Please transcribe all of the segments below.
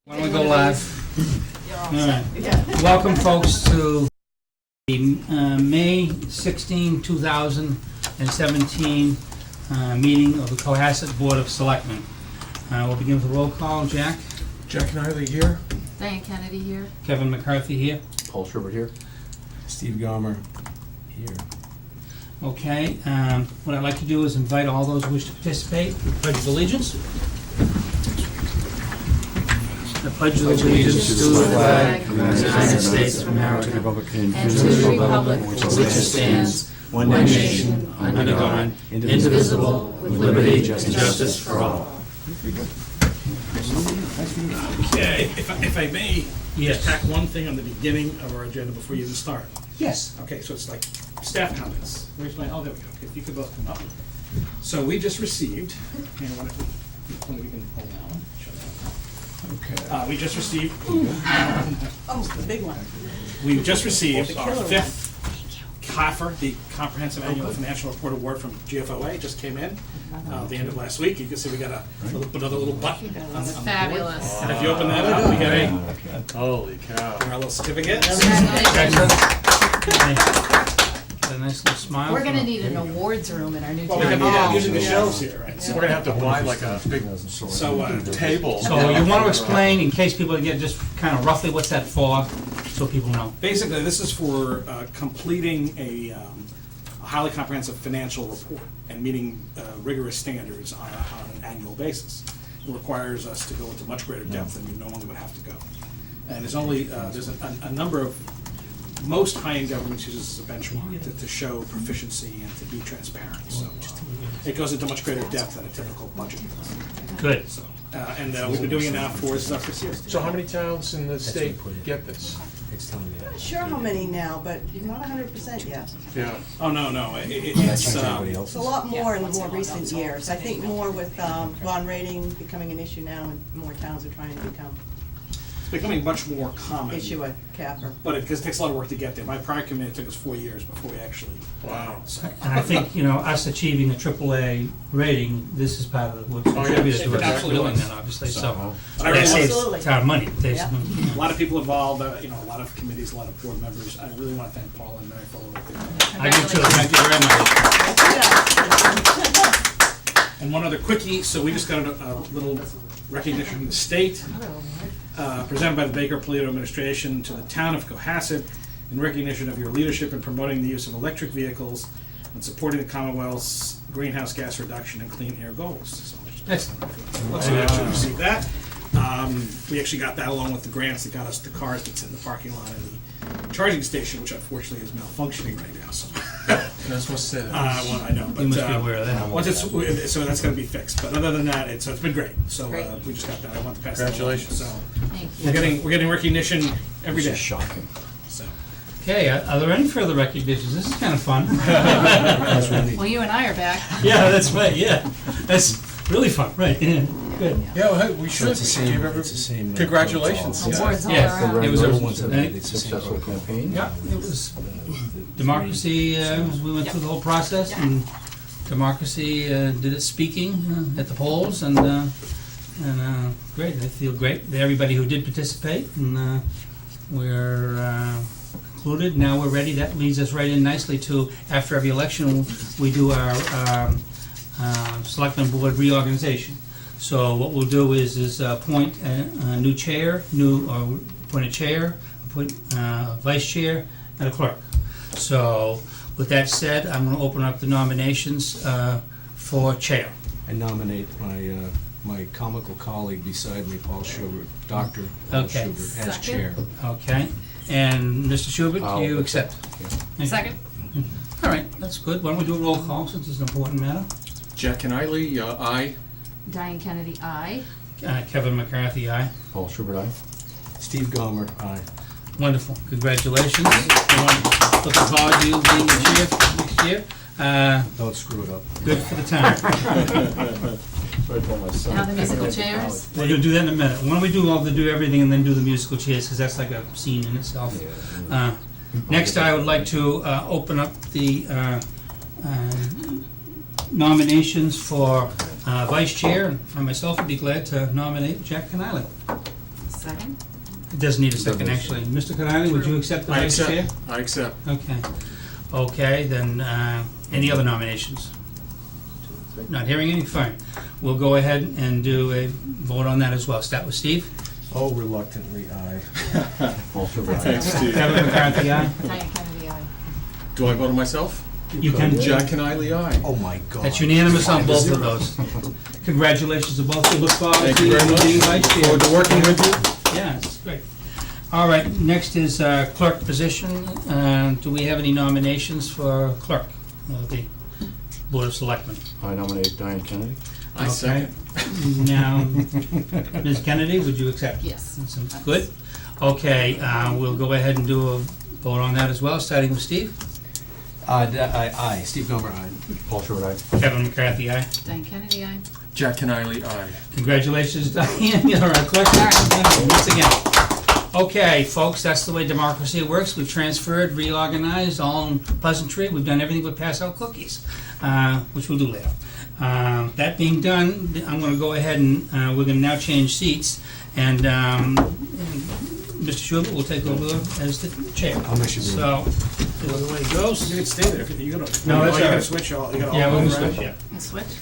Why don't we go live? All right. Welcome, folks, to the May 16, 2017 meeting of the Cohasset Board of Selectmen. We'll begin with a roll call. Jack? Jack Kennedy here. Diane Kennedy here. Kevin McCarthy here. Paul Schubert here. Steve Gomer here. Okay. What I'd like to do is invite all those who wish to participate. Pledge of allegiance. I pledge allegiance to the flag of the United States of America and to the republic for which it stands, one nation, under God, indivisible, with liberty and justice for all. Okay, if I may, Yes. just tack one thing on the beginning of our agenda before you even start. Yes. Okay, so it's like staff comments. Where's my, oh, there we go. If you could both come up. So we just received, and one we can pull down, show that. Okay. We just received, Oh, the big one. we just received The our killer one. fifth CAFR, the Comprehensive Annual Financial Report Award from GFOA, just came in the end of last week. You can see we got another little button on the board. Fabulous. And if you open that up, we got Holy cow. our little certificates. Congratulations. Got a nice little smile. We're gonna need an awards room in our new Well, we're gonna be town hall. using the shelves here, right? We're gonna have to buy like a big So, table. So you want to explain, in case people get just kind of roughly what's that for, so people know. basically, this is for completing a highly comprehensive financial report and meeting rigorous standards on an annual basis. It requires us to go into much greater depth than we normally would have to go. And there's only, there's a number of, most high-end governments use this as a benchmark to show proficiency and to be transparent. So it goes into much greater depth than a typical budget. Good. So, and we've been doing it now for this year. So how many towns in the state get this? Not sure how many now, but you're not 100% yet. Yeah. Oh, no, it's, It's a lot more in the more recent years. I think more with bond rating becoming an issue now, and more towns are trying to it's becoming much more common. issue a CAFR. But it takes a lot of work to get there. My prior committee, it took us 4 years before we actually. Wow. So, And I think, us achieving a AAA rating, this is part of what yeah. contributed to us Absolutely. doing that, obviously, so. But I really That Absolutely. saves town money. Saves Yeah. money. a lot of people involved, a lot of committees, a lot of board members. I really want to thank Paul and Mary for all the work they did. I do too, thank you very much. And one other quickie, so we just got a little recognition from the state, presented by the Baker Polito administration to the town of Cohasset in recognition of your leadership in promoting the use of electric vehicles and supporting the Commonwealth's greenhouse gas reduction and clean air goals. So Excellent. so we actually received that. We actually got that along with the grants that got us the cars that sit in the parking lot and the charging station, which unfortunately is malfunctioning right now. So, You're not supposed to say that. well, I know, but You must be aware of that. once so that's going to be fixed. But other than that, it's been great. So Great. We just got that. I want to pass that along. Congratulations. So Thank we're getting recognition every day. Shocking. So Okay, are there any further recognitions? This is kind of fun. you. Well, you and I are back. Yeah, that's right, yeah. That's really fun, right, yeah, good. Yeah, well, hey, we should. It's the same- Give every- it's the same, Congratulations. Awards all Yes. around. It was a successful campaign. Yeah, it was democracy, we went through the whole process, and democracy did its speaking at the polls, and great, I feel great, everybody who did participate, and we're concluded, now we're ready, that leads us right in nicely to, after every election, we do our selectmen board reorganization. So what we'll do is appoint a new chair, appoint a chair, appoint a vice chair, and a clerk. So with that said, I'm going to open up the nominations for chair. I nominate my comical colleague beside me, Paul Schubert, Dr. Paul Okay. Schubert, as Second. chair. Okay, and Mr. Schubert, do you I'll accept? Yeah. Second. All right, that's good. Why don't we do a roll call since it's an important matter? Jack Kennedy, aye. Diane Kennedy, aye. Kevin McCarthy, aye. Paul Schubert, aye. Steve Gomer, aye. Wonderful, congratulations. Looking forward to you being the chair next year. Don't screw it up. Good for the town. Now the musical chairs. We're gonna do that in a minute. Why don't we do everything and then do the musical chairs, because that's like a scene in itself. Next, I would like to open up the nominations for vice chair. I myself would be glad to nominate Jack Kennedy. Second? It doesn't need a second, actually. Mr. Connolly, would you accept the I vice chair? accept. I accept. Okay. Okay, then, any other nominations? Not hearing any? Fine. We'll go ahead and do a vote on that as well. Start with Steve. Oh, reluctantly, aye. Thanks, Steve. Kevin McCarthy, aye. Diane Kennedy, aye. Do I vote on myself? You can. Jack Kennedy, aye. Oh, my God. That's unanimous on both of those. Congratulations to both. We look forward Thank to you very much. being vice chair. Forward to working with you. Yeah, it's great. All right, next is clerk position. Do we have any nominations for clerk of the Board of Selectmen? I nominate Diane Kennedy. I Okay. second. Now, Ms. Kennedy, would you accept? Yes. That's good. Okay, we'll go ahead and do a vote on that as well, starting with Steve. Aye. Steve Gomer, aye. Paul Short, aye. Kevin McCarthy, aye. Diane Kennedy, aye. Jack Kennedy, aye. Congratulations, Diane, you're our clerk once again. Okay, folks, that's the way democracy works. We've transferred, reorganized, all in pleasantry. We've done everything but pass out cookies, which we'll do later. That being done, I'm gonna go ahead and, we're gonna now change seats, and Mr. Schubert will take over as the chair. I'll miss you, Bruce. So, the other way it goes. You can stay there, you're gonna, No, that's all you gotta right. switch all, you gotta all. Yeah, we're gonna go around. switch, yeah. You switch?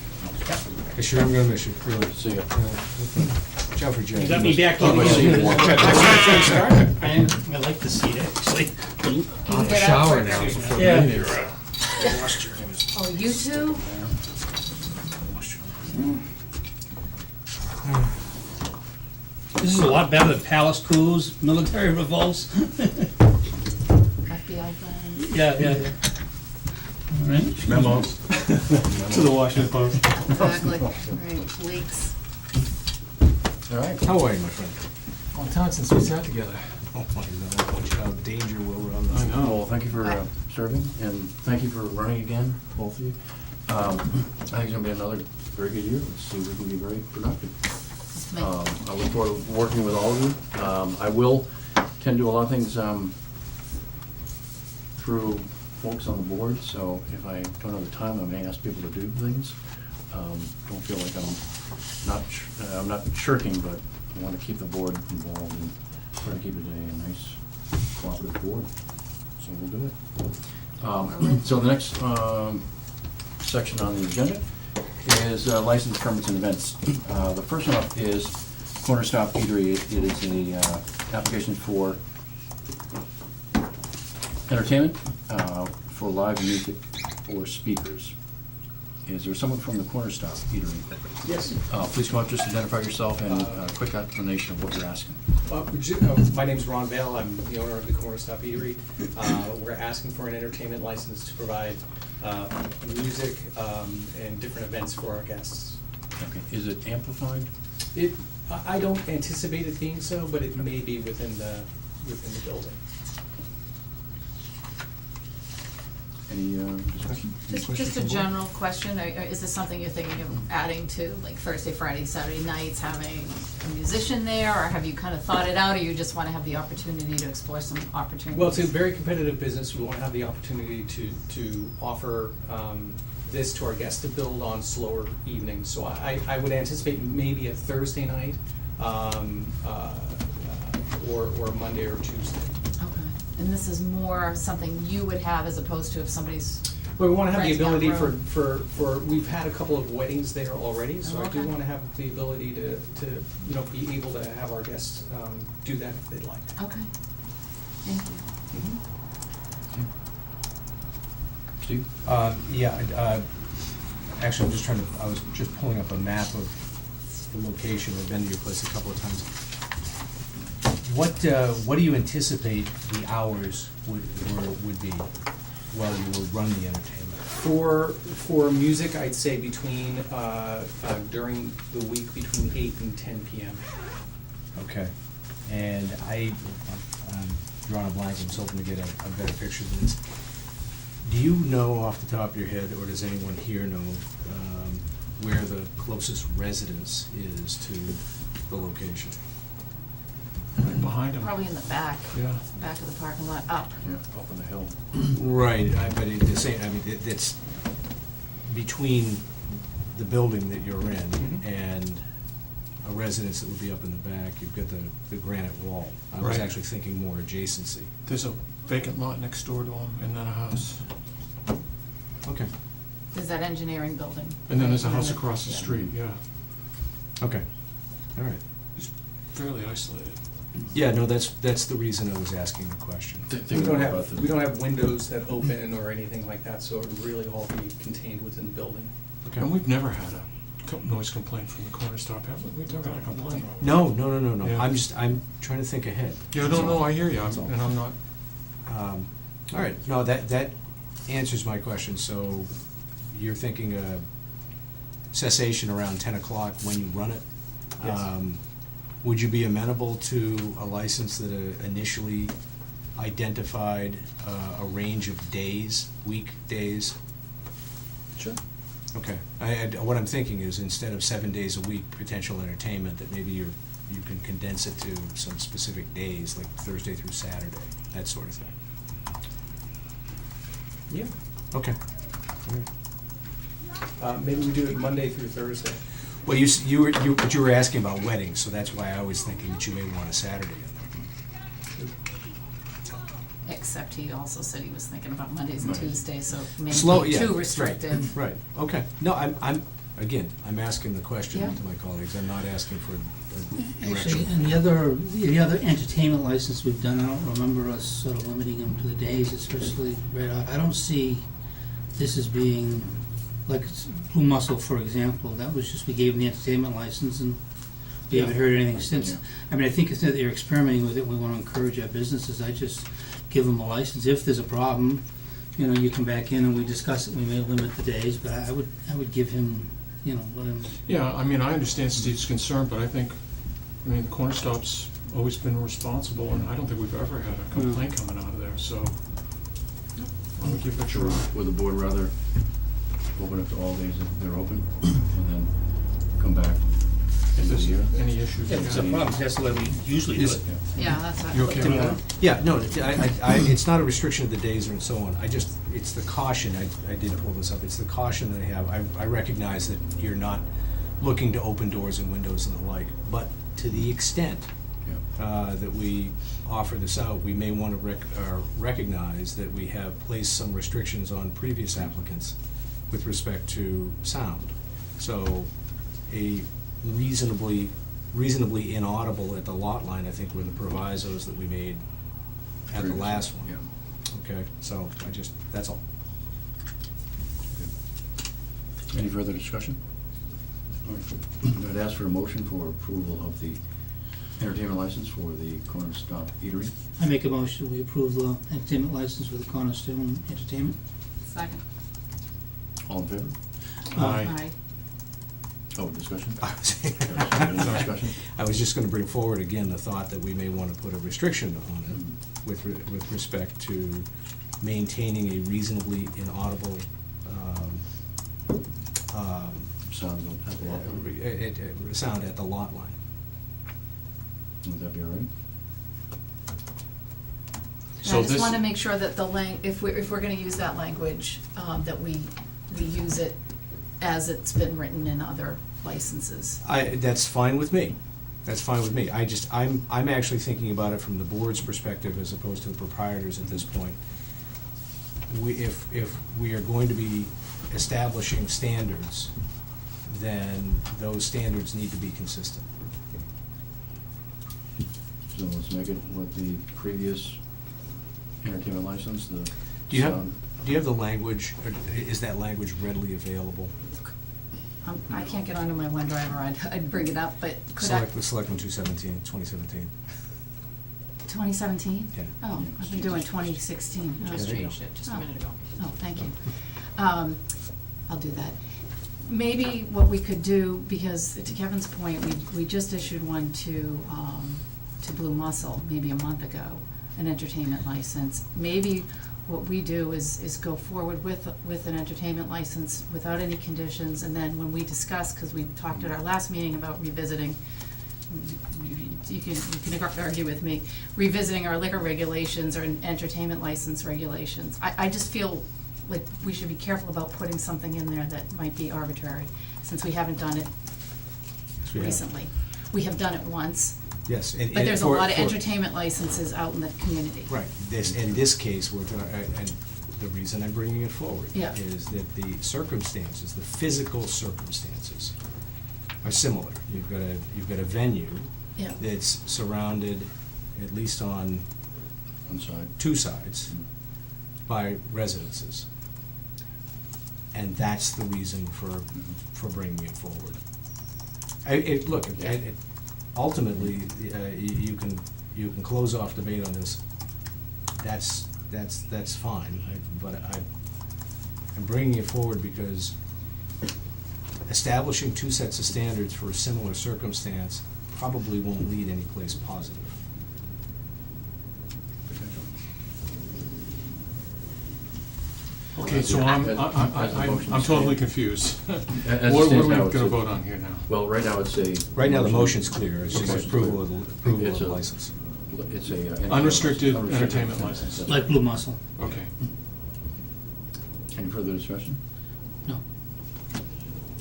I sure am gonna miss you, really. See ya. Watch out for Jay. You got me back Oh, in I see. again. I like the seat, actually. Can you I'll get up shower for- now before the Yeah. meeting. Oh, you two? This is a lot better than palace coups, military revolts. FBI plan? Yeah. All right. Memos. To the Washington Post. Exactly, right, leaks. All right. How are you, my friend? Long time since we sat together. Oh, my God. Watch how danger will run this. I know. Well, thank you for serving, and thank you for running again, both of you. I think it's gonna be another very good year. Let's see if we can be very productive. It's me. I look forward to working with all of you. I will tend to do a lot of things through folks on the board, so if I don't have the time, I may ask people to do things. Don't feel like I'm not shirking, but I want to keep the board involved and try to keep it a nice cooperative board. So we'll do it. So the next section on the agenda is license permits and events. The first one up is Corner Stop Eatery. It is a application for entertainment for live music or speakers. Is there someone from the Corner Stop Eatery? Yes. Please come up, just identify yourself and a quick explanation of what you're asking. My name's Ron Bell. I'm the owner of the Corner Stop Eatery. We're asking for an entertainment license to provide music and different events for our guests. Okay. Is it amplified? I don't anticipate it being so, but it may be within the building. Any discussion? Any Just questions a from the board? general question, or is this something you're thinking of adding to, like Thursday, Friday, Saturday nights, having a musician there, or have you kind of thought it out, or you just want to have the opportunity to explore some opportunities? Well, it's a very competitive business. We want to have the opportunity to offer this to our guests to build on slower evenings. So I would anticipate maybe a Thursday night or Monday or Tuesday. Okay, and this is more something you would have as opposed to if somebody's, Well, we want to have the Renting out ability room. for we've had a couple of weddings there already, so Oh, I do okay. want to have the ability to be able to have our guests do that if they'd like. okay, thank you. Steve? Actually, I was just pulling up a map of the location. I've been to your place a couple of times. What do you anticipate the hours would be while you will run the entertainment? For music, I'd say between during the week between 8 and 10 p.m. Okay. And I'm drawing a blank. I was hoping to get a better picture of this. Do you know off the top of your head, or does anyone here know, where the closest residence is to the location? Right behind him. Probably in the back, Yeah. back of the parking lot, up. Yeah, up on the hill. Right, but it's between the building that you're in Mhm. and a residence that would be up in the back, you've got the granite wall. I was Right. actually thinking more adjacency. There's a vacant lot next door to them, and then a house. Okay, There's that engineering building. And then there's a right? house across the Yeah. street, yeah. okay, all right. It's fairly isolated. Yeah, no, that's the reason I was asking the question. We Thinking don't about have, the- we don't have windows that open or anything like that, so it would really all be contained within the building. Okay. And we've never had a noise complaint from the corner stop, have we? We've never had a complaint. No, Yeah. I'm trying to think ahead. Yeah, That's no, all. I hear you, That's all. and I'm not, All right, no, that answers my question, so you're thinking cessation around 10 o'clock when you run it? Yes. Would you be amenable to a license that initially identified a range of days, weekdays? Sure. Okay, what I'm thinking is instead of 7 days a week potential entertainment, that maybe you can condense it to some specific days, like Thursday through Saturday, that sort of thing. Yeah. Okay. All right. Maybe we do it Monday through Thursday. Well, but you were asking about weddings, so that's why I was thinking that you may want a Saturday in Except he also said he was thinking about Mondays and Right. Tuesdays, so there. maybe Slow, yeah. too right, restrictive. Right, okay. No, I'm asking the question Yeah. to my colleagues, I'm not asking for a Actually, direction. and the other entertainment license we've done, I don't remember us sort of limiting them to the days, especially right off. I don't see this as being, like Blue Mussel, for example, that was just, we gave them the entertainment license and we haven't heard anything since. Yeah. I mean, I think if they're experimenting with it, we wanna encourage our businesses, I just give them a license. If there's a problem, you know, you come back in and we discuss it, we may limit the days, but I would give him, you know, let him. yeah, I mean, I understand Steve's concern, but the Corner Stop's always been responsible, and I don't think we've ever had a complaint coming out of there, so why don't we give it a Sure, try? would the board rather open it to all days that they're open, and then come back If end of the there's year? any issues. If it's a problem, that's the way we usually do Is- it. Yeah, that's what. You okay with that? Yeah, no, it's not a restriction of the days and so on, it's the caution, I did pull this up, it's the caution that I have. I recognize that you're not looking to open doors and windows and the like, but to the extent Yeah. that we offer this out, we may want to recognize that we have placed some restrictions on previous applicants with respect to sound. So a reasonably inaudible at the lot line, I think, were the provisos that we made at the last one. Yeah. Okay, so that's all. Any further discussion? All right. I'd ask for a motion for approval of the entertainment license for the Corner Stop Eatery. I make a motion, we approve the entertainment license for the Cornerstone Entertainment. Second. All in favor? Aye. Oh, discussion? I No discussion? was just gonna bring forward again the thought that we may wanna put a restriction on it with respect to maintaining a reasonably inaudible, Sound at the lot line. sound at the lot line. Would that be all right? So I just this- wanna make sure that if we're gonna use that language, that we use it as it's been written in other licenses. That's fine with me. That's fine with me. I'm actually thinking about it from the board's perspective as opposed to the proprietors at this point. If we are going to be establishing standards, then those standards need to be consistent. So let's make it with the previous entertainment license, the Do you have, sound. do you have the language, or is that language readily available? I can't get onto my OneDrive, I'd bring it up, but could I? Selectmen 2017. 2017? Yeah. Oh, I've been doing 2016. Oh. Just changed it just a minute ago. Oh, thank you. I'll do that. Maybe what we could do, because to Kevin's point, we just issued one to Blue Mussel maybe a month ago, an entertainment license. Maybe what we do is go forward with an entertainment license without any conditions, and then when we discuss, because we talked at our last meeting about revisiting, you can argue with me, revisiting our liquor regulations or entertainment license regulations. I just feel like we should be careful about putting something in there that might be arbitrary, since we haven't done it Yes, we have. recently. We have done it once, Yes. and- but and there's a for- lot of for- entertainment licenses out in the community. Right, in this case, and the reason I'm bringing it forward Yeah. is that the circumstances, the physical circumstances are similar. You've got a venue Yeah. that's surrounded, at least on One side. two sides, by residences. And that's the reason for bringing it forward. Look, ultimately, you can close off debate on this. That's fine, but I'm bringing it forward because establishing two sets of standards for a similar circumstance probably won't lead anyplace positive. Okay, so I'm totally confused. As it What are stands we now, gonna it's a- vote on here now? Well, right now it's a. Right now, the motion's clear, it's just Motion's approval clear. of It's the a- license. It's a. Unrestricted entertainment license. That's Like right. Blue Mussel. Okay. Any further discussion? No.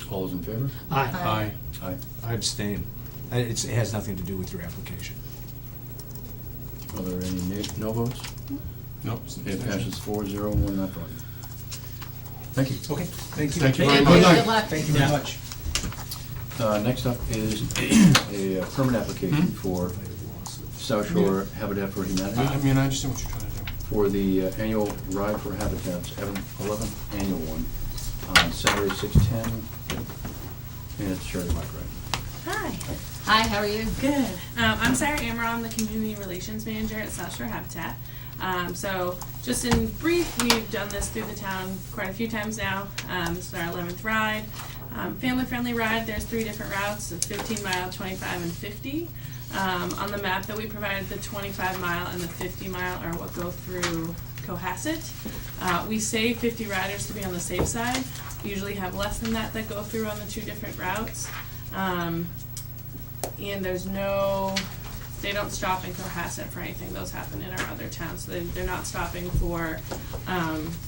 All those in favor? Aye. Aye. Aye. I abstain. It has nothing to do with your application. Are there any no votes? Nope. It passes 4-0, one not voting. Thank you. Okay, thank you. Thank you very Thank much. you, good luck. Thank you very much. Next up is a permit application for South Shore Habitat for I Humanity mean, I understand what you're trying to do. for the annual Ride for Habitat's 11th annual one on Saturday, 6/10, and it's shared bike ride. Hi. Hi, how are you? Good. I'm Sarah Amaron, the Community Relations Manager at South Shore Habitat. So just in brief, we've done this through the town quite a few times now. This is our 11th ride. Family-friendly ride. There's 3 different routes, a 15-mile, 25, and 50. On the map that we provided, the 25-mile and the 50-mile are what go through Cohasset. We say 50 riders to be on the safe side. We usually have less than that go through on the 2 different routes. And there's they don't stop in Cohasset for anything. Those happen in our other towns. So they're not stopping for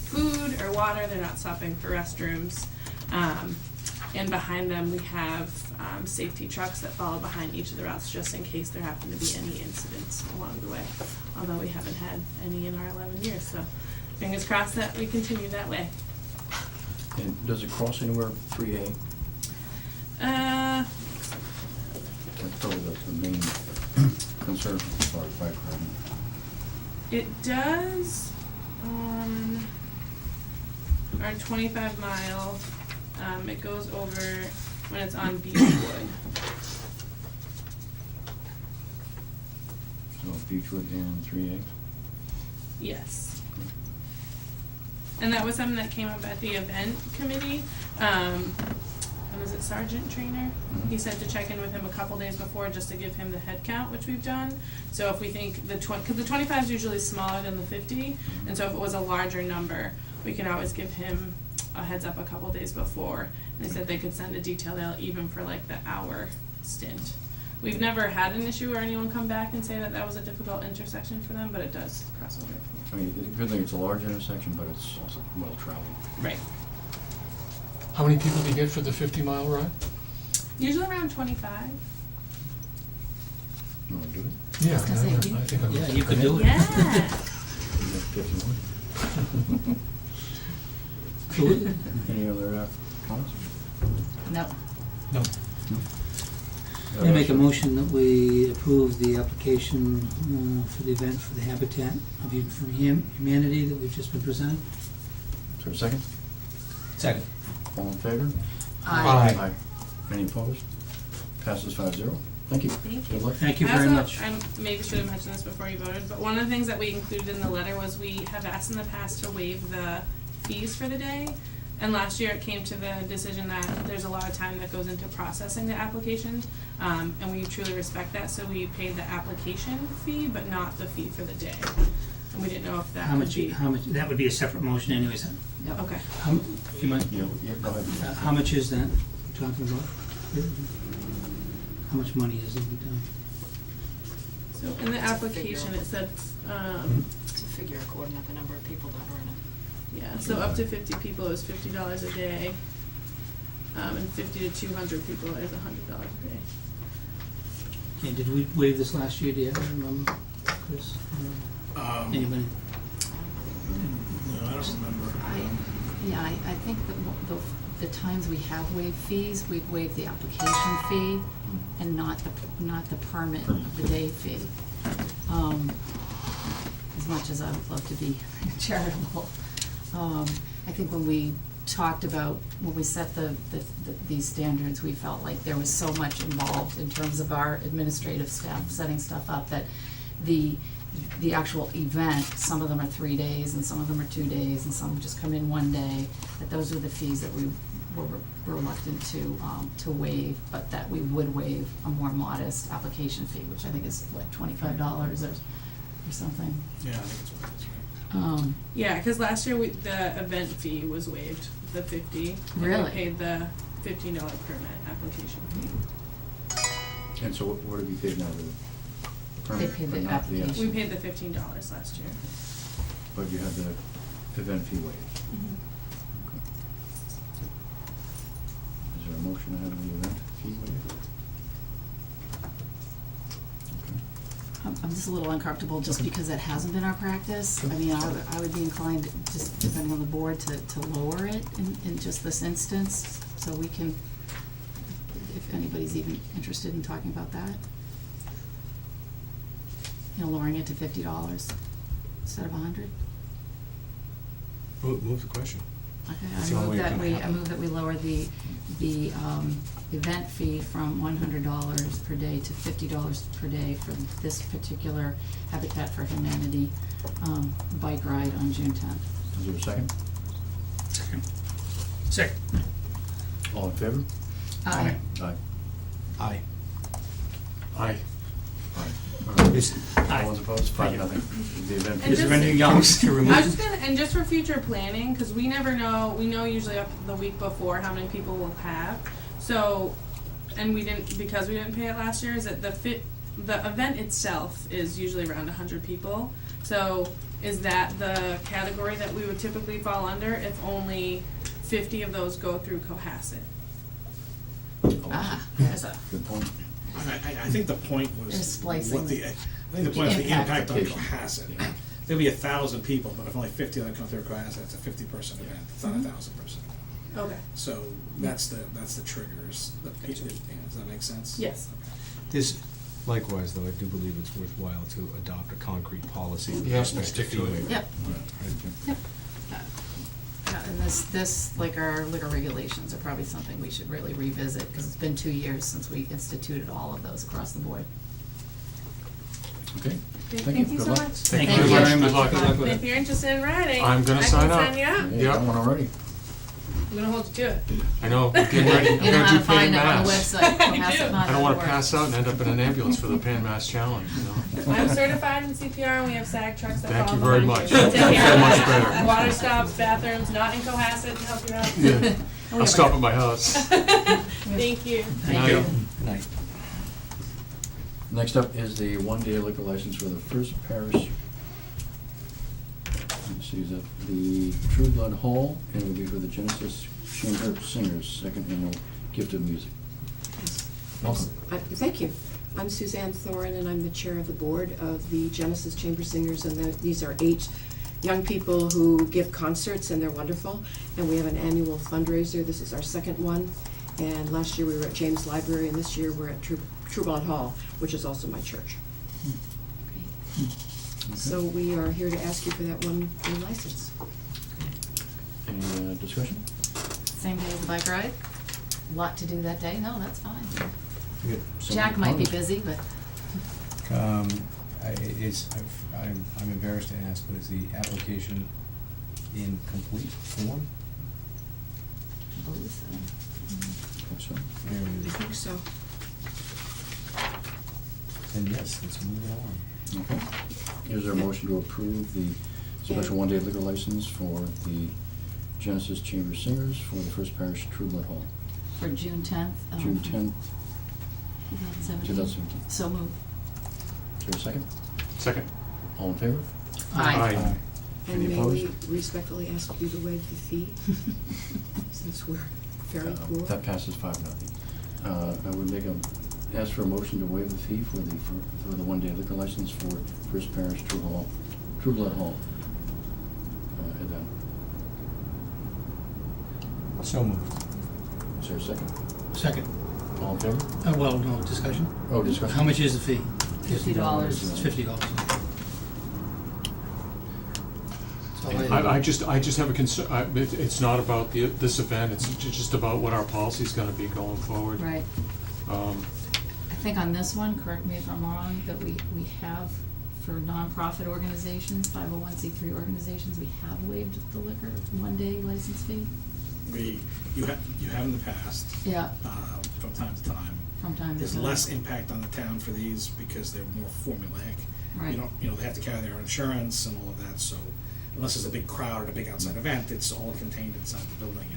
food or water. They're not stopping for restrooms. And behind them we have safety trucks that follow behind each of the routes just in case there happen to be any incidents along the way. Although we haven't had any in our 11 years. So fingers crossed that we continue that way. And does it cross anywhere 3A? That's probably the main concern as far as bike riding. It does on our 25-mile. It goes over when it's on Beechwood. So Beechwood and 3A? Yes. And that was something that came up at the event committee. And was it Sergeant Trainer? He said to check in with him a couple days before just to give him the head count, which we've done. So if we think because the 25 is usually smaller than the 50, and so if it was a larger number, we can always give him a heads up a couple days before. And they said they could send a detail out even for like the hour stint. We've never had an issue or anyone come back and say that that was a difficult intersection for them, but it does cross over. I mean, the good thing, it's a large intersection, but it's also well-traveled. Right. How many people do you get for the 50-mile ride? Usually around 25. You wanna do it? Yeah, gonna say, I you- think I'm. Yeah, you could do it. Yeah. You got 51. Any other comments? No. No. I make a motion that we approve the application for the event for the Habitat for Humanity that we've just been presented. Is there a second? Second. All in favor? Aye. Any opposed? Passes 5-0. Thank you. Thank you. Good luck. Thank you very much. I maybe should have mentioned this before you voted, but one of the things that we included in the letter was we have asked in the past to waive the fees for the day. And last year it came to the decision that there's a lot of time that goes into processing the application, and we truly respect that, so we paid the application fee, but not the fee for the day. And we didn't know if that How would much, be. that would be a separate motion anyways. Okay. You might, Yeah, go ahead. how much is that you're talking about? How much money is it? So in the application it said, To figure according to the number of people that are in it. yeah, so up to 50 people is $50 a day, and 50 to 200 people is $100 a day. And did we waive this last year, do you remember, Chris? Anybody? No, I don't remember. I think that the times we have waived fees, we've waived the application fee and not the permit of the day fee. As much as I would love to be charitable. I think when we talked about, when we set these standards, we felt like there was so much involved in terms of our administrative staff setting stuff up that the actual event, some of them are 3 days and some of them are 2 days and some just come in 1 day, that those are the fees that we were reluctant to waive, but that we would waive a more modest application fee, which I think is like $25 or something. Yeah, I think it's what it is, right? Yeah, because last year the event fee was waived, the 50. And Really? we paid the $15 permit application fee. And so what have you paid now? The permit, They paid but the not application. We paid the $15 last year. But you have the event fee waived. Mm-hmm. Okay. Is there a motion to have the event fee waived? Okay. I'm just a little uncomfortable just because it hasn't been our practice. I mean, I would be inclined, just depending on the board, to lower it in just this instance, so we can, if anybody's even interested in talking about that. You know, lowering it to $50 instead of $100. Move the question. Okay, That's the only way it can I move that we lower the event fee from $100 per day to $50 per day for this particular Habitat for Humanity bike ride on June 10th. Is there a second? Second. All in favor? Aye. Aye. Aye. Aye. All those opposed? 5-0. The event fee. And Is there just- anything else to I remove? was just gonna, and just for future planning, because we never know, we know usually up the week before how many people we'll have. So, and because we didn't pay it last year, is that the event itself is usually around 100 people. So is that the category that we would typically fall under if only 50 of those go through Cohasset? There's a, Good point. I think the point was They're splicing what the I think the point was the impact on Application. Cohasset. Yeah. There'll be 1,000 people, but if only 50 of them come through Cohasset, it's a 50-person event. It's not a Mhm. 1,000-person event. Okay. So that's the triggers. Does that make sense? Yes. This, likewise, though, I do believe it's worthwhile to adopt a concrete policy with Yes, respect to stick fee to it. waiver. yep. Right. And this, like our liquor regulations, are probably something we should really revisit, because it's been 2 years since we instituted all of those across the board. Okay. Thank you Good so luck. much. Thank you very very much. Good luck. Good luck with If it. you're interested in riding, I'm gonna I sign can up. sign you up. Yeah, got one already. I'm gonna hold you to it. I know, I'm getting ready, I'm You know gonna how do to Pan find it on the Mass. website, Cohasset.org. I don't wanna pass out and end up in an ambulance for the Pan Mass Challenge, you know? I'm certified in CPR, and we have SAG trucks that Thank follow you very behind much. you. Take Feel care. much better. Water stops, bathrooms, not in Cohasset to help you out. Yeah. I'll stop at my house. Thank you. Thank you. Good night. Next up is the one-day liquor license for the First Parish. Let's see, is that the True Blood Hall, and it will be for the Genesis Chamber Singers' second annual Gift of Music. Welcome. Thank you. I'm Suzanne Thoren, and I'm the chair of the board of the Genesis Chamber Singers, and these are 8 young people who give concerts, and they're wonderful. And we have an annual fundraiser. This is our second one. And last year we were at James Library, and this year we're at True Blood Hall, which is also my church. So we are here to ask you for that one-day license. Any discussion? Same day as the bike ride? Lot to do that day? No, that's fine. Good. Jack might be busy, but I'm embarrassed to ask, but is the application in complete form? I believe so. Hope so. There it I is. think so. And yes, let's move it on. Okay. Is there a motion to approve the special one-day liquor license for the Genesis Chamber Singers for the First Parish True Blood Hall? For June 10th. June 10th, 2017. 2017. So moved. Is there a second? Second. All in favor? Aye. And Any may opposed? we respectfully ask you to waive the fee, since we're very poor? That passes 5-0. I would make ask for a motion to waive the fee for the one-day liquor license for First Parish True Blood Hall event. So moved. Is there a second? Second. All in favor? Well, no, discussion. Oh, discussion. How much is the fee? $50. It's $50. I just have a concern, it's not about this event, it's just about what our policy's gonna be going forward. Right. Um, I think on this one, correct me if I'm wrong, that we have for nonprofit organizations, 501c3 organizations, we have waived the liquor one-day license fee You have in the past, Yeah. from time to time. from time to There's time. less impact on the town for these because they're more formulaic. Right. They have to carry their insurance and all of that, so unless there's a big crowd at a big outside event, it's all contained inside the building,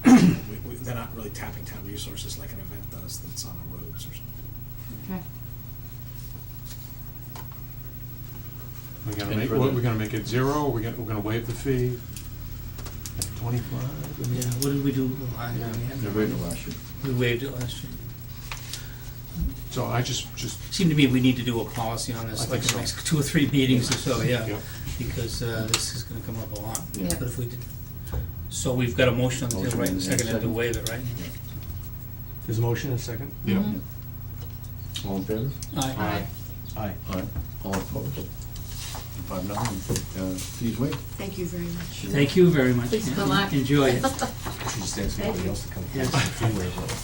and they're not really tapping town resources like an event does that's on the roads or something. Okay. We're gonna make it 0, we're gonna waive the fee at 25? Yeah, what did we do? We waived it last year. We waived it last year. So I just, Seemed to me we need to do a policy on I this, think like the so. next 2 or 3 meetings or so, yeah. Yep. Because this is gonna come up a lot. Yeah. But if we did, so we've got a motion on the table, Motion right, and and second to second. waive it, right? There's a motion and a second? yeah. Mhm. All in favor? Aye. Aye. Aye. All opposed? 5-0, fees waived. Thank you very much. Thank you very much. Good luck. Enjoy it. I should just ask anybody else to come. Yes.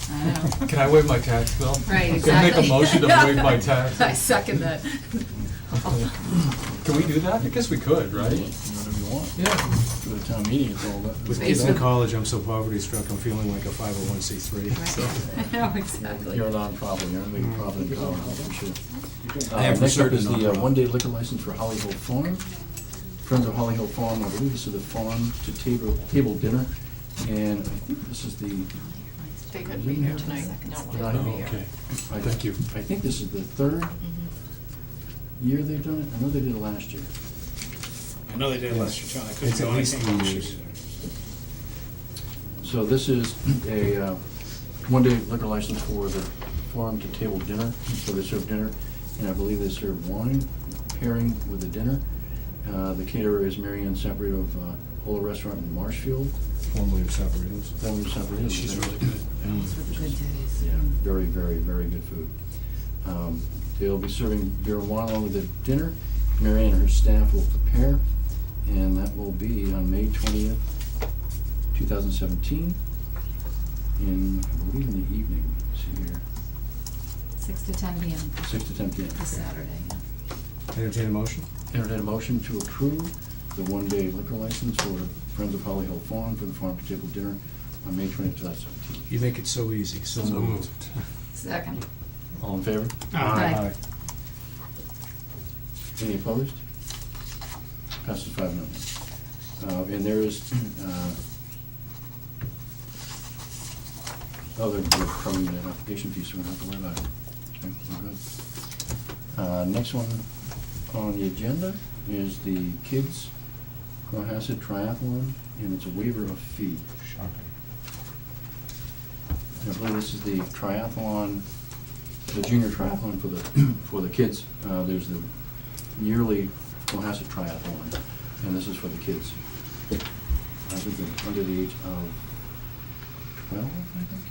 I know. Can I waive my tax bill? Right, Can I make a exactly. motion to waive my tax? I second that. Can we do that? I guess we could, right? Do whatever you want. Yeah. Go to town meeting, it's all that. With kids in college, I'm so poverty struck, I'm feeling like a 501c3. so. Right. I know, exactly. You're a non-profit, you're making profit in college, I'm sure. I am for Next up certain is the non-profit. one-day liquor license for Holly Hill Farm. Friends of Holly Hill Farm, I believe this is the farm to table dinner, and I think this is the, They couldn't be here tonight. No one Right. could be Oh, here. okay. I- Thank you. I think this is the third year they've done it. I know they did it last year. I know they did it last year, John, I couldn't It's at go least anything 3 last years. year either. So this is a one-day liquor license for the farm to table dinner, so they serve dinner, and I believe they serve wine pairing with the dinner. The caterer is Mary Ann Saprito of Ola Restaurant in Marshfield. Formerly of Saparillos. Formerly Saprito. She's really good. Those were the good days. Yeah, very, very, very good food. They'll be serving beer and wine along with the dinner. Mary Ann and her staff will prepare, and that will be on May 20th, 2017, I believe in the evening. Let's see here, 6 to 10 p.m. 6 to 10 p.m. this Saturday, yeah. Entertain a motion? Entertain a motion to approve the one-day liquor license for Friends of Holly Hill Farm for the farm to table dinner on May 20th, 2017. You make it so easy, so So moved. moved. Second. All in favor? Aye. Any opposed? Passes 5-0. And there is, they're covering the application fee, so we don't have to worry about it. Okay, we're good. Next one on the agenda is the Kids Cohasset Triathlon, and it's a waiver of fee. Shocking. I believe this is the triathlon, the junior triathlon for the kids. There's the yearly Cohasset Triathlon, and this is for the kids. I think they're under the age of 12, I think.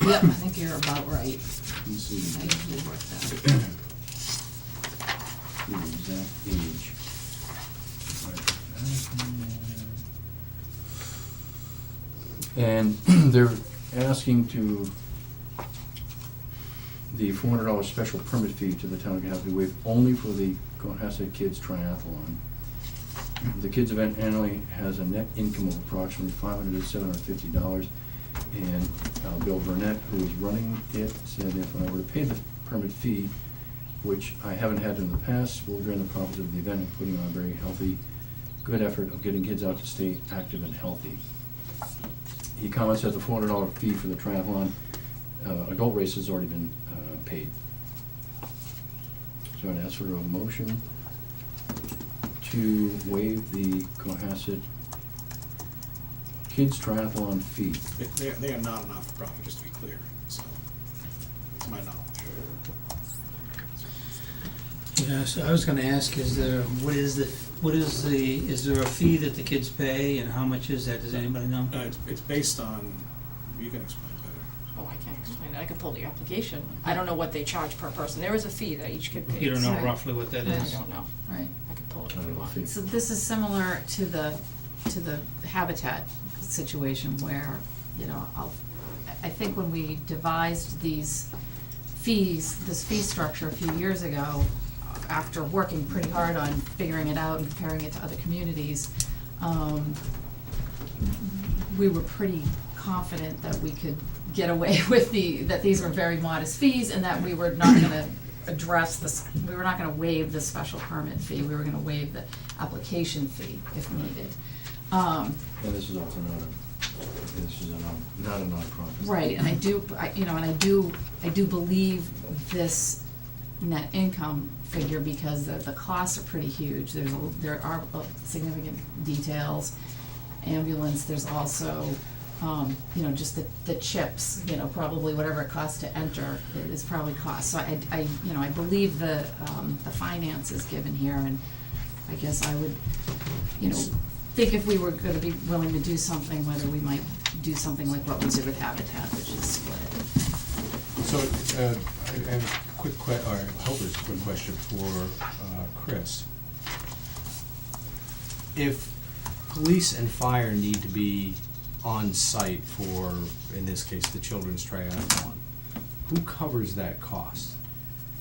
Yep, I think you're about right. Let's I see. usually work that. The exact age. And they're asking the $400 special permit fee to the town of Cohasset be waived only for the Cohasset Kids Triathlon. The kids event annually has a net income of approximately $500 to $750. And Bill Burnett, who is running it, said if I were to pay the permit fee, which I haven't had in the past, will drain the profits of the event and putting on a very healthy, good effort of getting kids out to stay active and healthy. He comments that the $400 fee for the triathlon, adult race has already been paid. So I'd ask for a motion to waive the Cohasset Kids Triathlon fee. They are not a not-for-profit, just to be clear, so. to my knowledge. Yeah, so I was gonna ask, is there a fee that the kids pay, and how much is that? Does anybody know? It's based on, you can explain better. Oh, I can't explain it. I could pull the application. I don't know what they charge per person. There is a fee that each kid pays. You don't know Right. roughly what that I is? don't know. Right. I could pull it if we want. Fee. So this is similar to the Habitat situation where, you know, I think when we devised these fees, this fee structure a few years ago, after working pretty hard on figuring it out and comparing it to other communities, we were pretty confident that we could get away with that these were very modest fees, and that we were not gonna address this, we were not gonna waive the special permit fee, we were gonna waive the application fee if needed. And this is also not a nonprofit. Right, and I do believe this net income figure because the costs are pretty huge. There are significant details, ambulance, there's also, you know, just the chips, you know, probably whatever it costs to enter, it is probably cost. So I believe the finance is given here, and I guess I would, you know, think if we were gonna be willing to do something, whether we might do something like what we did with Habitat, which is split it. So, I have a quick or I hope it's a quick question for Chris. If police and fire need to be on site for, in this case, the children's triathlon, who covers that cost?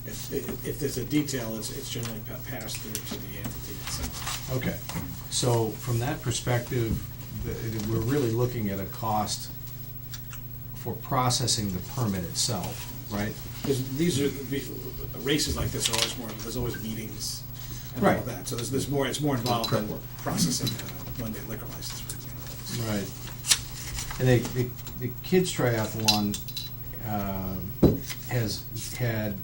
If there's a detail, it's generally passed through to the entity itself. Okay, so from that perspective, we're really looking at a cost for processing the permit itself, right? Because races like this are always there's always meetings and all Right. that. So it's more involved than processing a one-day liquor license, for example. Right. And the kids triathlon has had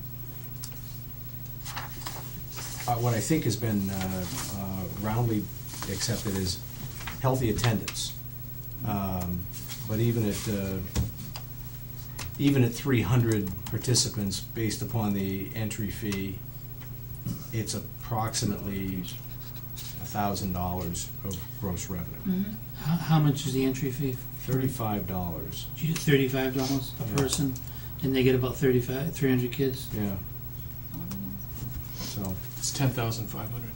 what I think has been roundly accepted as healthy attendance. But even at 300 participants, based upon the entry fee, it's approximately $1,000 of gross revenue. How much is the entry fee? $35. You do $35 a person, and they get about 300 kids? Yeah. So, It's 10,500.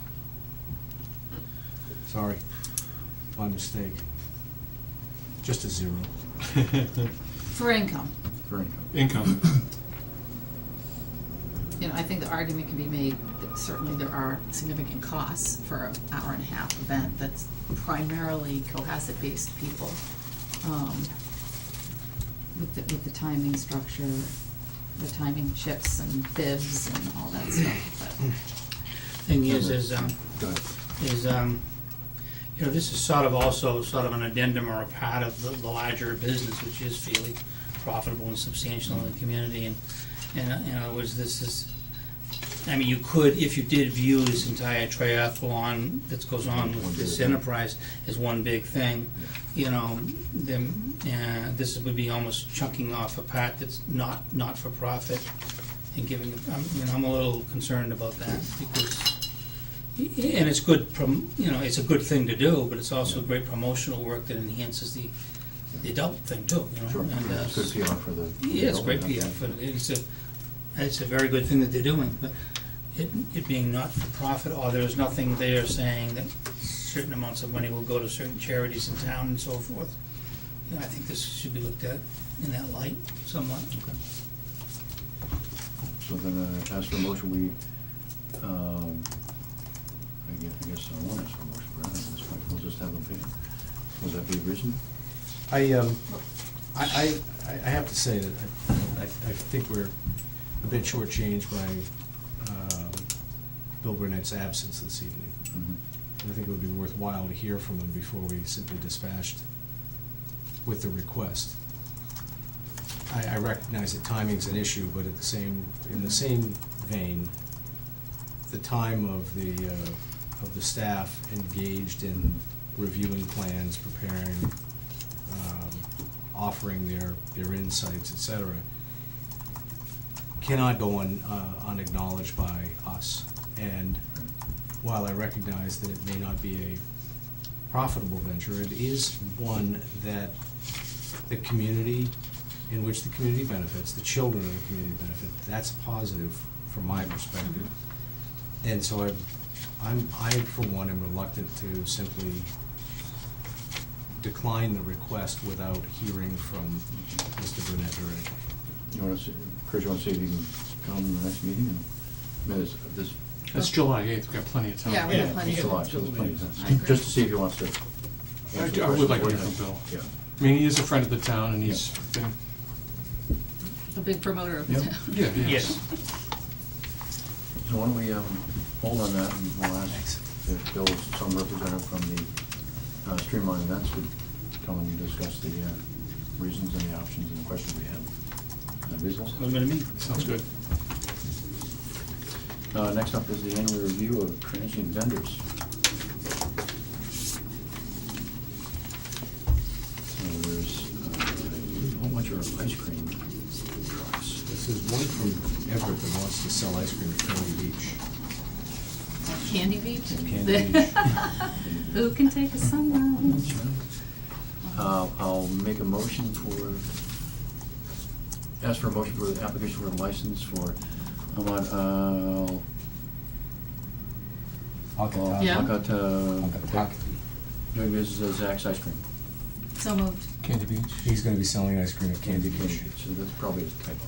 sorry, my mistake. Just a zero. For income, For income. Income. you know, I think the argument can be made that certainly there are significant costs for an hour-and-a-half event that's primarily Cohasset-based people, with the timing structure, the timing chips and bibs and all that stuff, but. Thing is, Go ahead. you know, this is sort of an addendum or a part of the larger business, which is fairly profitable and substantial in the community, and in other words, this is, I mean, you could, if you did view this entire triathlon that goes on with this enterprise as one big thing, you know, then, this would be almost chunking off a part that's not for profit and giving, you know, I'm a little concerned about that, because, and it's good, you know, it's a good thing to do, but it's also great promotional work that enhances the adult thing too, you know? Sure. And, It's good PR for the. yeah, it's great PR, but it's a very good thing that they're doing, but it being not for profit, or there's nothing there saying that certain amounts of money will go to certain charities in town and so forth, you know, I think this should be looked at in that light somewhat. So then, as for motion, we, I guess I won't ask for a motion, but at this point, we'll just have them pay. Was that the reason? I have to say that I think we're a bit shortchanged by Bill Burnett's absence this evening. Mhm. I think it would be worthwhile to hear from him before we simply dispatched with the request. I recognize that timing's an issue, but in the same vein, the time of the staff engaged in reviewing plans, preparing, offering their insights, et cetera. cannot go unacknowledged by us. And while I recognize that it may not be a profitable venture, it is one that the community, in which the community benefits, the children of the community benefit. That's positive from my perspective. And so I for one am reluctant to simply decline the request without hearing from Mr. Burnett directly. You wanna see, Chris, you wanna see if you can come to the next meeting? I mean, this, It's July 8th, we've got plenty of time. Yeah, we have plenty it's of July, so there's plenty of I time. agree. Just to see if he wants to. I would like to hear from Bill. Yeah. I mean, he is a friend of the town, and he's been, A big promoter of the Yep. town. yeah, he is. So why don't we, hold on that, and we'll ask if Bill's some representative from the Streamline Events would come and discuss the reasons and the options and the questions we have. Reasons? Sounds good to me. Sounds good. Next up is the annual review of transient vendors. So there's a whole bunch of ice cream trucks. This is one from Everett that wants to sell ice cream at Candy Beach. Candy Beach? Candy Beach. Who can take a sunrise? That's right. I'll make a motion ask for a motion for the application for a license for, Yeah. Doing business as Zack's Ice Cream. So moved. Candy Beach. He's gonna be selling ice cream at Candy Beach. So that's probably a typo.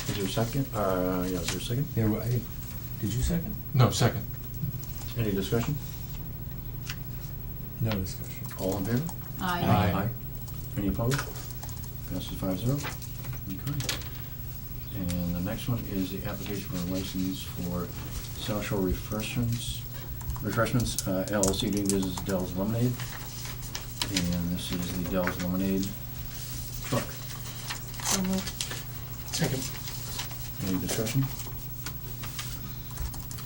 Is there a second? Yeah, is there a second? Did you second? No, second. Any discussion? No discussion. All in favor? Aye. Any opposed? Passes 5-0. Okay. And the next one is the application for a license for South Shore Refreshments LLC doing business as Dell's Lemonade. And this is the Dell's Lemonade truck. So moved. Second. Any discussion?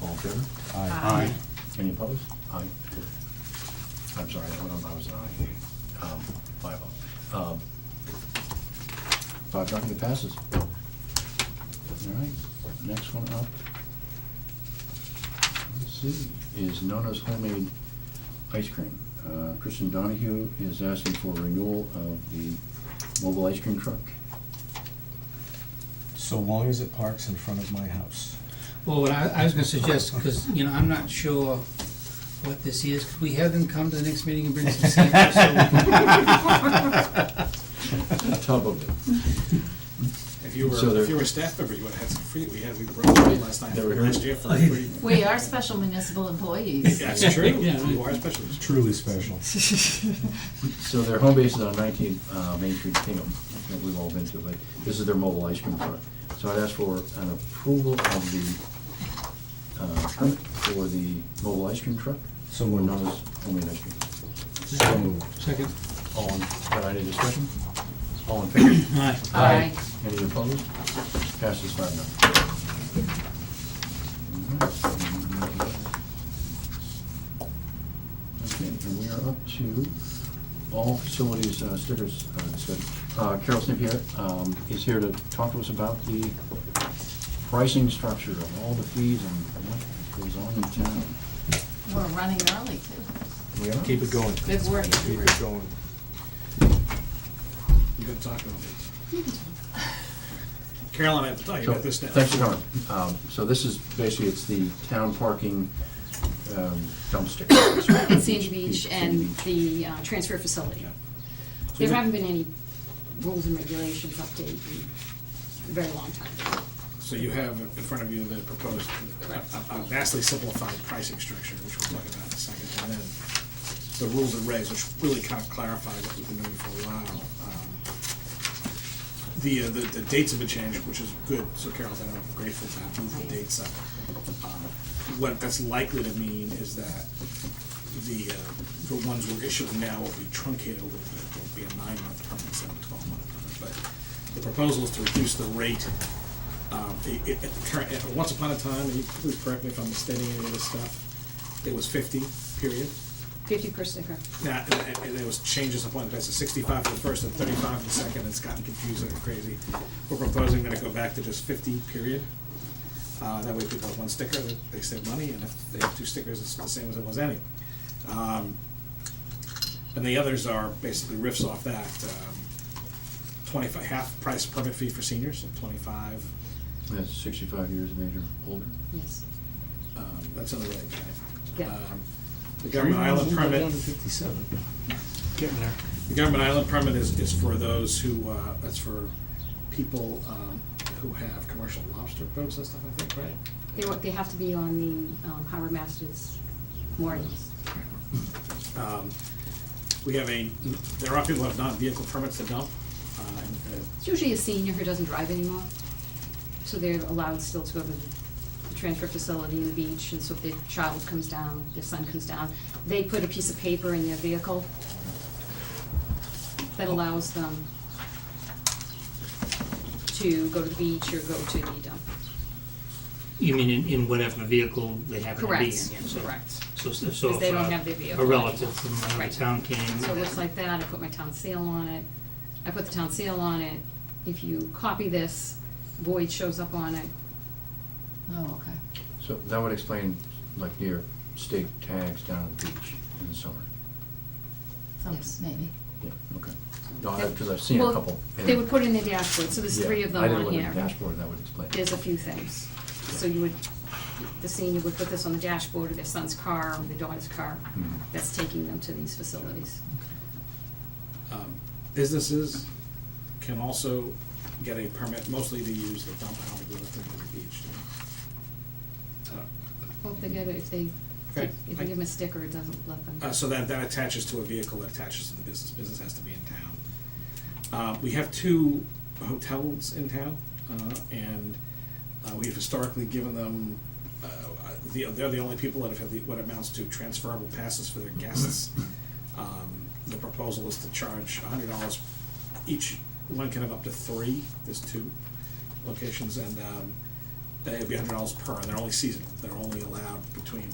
All in favor? Aye. Any opposed? Aye. I'm sorry, I was an aye. 5-0. 5-0, it passes. All right, next one up, let's see, is Nona's Homemade Ice Cream. Kristen Donahue is asking for renewal of the mobile ice cream truck. So long as it parks in front of my house. Well, what I was gonna suggest, because, I'm not sure what this is, could we have them come to the next meeting and bring some samples? A tub of it. If you So were, there- if you were a staff member, you would've had some free, we brought it last night, They were here? last year for free. We are special municipal employees. That's true, you are specialists. Truly special. So their home base is on 19 Main Street, Hingham, that we've all been to, but this is their mobile ice cream truck. So I'd ask for an approval of the permit for the mobile ice cream truck. So Or moved. Nona's Homemade Ice Cream. So moved. Second. All in, any discussion? All in favor? Aye. Aye. Any opposed? Passes 5-0. Okay, and we are up to all facilities stickers discussion. Carol St. Pierre is here to talk to us about the pricing structure of all the fees and what goes on in town. We're running early too. We are? Keep it going. Good work. Keep it going. You gotta talk about it. Caroline, I have to tell you about this now. Thanks for coming. So this is basically, it's the town parking dumpster. At Sandy Beach and the transfer facility. There haven't been any rules and regulations updated in a very long time. So you have in front of you the proposed, a vastly simplified pricing structure, which we'll talk about in a second, and then the rules and regs, which really kind of clarify what we've been doing for a while. The dates have been changed, which is good, so Carol, I'm grateful to have moved the dates up. What that's likely to mean is that the ones we're issuing now will be truncated a little bit. There'll be a 9-month permit instead of a 12-month permit. But the proposal is to reduce the rate. At the current, once upon a time, and you please correct me if I'm misstating any of this stuff, it was 50, period. 50 per sticker. Yeah, and there was changes upon the basis, 65 for the first and 35 for the second, it's gotten confusing and crazy. We're proposing that it go back to just 50, period. That way people have one sticker, they save money, and if they have two stickers, it's the same as it was anyway. And the others are basically riffs off that. 25, half price permit fee for seniors, and 25. That's 65 years of age or older. Yes. That's another way. Yeah. The government island permit. Down to 57. Getting there. The government island permit is for those who, that's for people who have commercial lobster boats and stuff, I think, right? They have to be on the Harbor Masters moorings. We have there are people who have non-vehicle permits to dump. It's usually a senior who doesn't drive anymore, so they're allowed still to go to the transfer facility and the beach, and so if their child comes down, their son comes down, they put a piece of paper in their vehicle that allows them to go to the beach or go to the dump. You mean in whatever vehicle they happen to be in? Correct, Yeah, so- correct. So Because if they don't have their vehicle a relative anymore. from another Right. town came. So it looks like that, I put my town seal on it, I put the town seal on it, if you copy this, Boyd shows up on it. Oh, okay. So that would explain, like, your state tags down at the beach in the summer. Some, Yes. maybe. Yeah, okay. No, because I've seen a Well, couple. They would put in their dashboard, so there's Yeah, 3 of them I didn't on look here. at the dashboard, that would explain. There's a few things. So you would, the senior would put this on the dashboard of their son's car or their daughter's car Mhm. that's taking them to these facilities. Businesses can also get a permit, mostly to use the dump. I don't think we let them use the beach. Do we? Well, if they get it, if they, Okay. if you give them a sticker, it doesn't let them. So that attaches to a vehicle that attaches to the business. Business has to be in town. We have 2 hotels in town, and we've historically given them, they're the only people that have had what amounts to transferable passes for their guests. The proposal is to charge $100 each. One can have up to 3. There's 2 locations, and they'd be $100 per, and they're only seasonal. They're only allowed between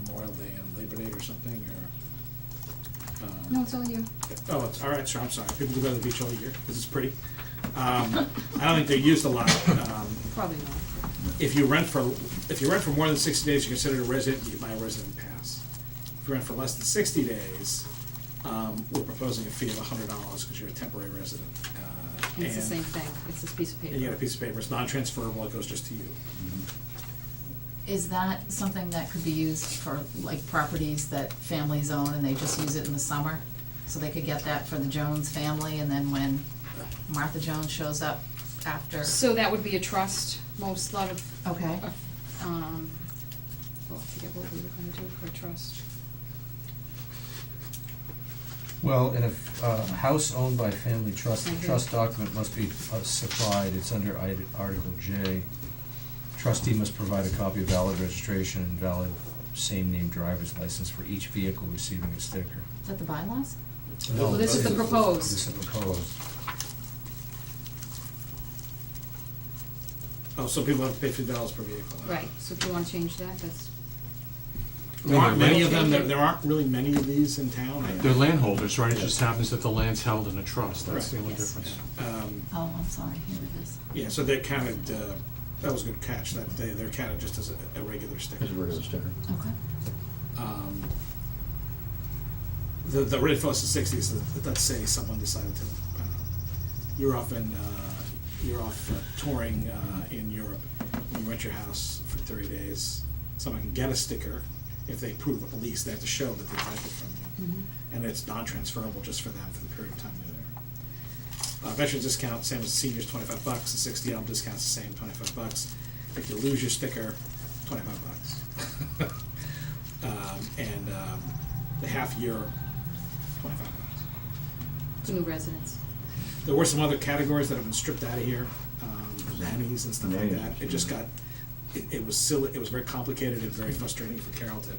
Memorial Day and Labor Day or something, or. No, it's all you. Oh, it's, all right, sure, I'm sorry. People do go to the beach all year, because it's pretty. I don't think they're used a lot. Probably not. If you rent for more than 60 days, you're considered a resident, you buy a resident pass. If you rent for less than 60 days, we're proposing a fee of $100 because you're a temporary resident. And it's the same thing, it's this piece of paper. And you get a piece of paper, it's non-transferable, it goes just to you. Is that something that could be used for, like, properties that families own and they just use it in the summer? So they could get that for the Jones family, and then when Martha Jones shows up after? So that would be a trust, lot of, Okay. well, I forget what we were gonna do for a trust. Well, and if a house owned by family trust, the Mhm. trust document must be supplied, it's under Article J. Trustee must provide a copy of valid registration and valid same-name driver's license for each vehicle receiving a sticker. Is that the bylaws? Well, this is the proposed. This is proposed. Oh, so people have to pay $50 per vehicle. Right, so if you wanna change that, that's, There aren't many of them, there aren't really many of these in town. They're landholders, right? It just happens that the land's held in a trust, that's the only Yes. difference. Oh, I'm sorry, here it is. Yeah, so they're counted, that was a good catch, that they're counted just as a regular sticker. As a regular sticker. Okay. The rate for us is 60, so let's say someone decided to, I don't know, you're off touring in Europe, and you rent your house for 30 days, someone can get a sticker. If they prove a lease, they have to show that they rented from you. And it's non-transferable just for them for the period of time they're there. Veterans discount, same as seniors, $25. The 60L discount's the same, $25. If you lose your sticker, $25. And the half year, $25. new residents. There were some other categories that have been stripped out of here, nannies and stuff like that. Nannies. It just got, it was silly, it was very complicated and very frustrating for Carol to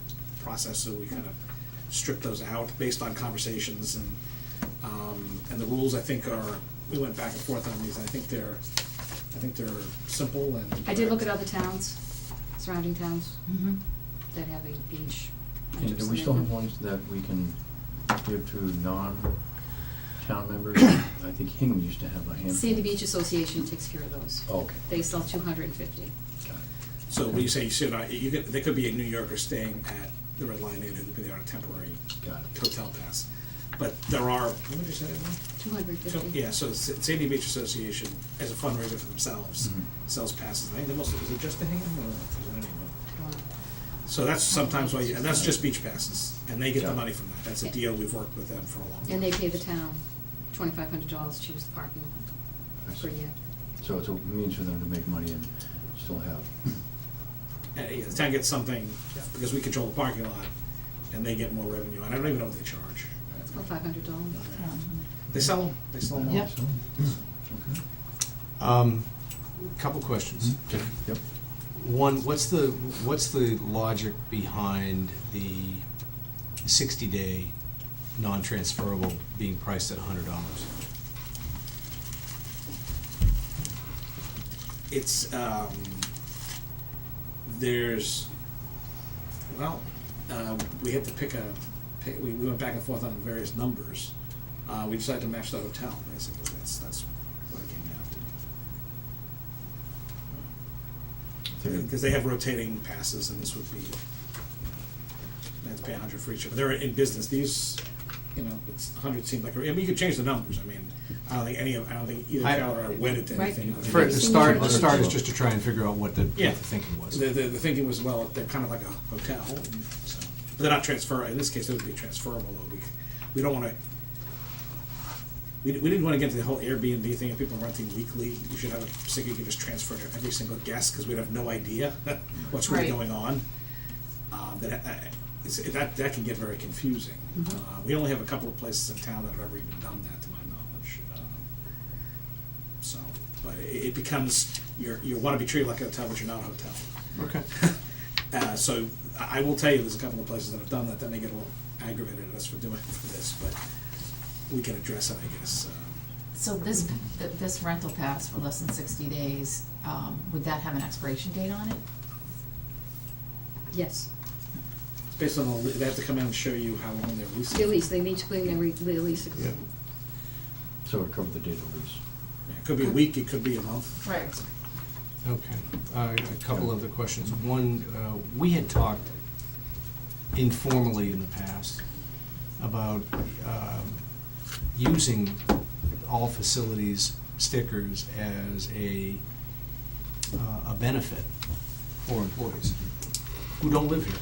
process, so we kind of stripped those out based on conversations, and the rules, I think, are, we went back and forth on these, I think they're simple and. I did look at other towns, surrounding towns Mm-hmm. that have a beach. And do we still have ones that we can give to non-town members? I think Hingham used to have a handful. Sandy Beach Association takes care of those. Oh, okay. They sell 250. Got it. So when you say you should, they could be a New Yorker staying at the Red Lion Inn who could be there on a temporary Got it. hotel pass. But there are, what did you say? 250. Yeah, so the Sandy Beach Association, as a fundraiser for themselves, Mhm. sells passes. I think the most, is it just the Hingham or is it anyone? So that's sometimes why, and that's just beach passes, and they get the money from that. That's a deal, we've worked with them for a long time. And they pay the town $2,500 to use the parking I lot per see. year. So it's a means for them to make money and still have. And yeah, the town gets something, because we control the parking lot, and they get more revenue, and I don't even know what they charge. It's about $500. They sell them all. Yep. Okay. Couple questions. Yep. One, what's the logic behind the 60-day non-transferable being priced at $100? It's, there's, well, we had to we went back and forth on various numbers. We decided to match the hotel, basically, that's what it came down to. Because they have rotating passes, and this would be, they have to pay $100 for each of them. They're in business, these, it's $100 seemed like, I mean, you could change the numbers, I mean, I don't think either Carol or I wedded to Right. anything. For the start is just to try and figure out what the Yeah. thinking was. The thinking was, well, they're kind of like a hotel, and so, but they're not transferable. In this case, they would be transferable, though. We don't want to. We didn't want to get into the whole Airbnb thing of people renting weekly. You should have a sticker you can just transfer to every single guest because we'd have no idea what's really Right. going on. That can get very confusing. We only have a couple of places in town that have ever even done that, to my knowledge. So, but it becomes you want to be treated like a hotel, but you're not a hotel. Okay. So I will tell you, there's a couple of places that have done that. That may get a little aggravated at us for doing this, but we can address it, I guess. So this rental pass for less than 60 days, would that have an expiration date on it? Yes. It's based on they have to come in and show you how long they're leasing. The lease, they need to bring their lease agreement. So it covered the date of lease. It could be a week, it could be a month. Right. Okay. A couple other questions. One, we had talked informally in the past about using all facilities stickers as a benefit for employees who don't live here.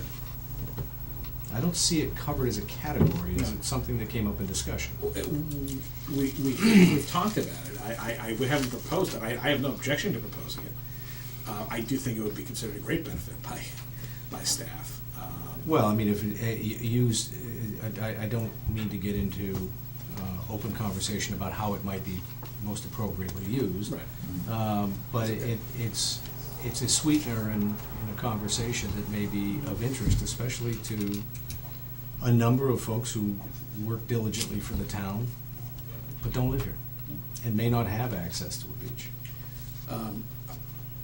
I don't see it covered as a category. Is it something that came up in discussion? We've talked about it. We haven't proposed it. I have no objection to proposing it. I do think it would be considered a great benefit by staff. Well, I mean, if it used, I don't mean to get into open conversation about how it might be most appropriately used. Right. But it's a sweetener in a conversation that may be of interest, especially to a number of folks who work diligently for the town, but don't live here, and may not have access to a beach.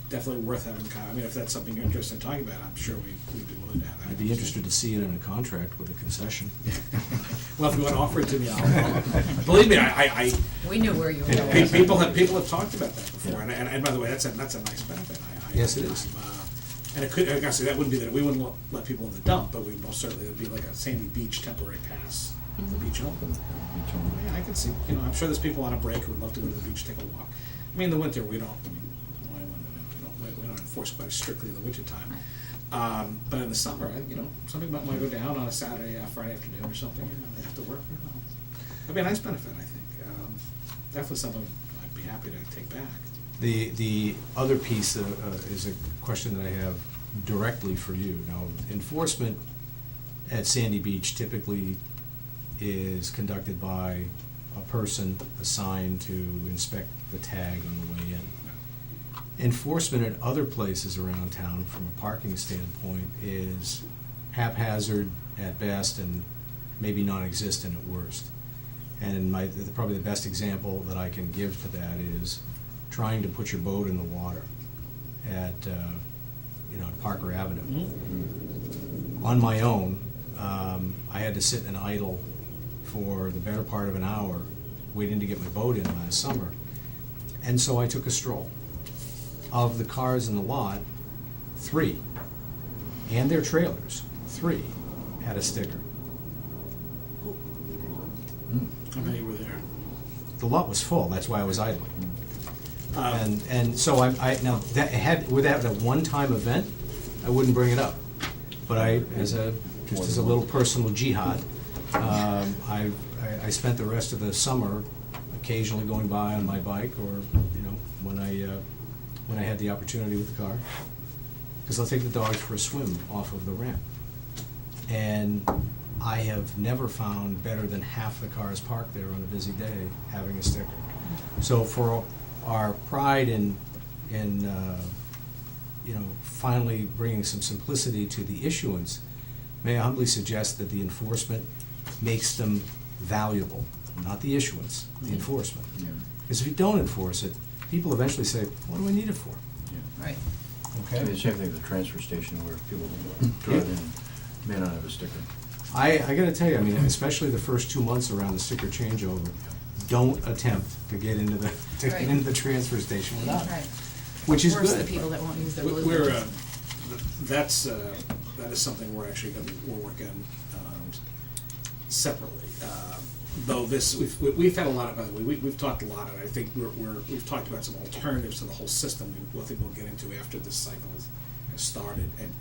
Definitely worth having. I mean, if that's something you're interested in talking about, I'm sure we'd be willing to have that. I'd be interested to see it in a contract with a concession. Well, if you want to offer it to me, I'll believe me. I We knew where you were going. people have talked about that before, and by the way, that's a nice benefit. Yes, it is. And it could, like I say, that wouldn't be that we wouldn't let people in the dump, but we most certainly would be like a Sandy Beach temporary pass. The beach open. Yeah, I could see. I'm sure there's people on a break who would love to go to the beach, take a walk. I mean, in the winter we don't. We don't enforce quite strictly in the winter time. But in the summer, somebody might want to go down on a Saturday, Friday afternoon or something, and they have to work. It'd be a nice benefit, I think. Definitely something I'd be happy to take back. The other piece is a question that I have directly for you. Now, enforcement at Sandy Beach typically is conducted by a person assigned to inspect the tag on the way in. Enforcement at other places around town from a parking standpoint is haphazard at best and maybe non-existent at worst. And probably the best example that I can give to that is trying to put your boat in the water at Parker Avenue. On my own, I had to sit and idle for the better part of an hour, waiting to get my boat in last summer. And so I took a stroll. Of the cars in the lot, 3, and their trailers, 3 had a sticker. How many were there? The lot was full, that's why I was idling. Um, And so I now, that had, with that a one-time event, I wouldn't bring it up. But just as a little personal jihad, I spent the rest of the summer occasionally going by on my bike, or, you know, when I had the opportunity with the car. Because I'll take the dogs for a swim off of the ramp. And I have never found better than half the cars parked there on a busy day having a sticker. So for our pride in you know, finally bringing some simplicity to the issuance, may I humbly suggest that the enforcement makes them valuable, not the issuance, the enforcement. Yeah. Because if you don't enforce it, people eventually say, what do I need it for? Right. I mean, the same thing with the transfer station where people drive in and may not have a sticker. I gotta tell you, I mean, especially the first 2 months around the sticker changeover, don't attempt to get into the transfer station without it, Right. which is Worse, the good. people that won't use their blue. We're, that is something we're actually we're working separately. Though this, we've had a lot of, by the way, we've talked a lot, and I think we've talked about some alternatives to the whole system. I think we'll get into after this cycle has started, and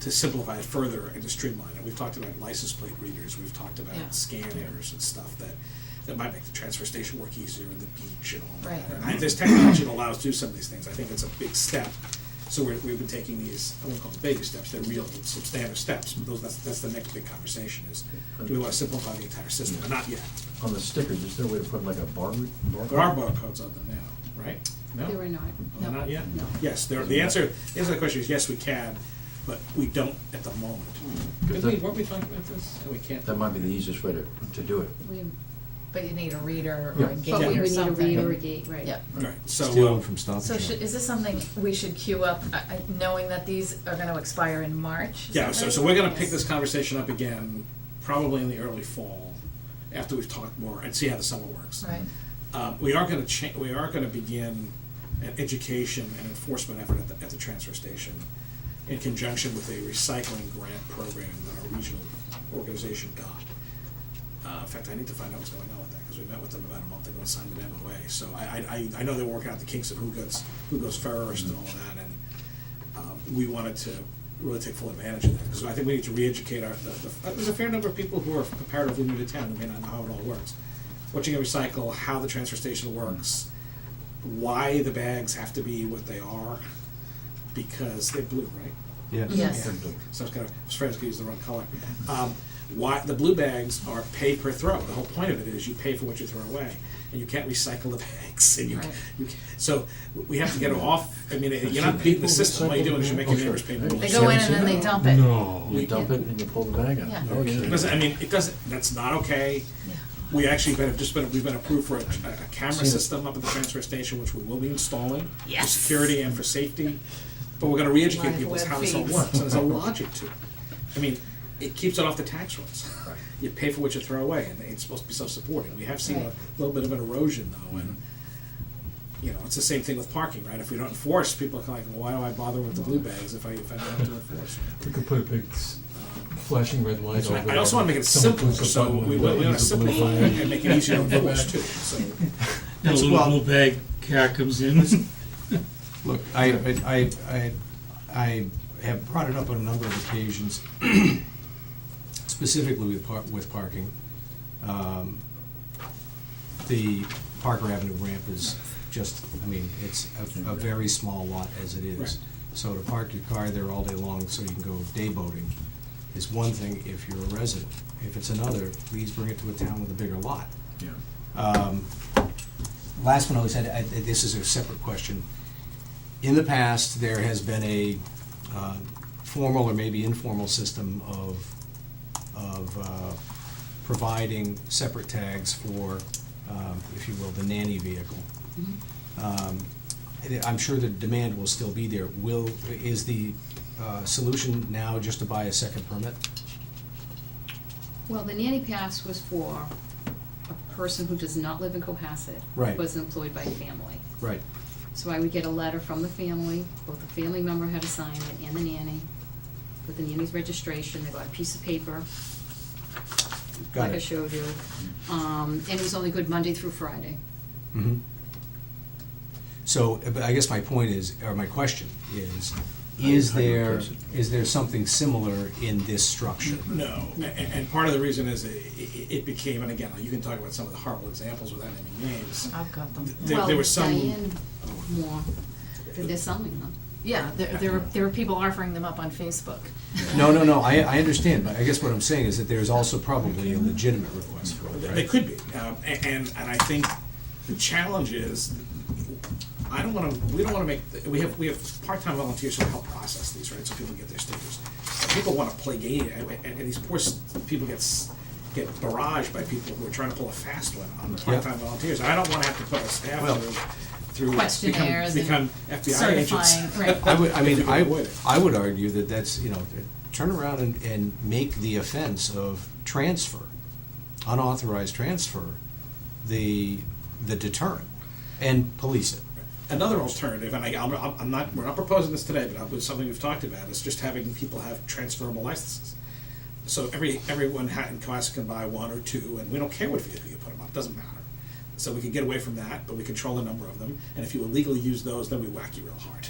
to simplify it further and to streamline it. We've talked about license plate readers. We've talked about Yeah. scanners and stuff that might make the transfer station work easier, and the beach and all Right. that. And there's technology that allows to do some of these things. I think it's a big step. So we've been taking these, I won't call them baby steps, they're real substantive steps, but that's the next big conversation is, do we want to simplify the entire system? But not yet. On the stickers, is there a way to put like a barcode? There are barcodes on them now, right? No? They were not. Oh, they're No. not yet? No. Yes, the answer to the question is yes, we can, but we don't at the moment. Good. Weren't we talking about this? No, we can't. That might be the easiest way to do it. But you need a reader Yeah. or a gate But we or would need a something. read or a gate, right? Yep. Right, so. Stealing from Stop and So Shop. is this something we should queue up, knowing that these are gonna expire in March? Is Yeah, that so right? we're gonna pick Yes. this conversation up again, probably in the early fall, after we've talked more, and see how the summer works. Right, We are gonna begin an education and enforcement effort at the transfer station in conjunction with a recycling grant program that our regional organization got. In fact, I need to find out what's going on with that, because we met with them about a month ago and signed an MOA. So I know they're working out the kinks of who goes first and all of that, and we wanted to really take full advantage of that, because I think we need to re-educate there's a fair number of people who are comparatively new to town who may not know how it all works. What you can recycle, how the transfer station works, why the bags have to be what they are, because they're blue, right? Yes. Yes. So I was afraid to use the wrong color. Why the blue bags are pay per throw. The whole point of it is you pay for what you throw away, and you can't recycle the bags. And Right. So we have to get off. I mean, you're not beating the system. All you're doing is you're making neighbors pay more. they go in and then they dump it. You dump it and you pull the bag out. Yeah. It doesn't- I mean, it doesn't. That's not okay. Yeah. We actually we've been approved for a camera system up at the transfer station, which we will be installing for Yes. security and for safety. But we're going to re-educate Live people as web how this all feeds. works, and there's a logic to it. I mean, it keeps it off the tax rolls. You pay for what you throw away, and it's supposed to be self-supporting. We have seen Right. a little bit of an erosion, though, and it's the same thing with parking, right? If we don't enforce, people are kind of like, well, why do I bother with the blue bags if I don't have to enforce? We could put a big flashing red light over I also want to make it Someone simpler, pushes a so button we and want to uses the blue simplify flag. it and make it easier to enforce too, so. And a little bag car comes in. Look, I have brought it up on a number of occasions, specifically with parking. The Parker Avenue ramp is just, I mean, it's a very small lot as it is. Right. So to park your car there all day long so you can go day boating is one thing if you're a resident. If it's another, please bring it to a town with a bigger lot. Yeah. Last one I always had, this is a separate question. In the past, there has been a formal or maybe informal system of providing separate tags for, if you will, the nanny vehicle. I'm sure the demand will still be there. Is the solution now just to buy a second permit? Well, the nanny pass was for a person who does not live in Cohasset. Right. Was employed by a family. Right. So I would get a letter from the family, both the family member had to sign it and the nanny, with the nanny's registration, they got a piece of paper, Got like I it. showed you. And it was only good Monday through Friday. Mhm. So, but I guess my point is, or my question is How do you there, replace it? is there something similar in this structure? No, and part of the reason is it became, and again, you can talk about some of the horrible examples without naming names. I've got them. There was some. Diane Moore, they're selling them. Yeah, there are people offering them up on Facebook. No, I understand, but I guess what I'm saying is that there's also probably a legitimate request for it, They right? could be, and I think the challenge is, we don't wanna make, we have part-time volunteers who help process these, right, so people get their stickers. People wanna play game, and these poor people get barraged by people who are trying to pull a fast one on the part-time volunteers. I don't wanna have to put our staff through Questionnaires and become FBI agents. certifying, right. I would argue that that's, turn around and make the offense of transfer, unauthorized transfer, the deterrent, and police it. Another alternative, and we're not proposing this today, but it's something we've talked about, is just having people have transferable licenses. So everyone in Cohasset can buy one or two, and we don't care what vehicle you put them on, it doesn't matter. So we can get away from that, but we control the number of them, and if you illegally use those, then we whack you real hard.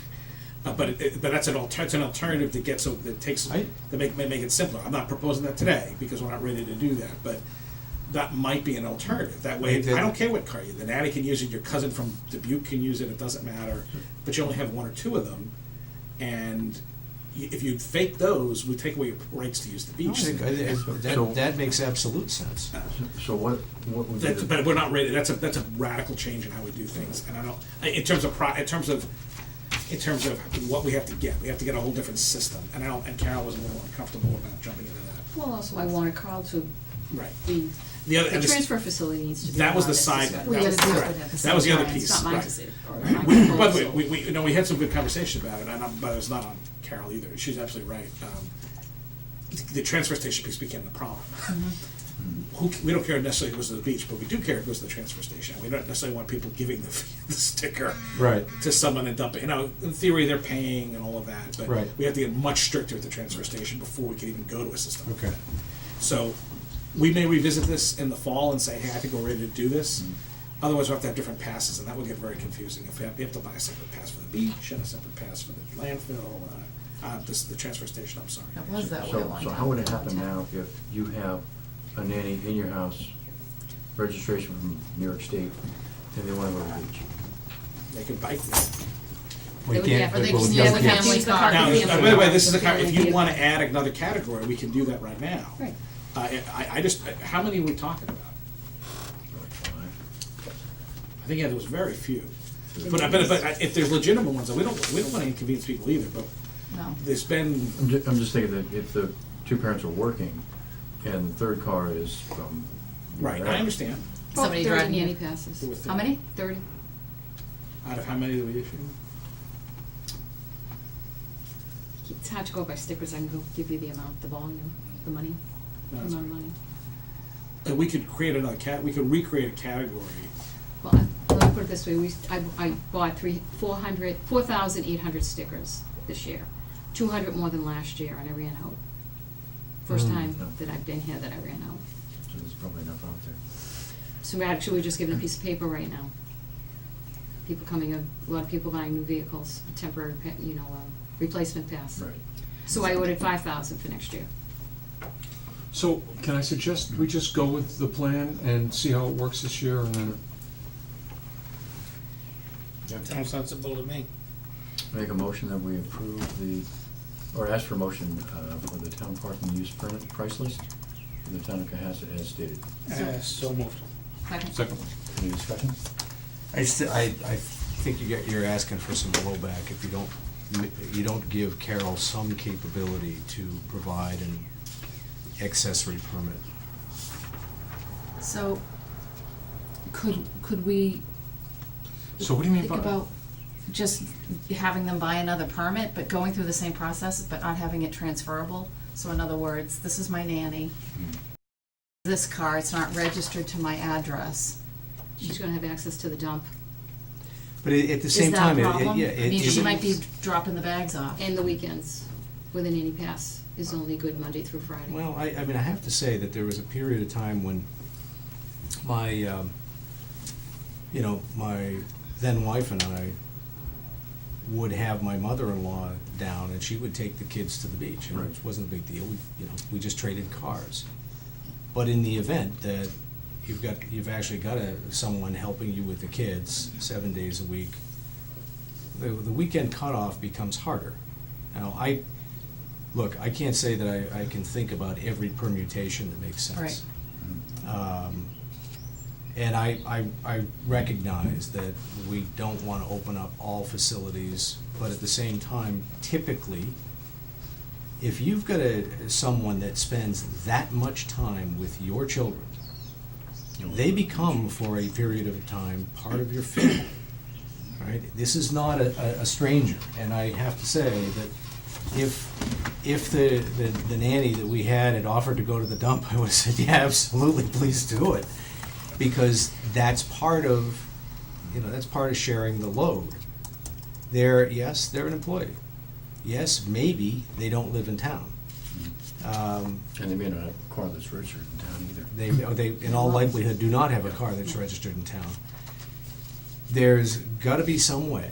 But that's an alternative that make it simpler. I'm not proposing that today, because we're not ready to do that, but that might be an alternative. That way, I don't care what car the nanny can use it, your cousin from Dubuque can use it doesn't matter, but you only have one or two of them, and if you fake those, we take away your rights to use the beach. That makes absolute sense. So what would be the... But we're not ready, that's a radical change in how we do things, and I don't, in terms of what we have to get a whole different system, and Carol was a little uncomfortable about jumping into that. Well, also, I wanted Carl to Right. be, The other, the and this- transfer facility needs to be. that was the allowed side. as We that gotta was- do it right. with it at the That was the same other time. piece. It's not my right. decision, or my By the proposal. way, we had some good conversation about it, but it's not on Carol either. She's absolutely right. The transfer station piece became the problem. We don't care necessarily if it goes to the beach, but we do care if it goes to the transfer station. We don't necessarily want people giving the sticker Right. to someone and dumping. In theory, they're paying and all of that, but Right. we have to get much stricter at the transfer station before we can even go to a system like Okay. that. So we may revisit this in the fall and say, hey, I think we're ready to do this. Otherwise, we'll have to have different passes, and that will get very confusing. If we have to buy a separate pass for the beach and a separate pass for the landfill, the transfer station, I'm sorry. That was that way a long time So how would it ago. happen now if you have a nanny in your house, registration from New York State, and they want to go to the beach? They could bike there. We They would can't, have- Or they well, just we use can't- the have to family use the car. car. Now, Yeah. by the way, this is The the kind, if family you want to vehicle. add another category, we can do that right now. Right. How many are we talking about? I think there was very few. But if there's legitimate ones, we don't want to inconvenience people either, but No. there's been, I'm just thinking that if the two parents are working, and the third car is from... right, I wherever, understand. Somebody 30 driving nanny it. passes. There was How many? 30. Out of how many do we issue? It's hard to go by stickers, I can go give you the amount, the volume, the money, the No, that's amount of money. And we could create we could recreate a category. Well, let me put it this way, I bought 4,800 stickers this year, 200 more than last year, and I ran out. First time that I've been here that I ran out. So there's probably enough out there. So we're just giving a piece of paper right now. People coming in, a lot of people buying new vehicles, a temporary, replacement pass. Right. So I ordered 5,000 for next year. So can I suggest we just go with the plan and see how it works this year, and then Sounds sensible to me. Make a motion that we approve or ask for a motion for the town parking use permit price list for the town of Cohasset as stated. So moved. Second. second? Any discussion? I think you're asking for some blowback if you don't give Carol some capability to provide an accessory permit. So, could we So what do you mean think by? about just having them buy another permit, but going through the same process, but not having it transferable? So in other words, this is my nanny. this car, it's not registered to my address. She's gonna have access to the dump But at the Is same that time, a problem? yeah, I mean, it- she might be dropping the bags off. and the weekends with a nanny pass is only good Monday through Friday. Well, I mean, I have to say that there was a period of time when my, my then wife and I would have my mother-in-law down, and she would take the kids to the beach, and it wasn't a big deal. We just traded cars. But in the event that you've actually got someone helping you with the kids 7 days a week, the weekend cutoff becomes harder. Now, Look, I can't say that I can think about every permutation that makes sense. Right. And I recognize that we don't want to open up all facilities, but at the same time, typically, if you've got someone that spends that much time with your children, they become, for a period of time, part of your family, right? This is not a stranger, and I have to say that if the nanny that we had offered to go to the dump, I would have said, yeah, absolutely, please do it. Because that's part of sharing the load. Yes, they're an employee. Yes, maybe they don't live in town. And they may not have a car that's registered in town either. They, in all likelihood, do not have a car that's registered in town. There's gotta be some way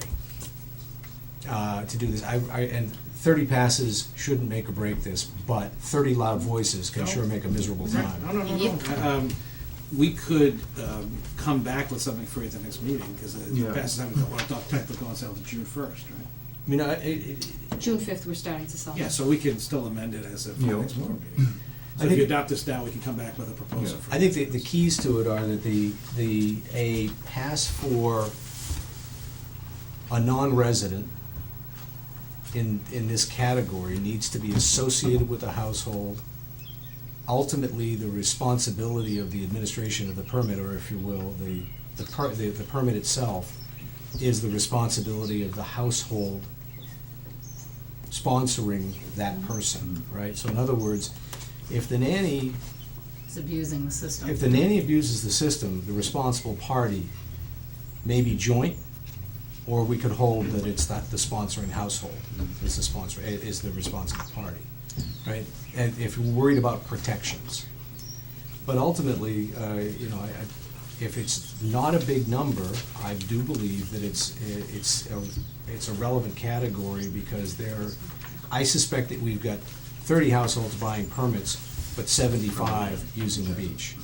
to do this. And 30 passes shouldn't make or break this, but 30 loud voices can sure make a miserable time. No. We could come back with something for you at the next meeting, because the passes haven't got, well, technically going until June 1st, right? I mean, June 5th, we're starting to sell. Yeah, so we can still amend it as a Yeah. next board meeting. So if you adopt this now, we can come back with a proposal. Yeah. for I think the keys to it are that a pass for a non-resident in this category needs to be associated with the household. Ultimately, the responsibility of the administration of the permit, or if you will, the permit itself, is the responsibility of the household sponsoring that person, right? So in other words, if the nanny It's abusing the system. If the nanny abuses the system, the responsible party may be joint, or we could hold that it's not the sponsoring household is the sponsor, is the responsible party, right? And if we're worried about protections. But ultimately, if it's not a big number, I do believe that it's a relevant category, because I suspect that we've got 30 households buying permits, but 75 using the beach,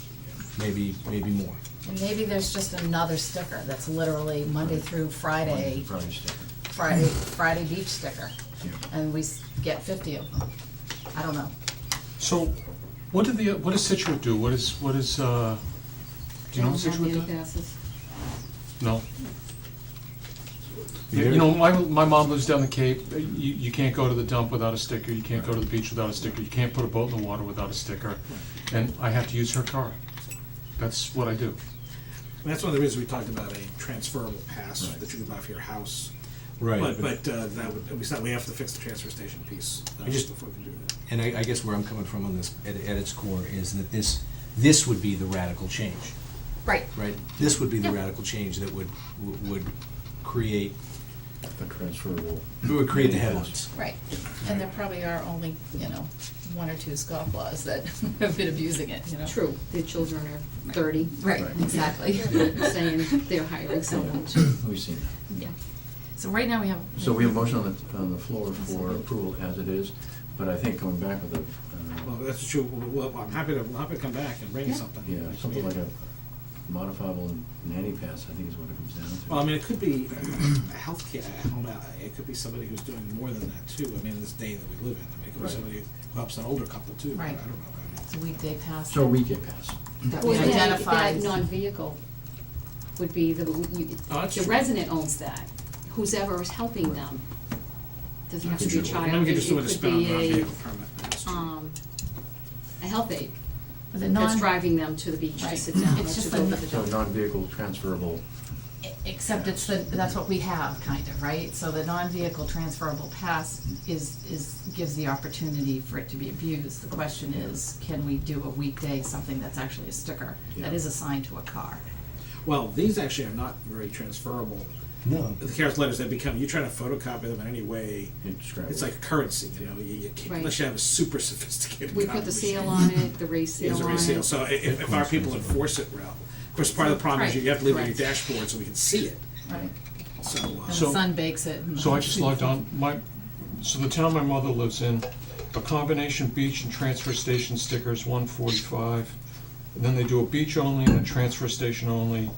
maybe more. And maybe there's just another sticker that's literally Monday through Friday, Friday sticker. Friday beach sticker. Yeah. And we get 50 of them. I don't know. So, what does Situate do? What is, do you know what They don't have Situate nanny does? passes. No. You know, my mom lives down the Cape. You can't go to the dump without a sticker. You can't go to the beach without a sticker. You can't put a boat in the water without a sticker. And I have to use her car. That's what I do. And that's one of the reasons we talked about a transferable pass that you can buy for your house. Right. But that would, we have to fix the transfer station piece before we can do that. And I guess where I'm coming from on this, at its core, is that this would be the radical change, Right. right? This would be the radical change that would create The transferable. It would create the headlines. Right. And there probably are only, one or two scofflaws that have been abusing it, True, the children are 30. Right, exactly. Saying they're hiring someone to, We've seen that. yeah. So right now we have. So we have a motion on the floor for approval as it is, but I think going back with the, Well, that's true. Well, I'm happy to come back and bring you something. yeah, something like a modifiable nanny pass, I think is what it comes down to. Well, I mean, it could be a healthcare, it could be somebody who's doing more than that too. I mean, in this day that we live in, I mean, it could be Right. somebody who helps an older couple too. I Right. don't know. It's a weekday pass. So a weekday pass. That Well, we that identified. non-vehicle would be that's the true. resident owns that. Who's ever is helping them. Doesn't have to be a That's true. child. Then we can It just do it could spend on be a vehicle permit. That's true. a health aide But the that's non, driving them to the beach to Right. sit down or It's to just go the- to the So dump. non-vehicle transferable Except that's what we have, kind of, right? So the non-vehicle transferable pass gives the opportunity for it to be abused. The question is, can we do a weekday, something that's actually a sticker that is assigned to a car? Well, these actually are not very transferable. No. The CARES letters, they become, you try to photocopy them in any way, Scrap it's it. like a currency, you know, you can't, Right. unless you have a super sophisticated We copy put the machine. seal on it, the race seal There's a on it. race seal, so if our people enforce it well, of course, part of the problem is you have to leave it on your Right. dashboard so we can see it, Right. so. And the So- sun bakes it. And So I just logged on, so the town my mother lives in, a combination beach and transfer station stickers, 145. And then they do a beach only and a transfer station only,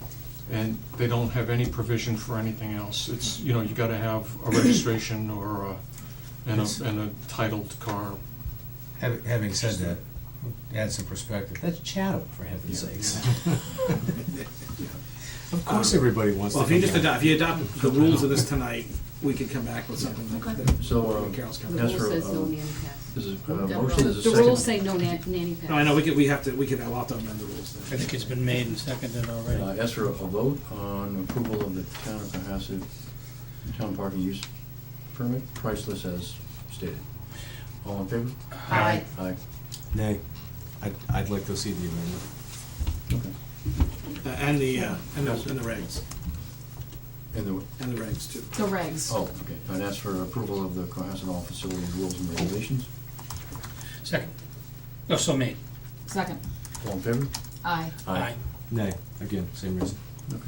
and they don't have any provision for anything else. It's, you know, you gotta have a registration or and a titled car. Having said that, add some perspective, that's Chatham, for heaven's sakes. Of course everybody wants to Well, come if down. you adopt the rules of this tonight, we could come back with something that So, Carol's The coming. As rule for, says no nanny pass. This is, The motion is a the second. rules say no nanny pass. No, I know, we could, I'll have to amend the rules I then. think it's been made and seconded already. Ask for a vote on approval of the town of Cohasset town parking use permit, priceless as stated. All in favor? Aye. Aye. Nay, I'd like to see the amendment. Okay. And the regs, And the, and the regs too. The regs. oh, okay. And ask for approval of the Cohasset All Facility Rules and Regulations. Second. Oh, so made. Second. All in favor? Aye. Aye. Nay, again, same reason. Okay.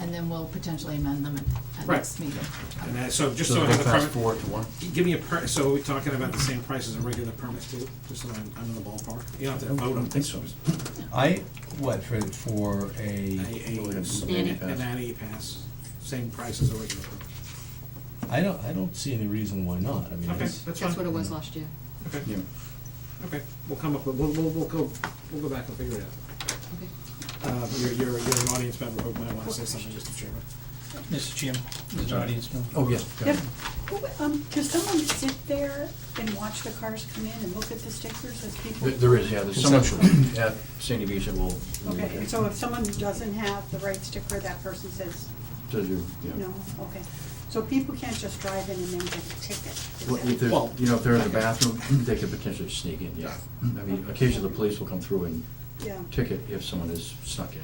And then we'll potentially amend them at Right. next meeting. And so just So so I they have the pass permit, 4-1? give me a so are we talking about the same price as a regular permit too, just so I'm in the ballpark? You don't have to vote on think this. so. For a, A nanny pass, same price as a regular permit. I don't see any reason why not, I mean, Okay, it's, that's That's fine. what it was last year. Okay, Yeah. okay, we'll come up with, we'll go back and figure it out. Okay. You're an audience member who might want to say something, Mr. Chairman. Mr. Chairman, Mr. Audience member. Oh, yes. go ahead. Does someone sit there and watch the cars come in and look at the stickers of people? There is, yeah, there's someone at Sandy Beach that will. Okay, and so if someone doesn't have the right sticker, that person says, To do, yeah. no, okay. So people can't just drive in and then get a ticket? is Well, that- if they're, Well- you know, if they're in the bathroom, they could potentially sneak in, yeah. I mean, occasionally the police will come through and Yeah, ticket if someone is snuck in.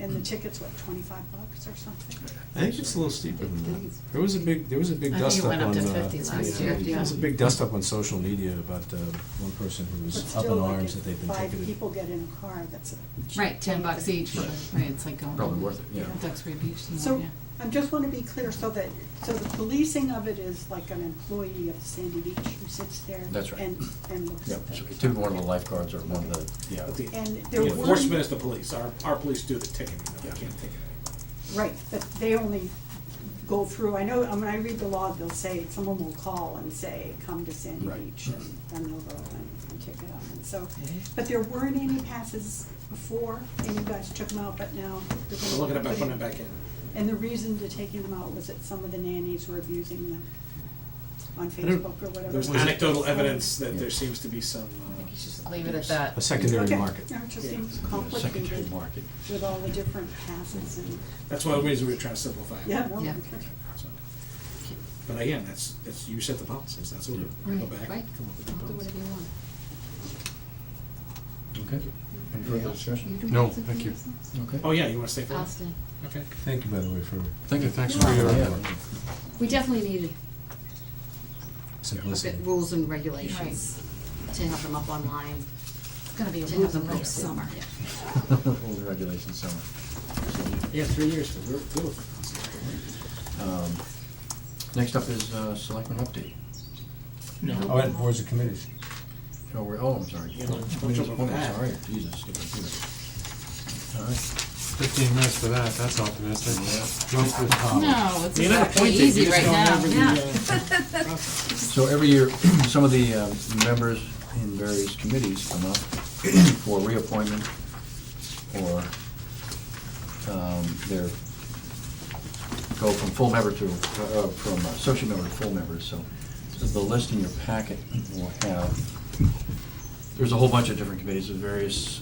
and the ticket's what, $25 or something? I think it's a little steeper than that. There was a big I think dust it up went up on, to 50 last year. there was a big dust up on social media about, one person who But was up still, in like, arms if that they've been 5 ticketed. people get in a car, that's a. Right, $10 each. Right. Right, it's like going. Probably worth it, yeah. Duxbury Beach, So, yeah. I just want to be clear, so the policing of it is like an employee of Sandy Beach who sits there That's right. and looks Yeah, at so the. typically one of the lifeguards or one of the, yeah. But the And the there were. enforcement is the police, our police do the ticketing, they can't ticket anyone. Right, but they only go through, I know, when I read the law, they'll say, someone will call and say, come to Sandy Right. Beach, and then they'll go and ticket them, and so, but there weren't any passes before, and you guys took them out, but now they're gonna. We're looking at put putting it back in. And the reason to taking them out was that some of the nannies were abusing them on I don't- Facebook or whatever. There's anecdotal evidence that there seems to be some, I think you should just leave it at that. A secondary Okay, market. no, it just Yeah. seems Secondary complicated market. with all the different passes and, that's one of the reasons we were trying to simplify it. yeah, no. Yeah. So, but again, that's, you set the policies, that's what we're, go back, Right. come up with the Do policies. whatever you want. Okay. Any further You discussion? do No, something thank you. else? Okay. Oh, yeah, you wanna stay for I'll that? stay. Okay. Thank you, by the way, for Thank you. Thanks for your Yeah. work. We definitely need a simplicity. bit rules and regulations to have them up online. It's gonna be a To rules have them and regs posted. summer. Yeah. Rules and regulations, summer. Yeah, 3 years, we're good. Next up is selectmen update. Oh, and boards and committees. Oh, I'm sorry. Yeah, no, don't Oh, jump on that. sorry, Jesus, skip it, skip it. All right. 15 minutes for that, that's optimistic. Jump to the top. No, it's You're not actually appointed, easy you're just right going now, over the, yeah. So every year, some of the members in various committees come up for reappointment or they're go from full member to, from associate member to full member. So the list in your packet will have, there's a whole bunch of different committees with various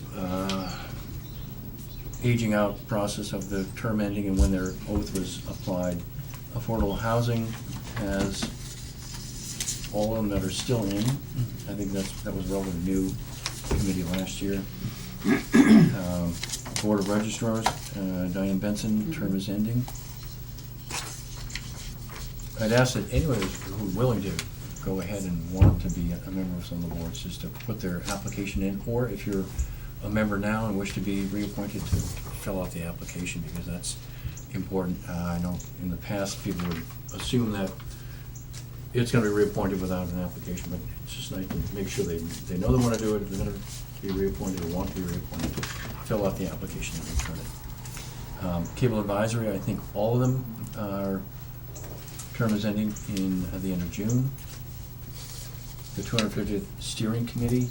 aging out process of the term ending and when their oath was applied. Affordable housing has all of them that are still in. I think that was relatively new committee last year. Board of Registrars, Diane Benson, term is ending. I'd ask that anyone who's willing to go ahead and want to be a member of some of the boards, just to put their application in, or if you're a member now and wish to be reappointed, to fill out the application, because that's important. I know in the past, people would assume that it's gonna be reappointed without an application, but it's just nice to make sure they know they wanna do it, they're gonna be reappointed or want to be reappointed, fill out the application and return it. Cable Advisory, I think all of them are, term is ending in the end of June. The 250th Steering Committee,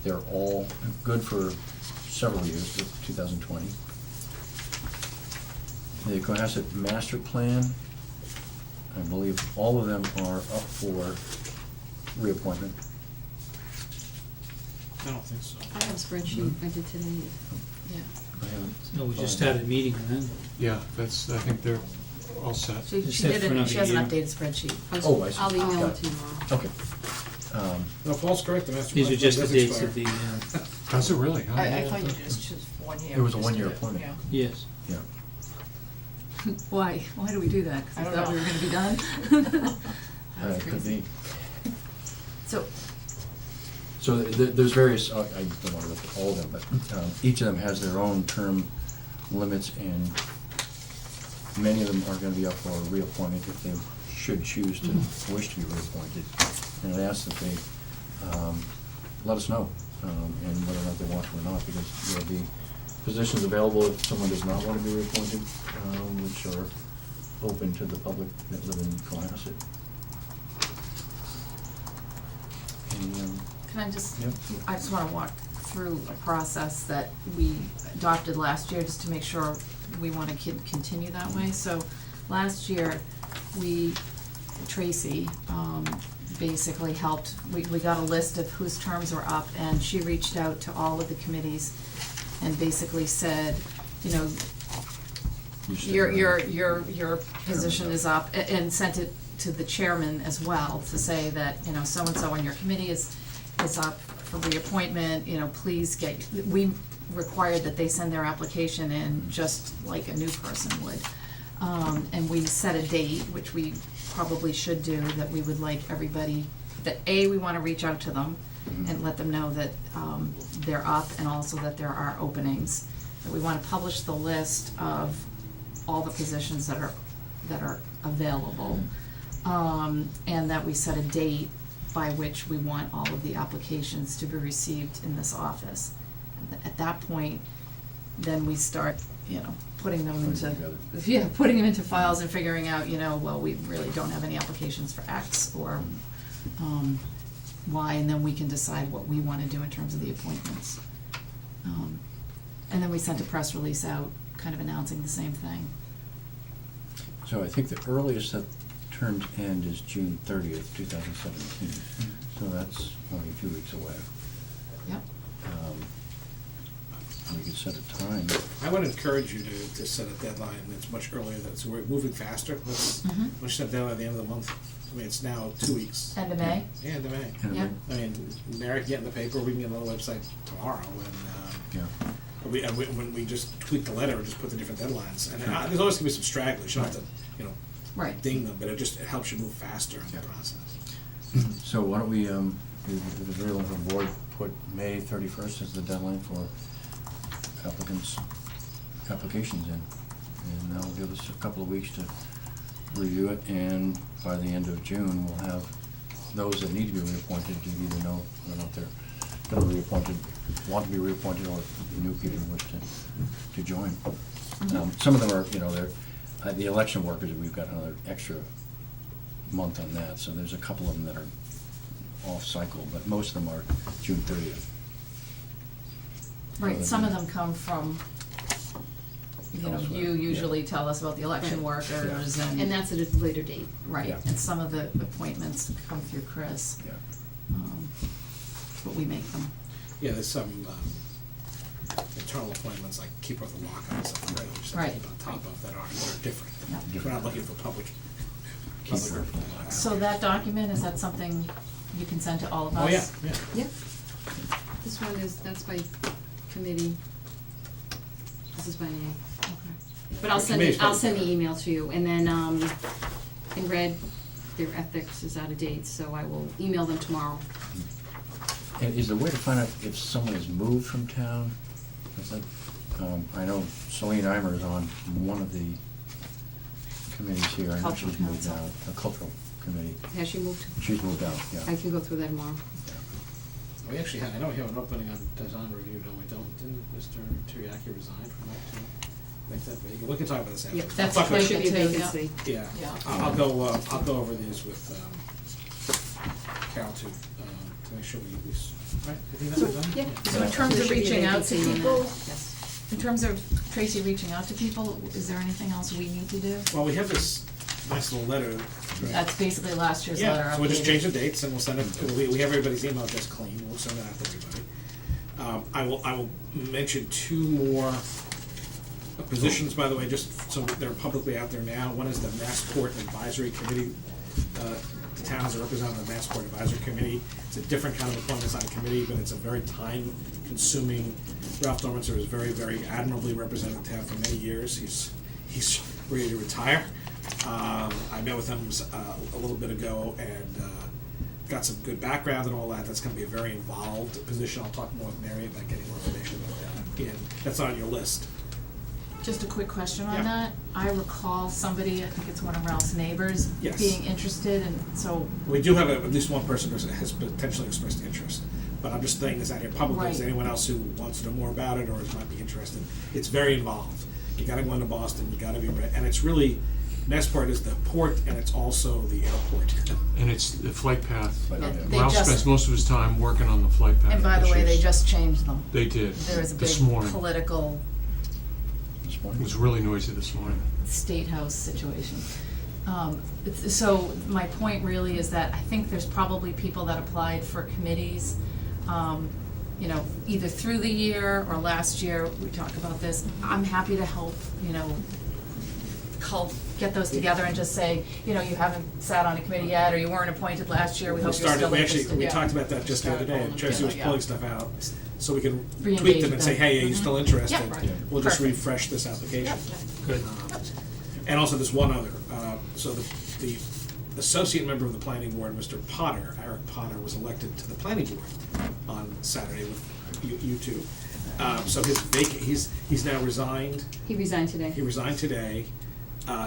they're all good for several years, to 2020. The Cohasset Master Plan, I believe all of them are up for reappointment. I don't think so. I have a spreadsheet I did today. Yeah. I haven't. No, we just started a meeting on that. Yeah, I think they're all set. She Just she said did for it, another she has an year. updated spreadsheet. Oh, I see. I'll email Got it to you tomorrow. Okay. No, false correct, the master These plan are just the does dates expire. of the, Does it really? Oh, I yeah. thought you just chose 1 year. It was a just one-year to- appointment. yeah. yes. Yeah. Why? Why do we do that? Because I I don't thought we know. were gonna be done? That was Could crazy. be. So, So there's various, I don't want to look at all of them, but each of them has their own term limits, and many of them are going to be up for reappointment if they should choose to wish to be reappointed. And I ask that they let us know, and whether or not they want to or not, because there'll be positions available if someone does not want to be reappointed, which are open to the public that live in Cohasset. And, Can I just, Yep. I just wanna walk through a process that we adopted last year, just to make sure we wanna continue that way. So, last year, Tracy, basically helped, we got a list of whose terms were up, and she reached out to all of the committees and basically said, you know, you should- your position is up, and sent it to the chairman as well, to say that, you know, so-and-so on your committee is up for reappointment, you know, please we required that they send their application in just like a new person would. And we set a date, which we probably should do, that we would like everybody, that we wanna reach out to them and let them know that, they're up, and also that there are openings. That we wanna publish the list of all the positions that are available. And that we set a date by which we want all of the applications to be received in this office. At that point, then we start, you know, putting them putting them into files and figuring out, you know, well, we really don't have any applications for X or, Y, and then we can decide what we wanna do in terms of the appointments. And then we sent a press release out, kind of announcing the same thing. So I think the earliest that terms end is June 30th, 2017. So that's only a few weeks away. Yep. We could set a time. I would encourage you to set a deadline that's much earlier, so we're moving faster. Let's set a deadline at the end of the month. I mean, it's now 2 weeks. End of May? Yeah, end of May. Yep. I mean, Merrick, get in the paper, we can get it on the website tomorrow, Yeah. when we just tweak the letter and just put the different deadlines. And there's always gonna be some stragglers, you don't have to, you know, Right. ding them, but it helps you move faster in the Yeah. process. So why don't we, if the real board, put May 31st as the deadline for applications in. And that'll give us a couple of weeks to review it, and by the end of June, we'll have those that need to be reappointed to either know whether or not they're gonna be reappointed, want to be reappointed, or new people wish to join. Some of them are, you know, they're, the election workers, we've got another extra month on that, so there's a couple of them that are off cycle, but most of them are June 30th. Right, some of them come from, you know, Elsewhere, you yeah. usually tell us about the election workers And that's at a later date. right, Yeah. and some of the appointments come through Chris, Yeah. but we make them. Yeah, there's some, internal appointments, like keeper of the lock and stuff like that, which Right. I keep on top of that are different. Yeah. We're not looking for public. So that document, is that something you can send to all of us? Oh, yeah, yeah. Yep. This one is, that's by committee. This is by name. Okay. But I'll send Committee's I'll probably send the better. email to you, and then, in red, their ethics is out of date, so I will email them tomorrow. And is there a way to find out if someone has moved from town? Is that, I know Celine Eimer is on one of the committees here. I know Cultural she's moved Council. out, the cultural committee. Has she moved? She's moved out, yeah. I can go through that tomorrow. We actually have, I know we have an opening on design review, don't we? Didn't Mr. Teriyaki resign from that to make that vacant? We can talk about this after. Yep, That's Talk about- There should be a Too, yeah. vacancy. Yeah, Yeah. I'll go over these with, Carol to make sure we, right? I think that's what we're done? Yeah. So in terms There of should be a reaching out to vacancy in people, that. Yes. in terms of Tracy reaching out to people, is there anything else we need to do? Well, we have this nice little letter. That's basically last year's letter. Yeah, so we'll just updated. change the dates and we'll send it, we have everybody's email address clean, we'll send it out to everybody. I will mention two more positions, by the way, just so they're publicly out there now. One is the Massport Advisory Committee. The town has a representative on the Massport Advisory Committee. It's a different kind of appointment, it's on a committee, but it's a very time-consuming. Ralph Dormitzer is very, very admirably represented the town for many years. He's ready to retire. I met with him a little bit ago and got some good background and all that. That's gonna be a very involved position. I'll talk more with Mary about getting more information about that. Again, that's on your list. Just a quick question Yeah. on that. I recall somebody, I think it's one of Ralph's neighbors, Yes. being interested, and so, We do have at least one person who has potentially expressed interest. But I'm just saying this out here publicly, is Right. anyone else who wants to know more about it or might be interested? It's very involved. You gotta go into Boston, you gotta be ready, and it's really, Massport is the port and it's also the airport. And it's the flight path. But, Yeah, yeah. they Ralph just- spends most of his time working on the flight path and by the way, they issues. just changed them. They did, There was a this big morning. political This It morning? was really noisy this morning. state house situation. So my point really is that I think there's probably people that applied for committees, you know, either through the year or last year, we talked about this. I'm happy to help, you know, get those together and just say, you know, you haven't sat on a committee yet, or you weren't appointed last year, we hope you're still interested. We talked about that just the other day, and Tracy was pulling stuff out, so we can Re-engage tweak them and with say, them. hey, are you still interested? Yeah, right. We'll just Perfect. refresh this application. Good. And also, there's one other, so the associate member of the planning board, Mr. Potter, Eric Potter, was elected to the planning board on Saturday with you two. So he's now resigned. He resigned today. He resigned today,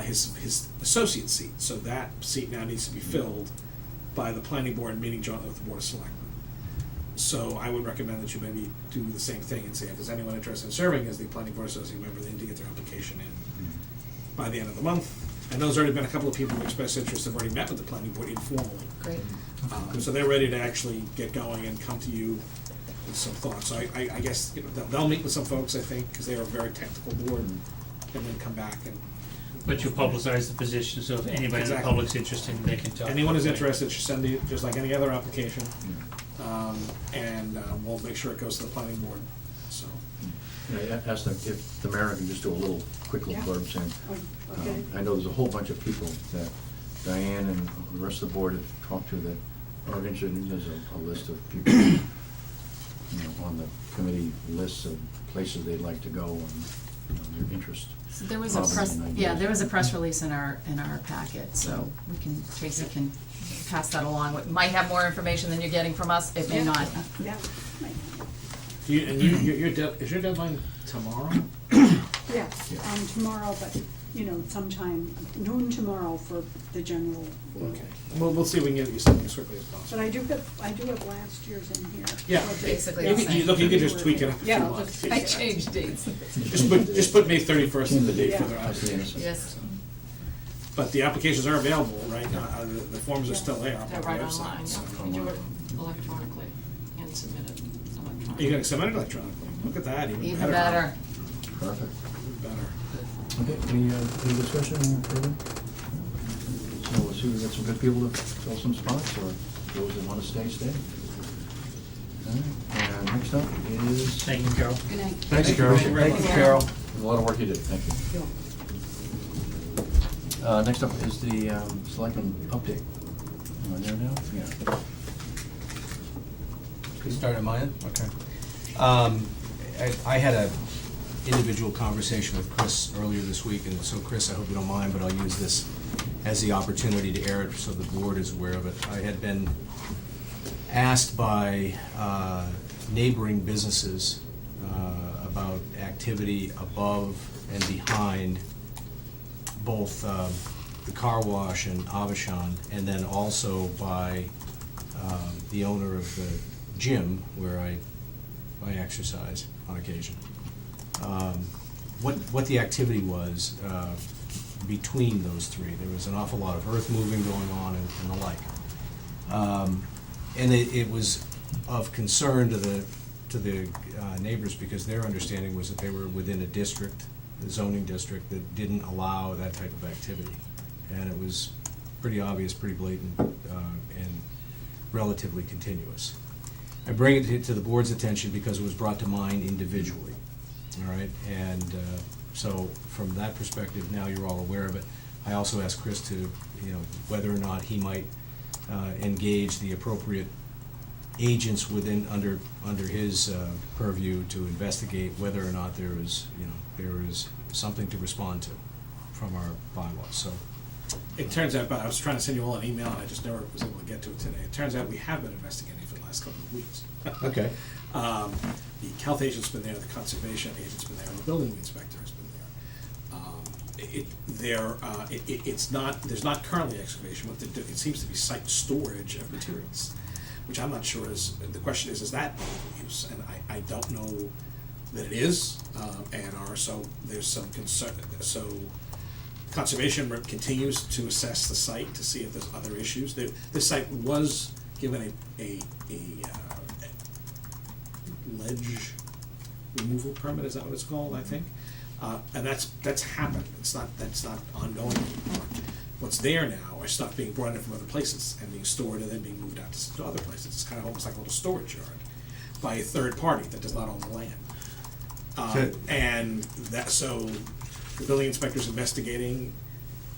his associate seat, so that seat now needs to be filled by the planning board meeting jointly with the board of selectmen. So I would recommend that you maybe do the same thing and say, if there's anyone interested in serving as the planning board associate member, they need to get their application in by the end of the month. And there's already been a couple of people who expressed interest, have already met with the planning board informally. Great. So they're ready to actually get going and come to you with some thoughts. So I guess, you know, they'll meet with some folks, I think, because they are a very technical board, and then come back and. But you publicize the position, so if anybody in the Exactly. public's interested, they can talk. Anyone who's interested should send it, just like any other application, and we'll make sure it goes to the planning board, so. Yeah, ask them if the mayor can just do a little, quick little blurb saying, Oh, okay. I know there's a whole bunch of people that Diane and the rest of the board have talked to that are interested, and there's a list of people, you know, on the committee lists of places they'd like to go and, you know, their interest. So there was a Problems press, and ideas. yeah, there was a press release in our packet, so we can, Tracy can pass that along. It might have more information than you're getting from us, it may not. Yeah. Is your deadline tomorrow? Yes, tomorrow, but, you know, sometime noon tomorrow for the general. Okay, we'll see if we can get you something as quickly as But possible. I do have last year's in here. Yeah. So Basically You the can, same. look, you can just tweak it if Yeah, you I'll want. just- I changed dates. Just put May 31st in the date for Yeah. their That's the application. Yes. But the applications are available, right? The forms are still there up They're on the right website. online, so. yeah. You do it electronically and submit it electronically. You can submit it electronically. Look at that, even Even better. better. Perfect. Even better. Okay, any discussion further? So we'll see, we got some good people to fill some spots, or those that wanna stay, stay. And next up is. Thank you, Carol. Good night. Thanks, Carol. Thank you, Carol. A lot of work you did, thank you. Next up is the selectmen update. Am I there now? Yeah. Start at mine? Okay. I had a individual conversation with Chris earlier this week, and so Chris, I hope you don't mind, but I'll use this as the opportunity to air it so the board is aware of it. I had been asked by neighboring businesses about activity above and behind both the car wash and Avashan, and then also by the owner of the gym where I exercise on occasion. What the activity was between those three. There was an awful lot of earth moving going on and the like. And it was of concern to the neighbors because their understanding was that they were within a district, a zoning district, that didn't allow that type of activity. And it was pretty obvious, pretty blatant, and relatively continuous. I bring it to the board's attention because it was brought to mind individually, all right? And so from that perspective, now you're all aware of it. I also asked Chris to, whether or not he might engage the appropriate agents under his purview to investigate whether or not there is something to respond to from our bylaws. So It turns out, but I was trying to send you all an email, and I just never was able to get to it today. It turns out we have been investigating for the last couple of weeks. okay. The health agent's been there, the conservation agent's been there, and the building inspector has been there. It's not, there's not currently excavation, but it seems to be site storage of materials, which I'm not sure is, the question is that legal use? And I don't know that it is, so there's some concern, so conservation continues to assess the site to see if there's other issues. The site was given a ledge removal permit, is that what it's called, I think? And that's happened, that's not ongoing anymore. What's there now are stuff being brought in from other places and being stored and then being moved out to other places. It's kind of almost like a little storage yard by a third party that does not own the land. So the building inspector's investigating.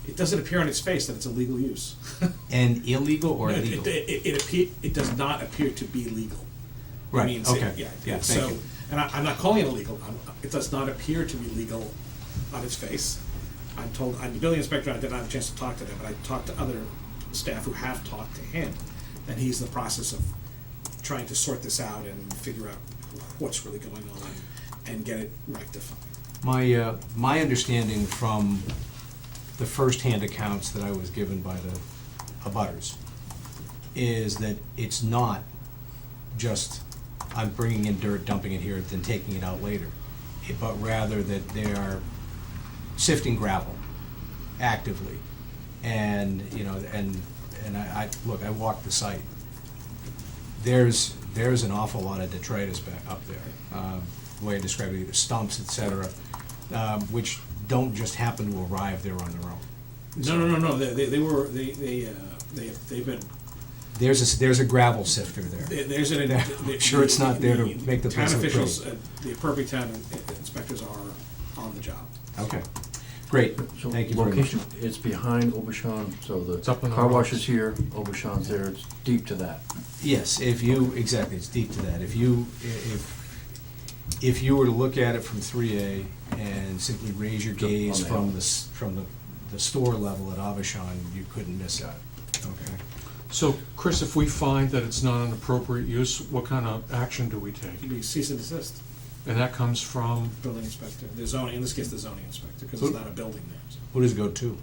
It doesn't appear on its face that it's a legal use. And illegal or No, legal? It does not appear to be legal. Right, I mean, okay. Yeah, Thank so, you. and I'm not calling it illegal, it does not appear to be legal on its face. I'm the building inspector, I did not have a chance to talk to them, but I talked to other staff who have talked to him, and he's in the process of trying to sort this out and figure out what's really going on and get it rectified. My understanding from the first-hand accounts that I was given by the abutters is that it's not just I'm bringing in dirt, dumping it here, then taking it out later, but rather that they are sifting gravel actively, and I look, I walked the site. There's an awful lot of detritus back up there. The way I described it, stumps, etc., which don't just happen to arrive there on their own. No. They've been. There's a gravel sifter there. There's an. Sure, it's not there to make the town place look officials, pretty. the appropriate town inspectors are on the job. Okay, great. So Thank you very much. location, it's behind Obashan, so It's the up in the car wash rocks. is here, Obashan's there, it's deep to that. Yes, exactly, it's deep to that. If you were to look at it from 3A and simply raise your gaze On the from hill. the store level at Avashan, you couldn't miss that. Okay. So, Chris, if we find that it's not an appropriate use, what kind of action do we take? It'd be cease and desist, And that comes from, building inspector, the zoning, in this case, the zoning inspector, because there's not a building there. So. Who does it go to?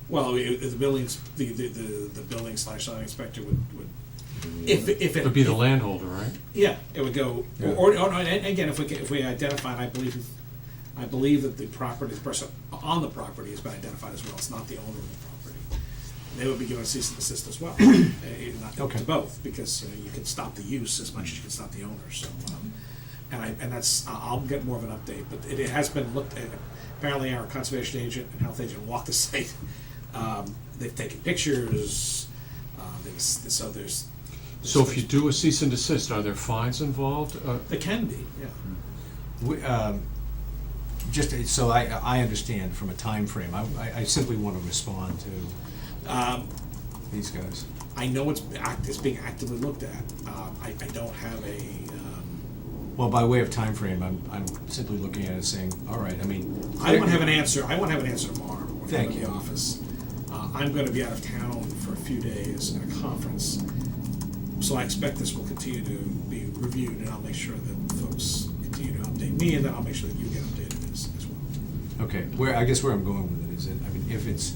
Well, the buildings, the building / zoning inspector would, if it. it would be the landholder, right? Yeah, it would go, Yeah. or and again, if we identify, and I believe that the property, the person on the property has been identified as well, it's not the owner of the property. They would be given a cease and desist as well, not Okay. to both, because you can stop the use as much as you can stop the owner, so, I'll get more of an update, but it has been looked at. Apparently our conservation agent and health agent walked the site, they've taken pictures, so there's So if you do a cease and desist, are there fines involved? It can be, yeah. Just so I understand from a time frame, I simply want to respond to these guys. I know it's being actively looked at. I don't have a, Well, by way of time frame, I'm simply looking at it saying, all right, I mean. I won't have an answer tomorrow when Thank I'm in you. the office. I'm gonna be out of town for a few days in a conference, so I expect this will continue to be reviewed, and I'll make sure that folks continue to update me, and then I'll make sure that you get updated as well. Okay, I guess where I'm going with it is that, I mean, if it's,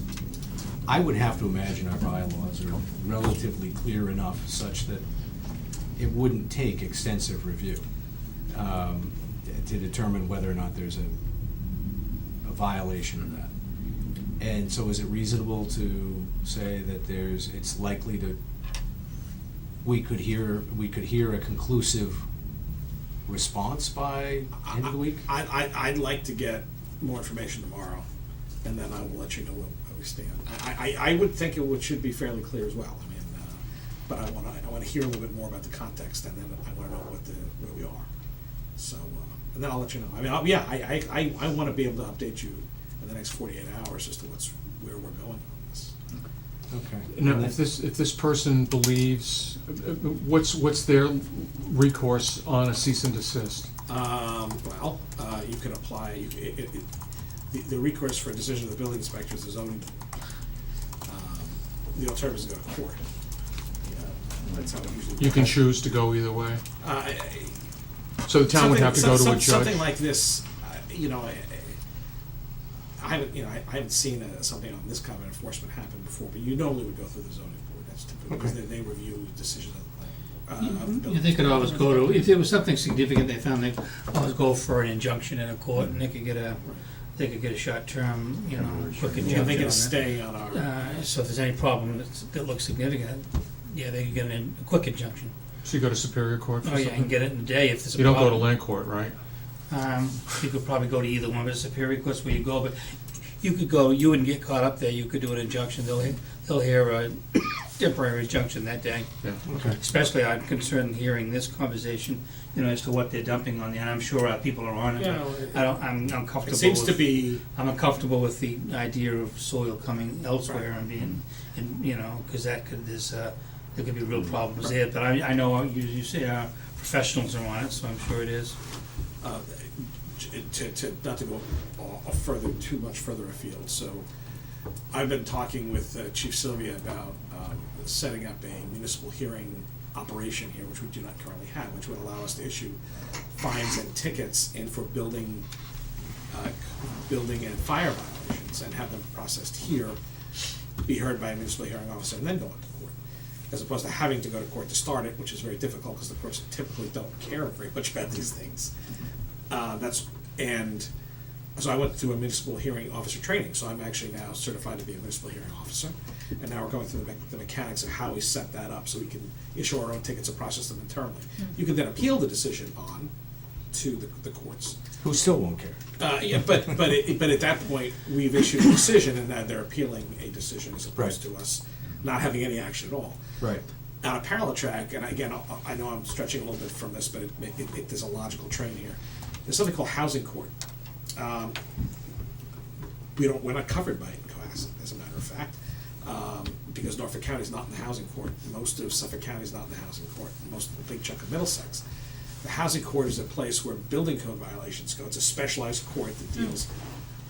I would have to imagine our bylaws are relatively clear enough such that it wouldn't take extensive review to determine whether or not there's a violation of that. And so is it reasonable to say that it's likely to, we could hear a conclusive response by end of the week? I'd like to get more information tomorrow, and then I will let you know where we stand. I would think should be fairly clear as well. I mean, but I want to hear a little bit more about the context, and then I want to know where we are. So, and then I'll let you know. I mean, I want to be able to update you in the next 48 hours as to where we're going on this. Okay. Now, if this person believes, what's their recourse on a cease and desist? Well, you can apply, the recourse for a decision of the building inspector is the zoning board. The alternative is to go to court. That's how it usually. You can choose to go either way. Uh, So the town would have to go to a judge? Something like this, I haven't seen something on this kind of enforcement happen before, but you normally would go through the zoning board. That's typical, because they review decisions of the plan. Of the building. Yeah, they could always go to, if there was something significant they found, they could always go for an injunction in a court, and they could get a short-term, quick injunction Yeah, on they get a that. stay on our. So if there's any problem that looks significant, yeah, they could get a quick injunction. So you go to Superior Court for Oh, yeah, something? and get it in a day if there's a You don't go to problem. land court, right? You could probably go to either one, but Superior Court's where you go, but you could go, you wouldn't get caught up there, you could do an injunction, they'll hear a temporary injunction that day. Yeah. Okay. Especially, I'm concerned hearing this conversation, as to what they're dumping on there, and I'm sure our people are on it, Yeah, but I'm comfortable with. It seems to be. I'm uncomfortable with the idea of soil coming elsewhere and being, because that could, there could be real problems there, but I know you say our professionals are on it, so I'm sure it is. Not to go too much further afield, so I've been talking with Chief Sylvia about setting up a municipal hearing operation here, which we do not currently have, which would allow us to issue fines and tickets and for building and fire violations, and have them processed here, be heard by a municipal hearing officer, and then go into court, as opposed to having to go to court to start it, which is very difficult because the courts typically don't care very much about these things. And so I went through a municipal hearing officer training, so I'm actually now certified to be a municipal hearing officer. And now we're going through the mechanics of how we set that up so we can issue our own tickets and process them internally. You can then appeal the decision on to the courts. Who still won't care? But at that point, we've issued a decision, and now they're appealing a decision as opposed to us not having any action at all. Right. On a parallel track, and again, I know I'm stretching a little bit from this, but there's a logical train here. There's something called housing court. We're not covered by it in Cohasset, as a matter of fact, because Norfolk County is not in the housing court. Most of Suffolk County is not in the housing court. Most of the big chunk of Middlesex. The housing court is a place where building code violations go. It's a specialized court that deals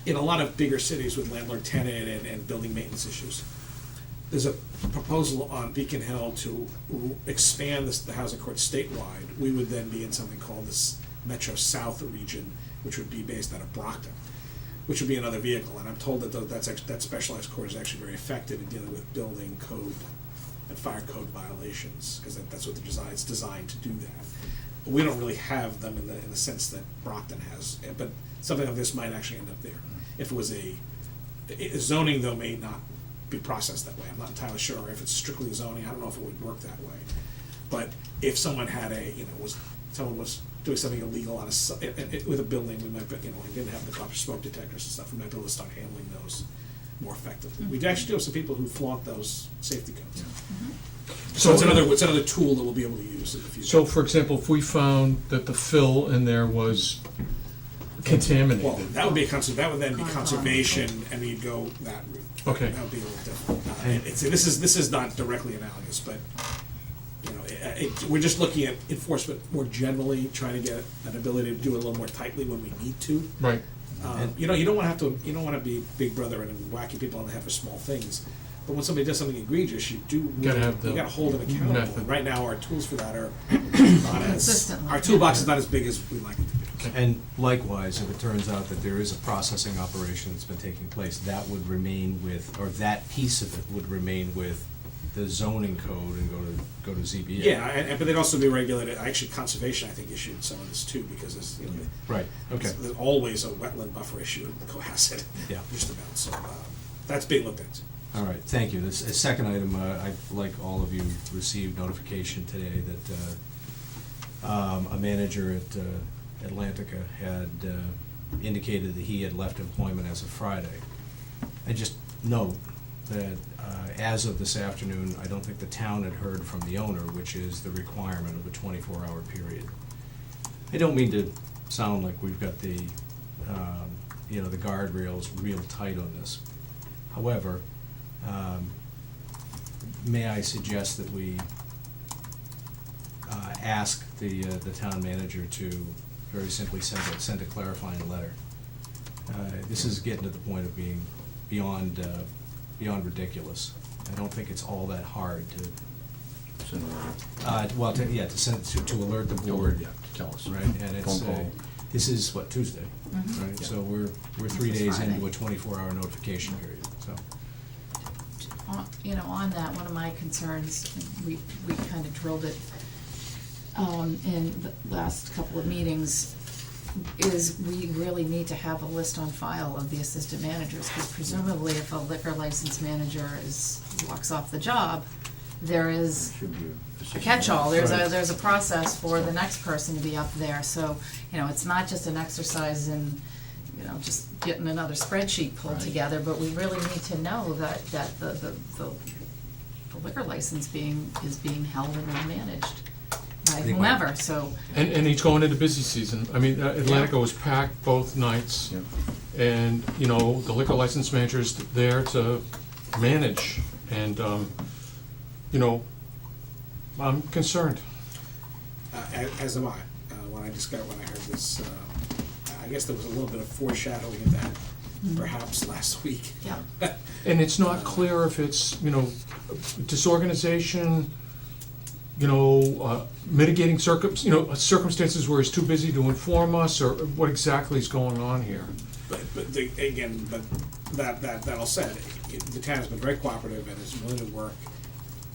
in a lot of bigger cities with landlord-tenant and building maintenance issues. There's a proposal on Beacon Hill to expand the housing court statewide. We would then be in something called this Metro South region, which would be based out of Brockton, which would be another vehicle. And I'm told that that specialized court is actually very effective in dealing with building code and fire code violations, because that's what it's designed to do that. But we don't really have them in the sense that Brockton has, but something like this might actually end up there. If it was zoning, though, may not be processed that way. I'm not entirely sure if it's strictly zoning. I don't know if it would work that way. But if someone had someone was doing something illegal on with a building, we might, we didn't have the proper smoke detectors and stuff. We might be able to start handling those more effectively. We actually do have some people who flaunt those safety codes. So it's another tool that we'll be able to use in the future. So, for example, if we found that the fill in there was Well, contaminated, that would be that would then be conservation, and you'd go that route. Okay. That would be a little different. This is not directly analogous, but, you know, we're just looking at enforcement more generally, trying to get an ability to do it a little more tightly when we need to. right? You know, you don't want to be Big Brother and whacking people on the head for small things. But when somebody does something egregious, you Gotta have the you gotta hold them accountable. method. And right now, our tools for that are not as, Consistently. our toolbox is not as big as we like it to be. And likewise, if it turns out that there is a processing operation that's been taking place, that would remain with, or that piece of it would remain with the zoning code and go to ZBA. Yeah, but they'd also be regulated, actually, conservation, I think, issued some of this too, because there's, you know, Right, okay. there's always a wetland buffer issue in Cohasset. Yeah. Just about, so, that's being looked at. All right, thank you. This second item, I, like all of you, received notification today that a manager at Atlantica had indicated that he had left employment as of Friday. I just note that as of this afternoon, I don't think the town had heard from the owner, which is the requirement of a 24-hour period. I don't mean to sound like we've got the, the guardrails real tight on this. However, may I suggest that we ask the town manager to very simply send a clarifying letter. This is getting to the point of being beyond ridiculous. I don't think it's all that hard to, to alert the board. Yeah, to tell us. Right, and it's, Phone call. this is what, Tuesday, Mhm. right? Yeah. So we're 3 This is days Friday. into a 24-hour notification period, so. On that, one of my concerns, we kind of drilled it in the last couple of meetings, is we really need to have a list on file of the assistant managers, because presumably if a liquor license manager walks off the job, there is Should be a catch-all, there's Right. there's a process for the next person to be up there, so, it's not just an exercise in, just getting another spreadsheet pulled Right. together, but we really need to know that the liquor license is being held and managed by think whomever, so, And he's going into busy season. I mean, Atlantica was packed both nights, Yeah. and, the liquor license manager's there to manage, and, I'm concerned. As am I. When I heard this, I guess there was a little bit of foreshadowing of that, perhaps last week. yeah. And it's not clear if it's, disorganization, mitigating circumstances where he's too busy to inform us, or what exactly is going on here. But that all said, the town has been very cooperative and is willing to work.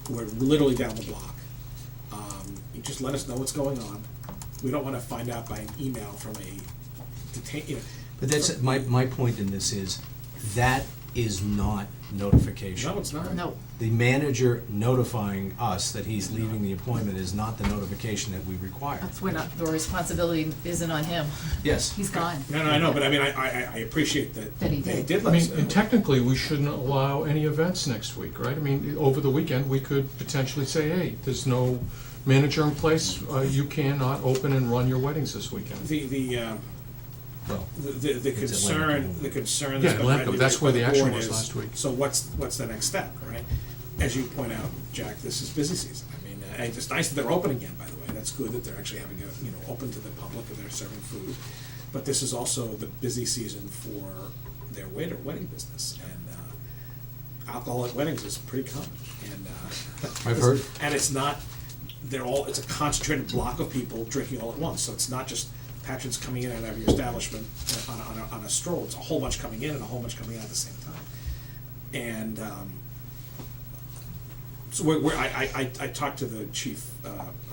We're literally down the block. You just let us know what's going on. We don't want to find out by an email from a detained, But that's, my point in this is, that is not notification. No, it's not. No, The manager notifying us that he's leaving the employment is not the notification that we require. that's when the responsibility isn't on him, Yes. he's gone. No, I know, but I mean, I appreciate that. That he did. I let us mean, know. and technically, we shouldn't allow any events next week, right? I mean, over the weekend, we could potentially say, hey, there's no manager in place, you cannot open and run your weddings this weekend. Well, The It's concern, Atlantic. the concern Yeah, that's been Atlantic, that's regulated where by the the action board was is, last week. so what's the next step, right? As you point out, Jack, this is busy season. I mean, it's nice that they're open again, by the way. That's good that they're actually having open to the public and they're serving food. But this is also the busy season for their wedding business. And alcohol at weddings is pretty common. And I've heard. And it's not, it's a concentrated block of people drinking all at once. So it's not just patrons coming in and out of your establishment on a stroll. It's a whole bunch coming in and a whole bunch coming out at the same time. And so I talked to the chief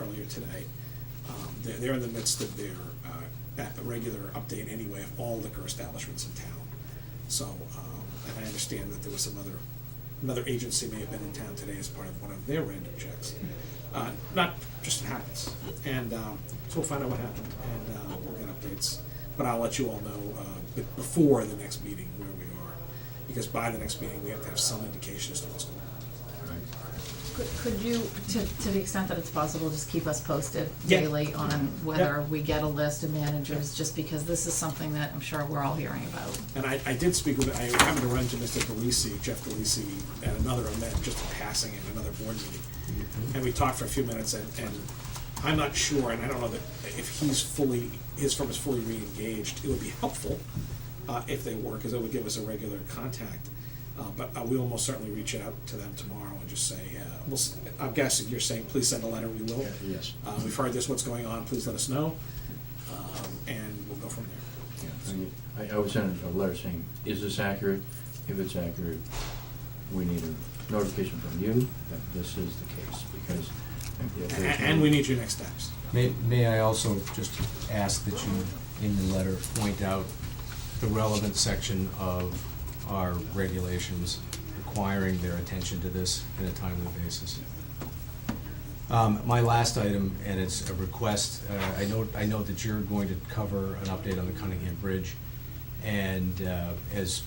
earlier today. They're in the midst of their regular update anyway of all liquor establishments in town. So, and I understand that there was another agency may have been in town today as part of one of their random checks. Not just it happens. And so we'll find out what happened and we'll get updates. But I'll let you all know before the next meeting where we are. Because by the next meeting, we have to have some indication as to what's going on. Could you, to the extent that it's possible, just keep us posted Yeah. daily on whether we get a list of managers, just because this is something that I'm sure we're all hearing about. And I did speak with, I happened to run into Mr. DeLisi, Jeff DeLisi, at another event, just passing in another board meeting. And we talked for a few minutes, and I'm not sure, and I don't know that if his firm is fully re-engaged, it would be helpful if they were, because it would give us a regular contact. But we will most certainly reach out to them tomorrow and just say, I'm guessing you're saying, please send a letter, we will. Yes. We've heard this, what's going on, please let us know, and we'll go from there. Yeah, I would send a letter saying, is this accurate? If it's accurate, we need a notification from you that this is the case, because. And we need your next steps. May I also just ask that you, in the letter, point out the relevant section of our regulations requiring their attention to this in a timely basis. My last item, and it's a request, I know that you're going to cover an update on the Cunningham Bridge, and as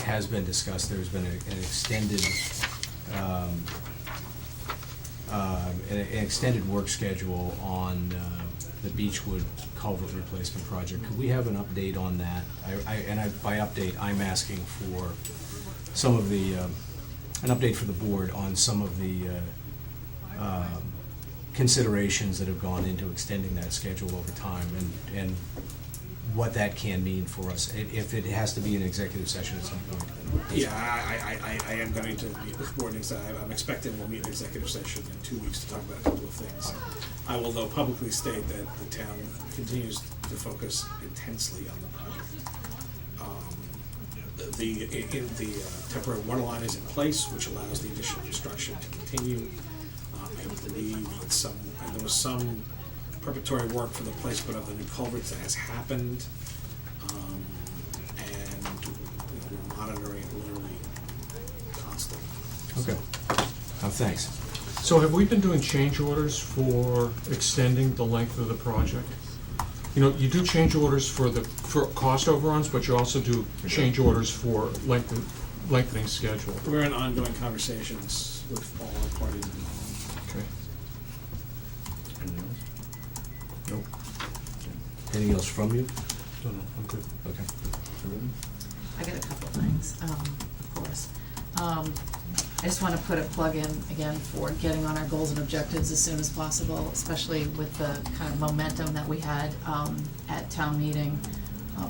has been discussed, there's been an extended work schedule on the Beechwood culvert replacement project. Could we have an update on that? By update, I'm asking for some of the, an update for the board on some of the considerations that have gone into extending that schedule over time, and what that can mean for us, if it has to be an executive session at some point. Yeah, I am going to meet with board next. I'm expecting we'll meet an executive session in 2 weeks to talk about a couple of things. I will, though, publicly state that the town continues to focus intensely on the project. The temporary water line is in place, which allows the additional construction to continue. I believe that there was some preparatory work for the placement of the new culverts that has happened, and we're monitoring it literally constantly. Okay. Thanks. So have we been doing change orders for extending the length of the project? You know, you do change orders for cost overruns, but you also do change orders for lengthening schedule. We're in ongoing conversations with all our parties involved. Okay. Anything else? Nope. Anything else from you? No, I'm good. Okay. Everything? I got a couple of things, of course. I just want to put a plug in again for getting on our goals and objectives as soon as possible, especially with the kind of momentum that we had at town meeting.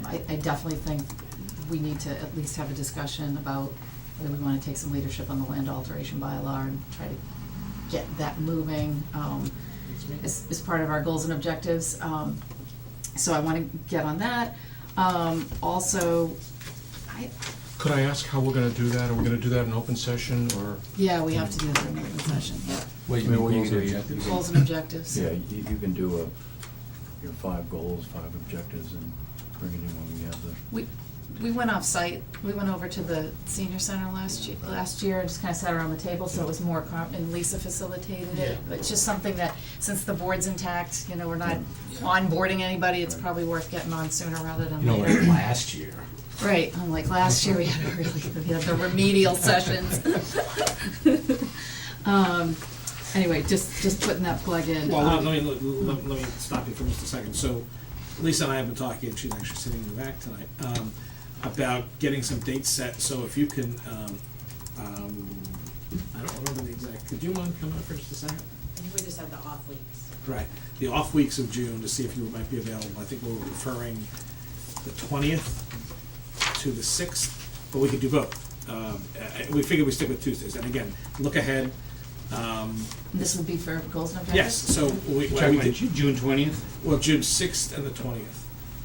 I definitely think we need to at least have a discussion about whether we want to take some leadership on the land alteration bylaw and try to get that moving as part of our goals and objectives. So I want to get on that. Also, Could I ask how we're gonna do that? Are we gonna do that in open session, or? yeah, we have to do it in open session, yeah. Wait, I mean, what you goals can and do, objectives? Goals and objectives. Yeah, you can do your 5 goals, 5 objectives, and bring it in when we have the. We went off-site, we went over to the senior center last year and just kind of sat around the table, so it was more, and Lisa facilitated it. It's just something that, since the board's intact, you know, we're not onboarding anybody, it's probably worth getting on sooner rather than You know, later. like last year. Right, unlike last year, we had the remedial sessions. Anyway, just putting that plug in. Well, let me stop you for just a second. So Lisa and I have been talking, and she's actually sitting in the back tonight, about getting some dates set. So if you can, I don't remember the exact, could you mind coming up for just a second? I think we just had the off weeks. Right, the off weeks of June, to see if you might be available. I think we're referring the 20th to the 6th, but we could do both. We figured we stick with Tuesdays, and again, look ahead. This would be for goals and objectives? Yes, so we Talking did, about June 20th? well, June 6th and the 20th.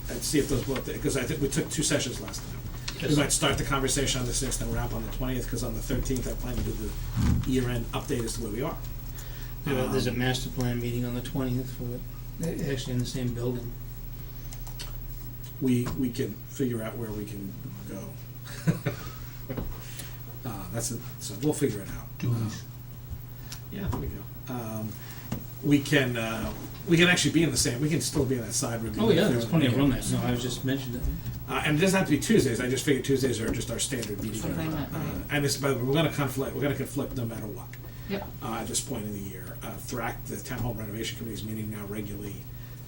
And see if those both, because I think we took 2 sessions last time. We Yes. might start the conversation on the 6th and wrap on the 20th, because on the 13th, I plan to do the year-end update as to where we are. There's a master plan meeting on the 20th for it, actually in the same building. We can figure out where we can go. So we'll figure it out. Yeah, there we go. We can actually be in the same, we can still be in that side room. Oh, yeah, there's plenty of room there, no, I was just mentioning it. And it doesn't have to be Tuesdays, I just figured Tuesdays are just our standard meeting. Something that, right. And this, but we're gonna conflict no matter what. Yep. At this point in the year. THRAC, the Town Hall Renovation Committee is meeting now regularly.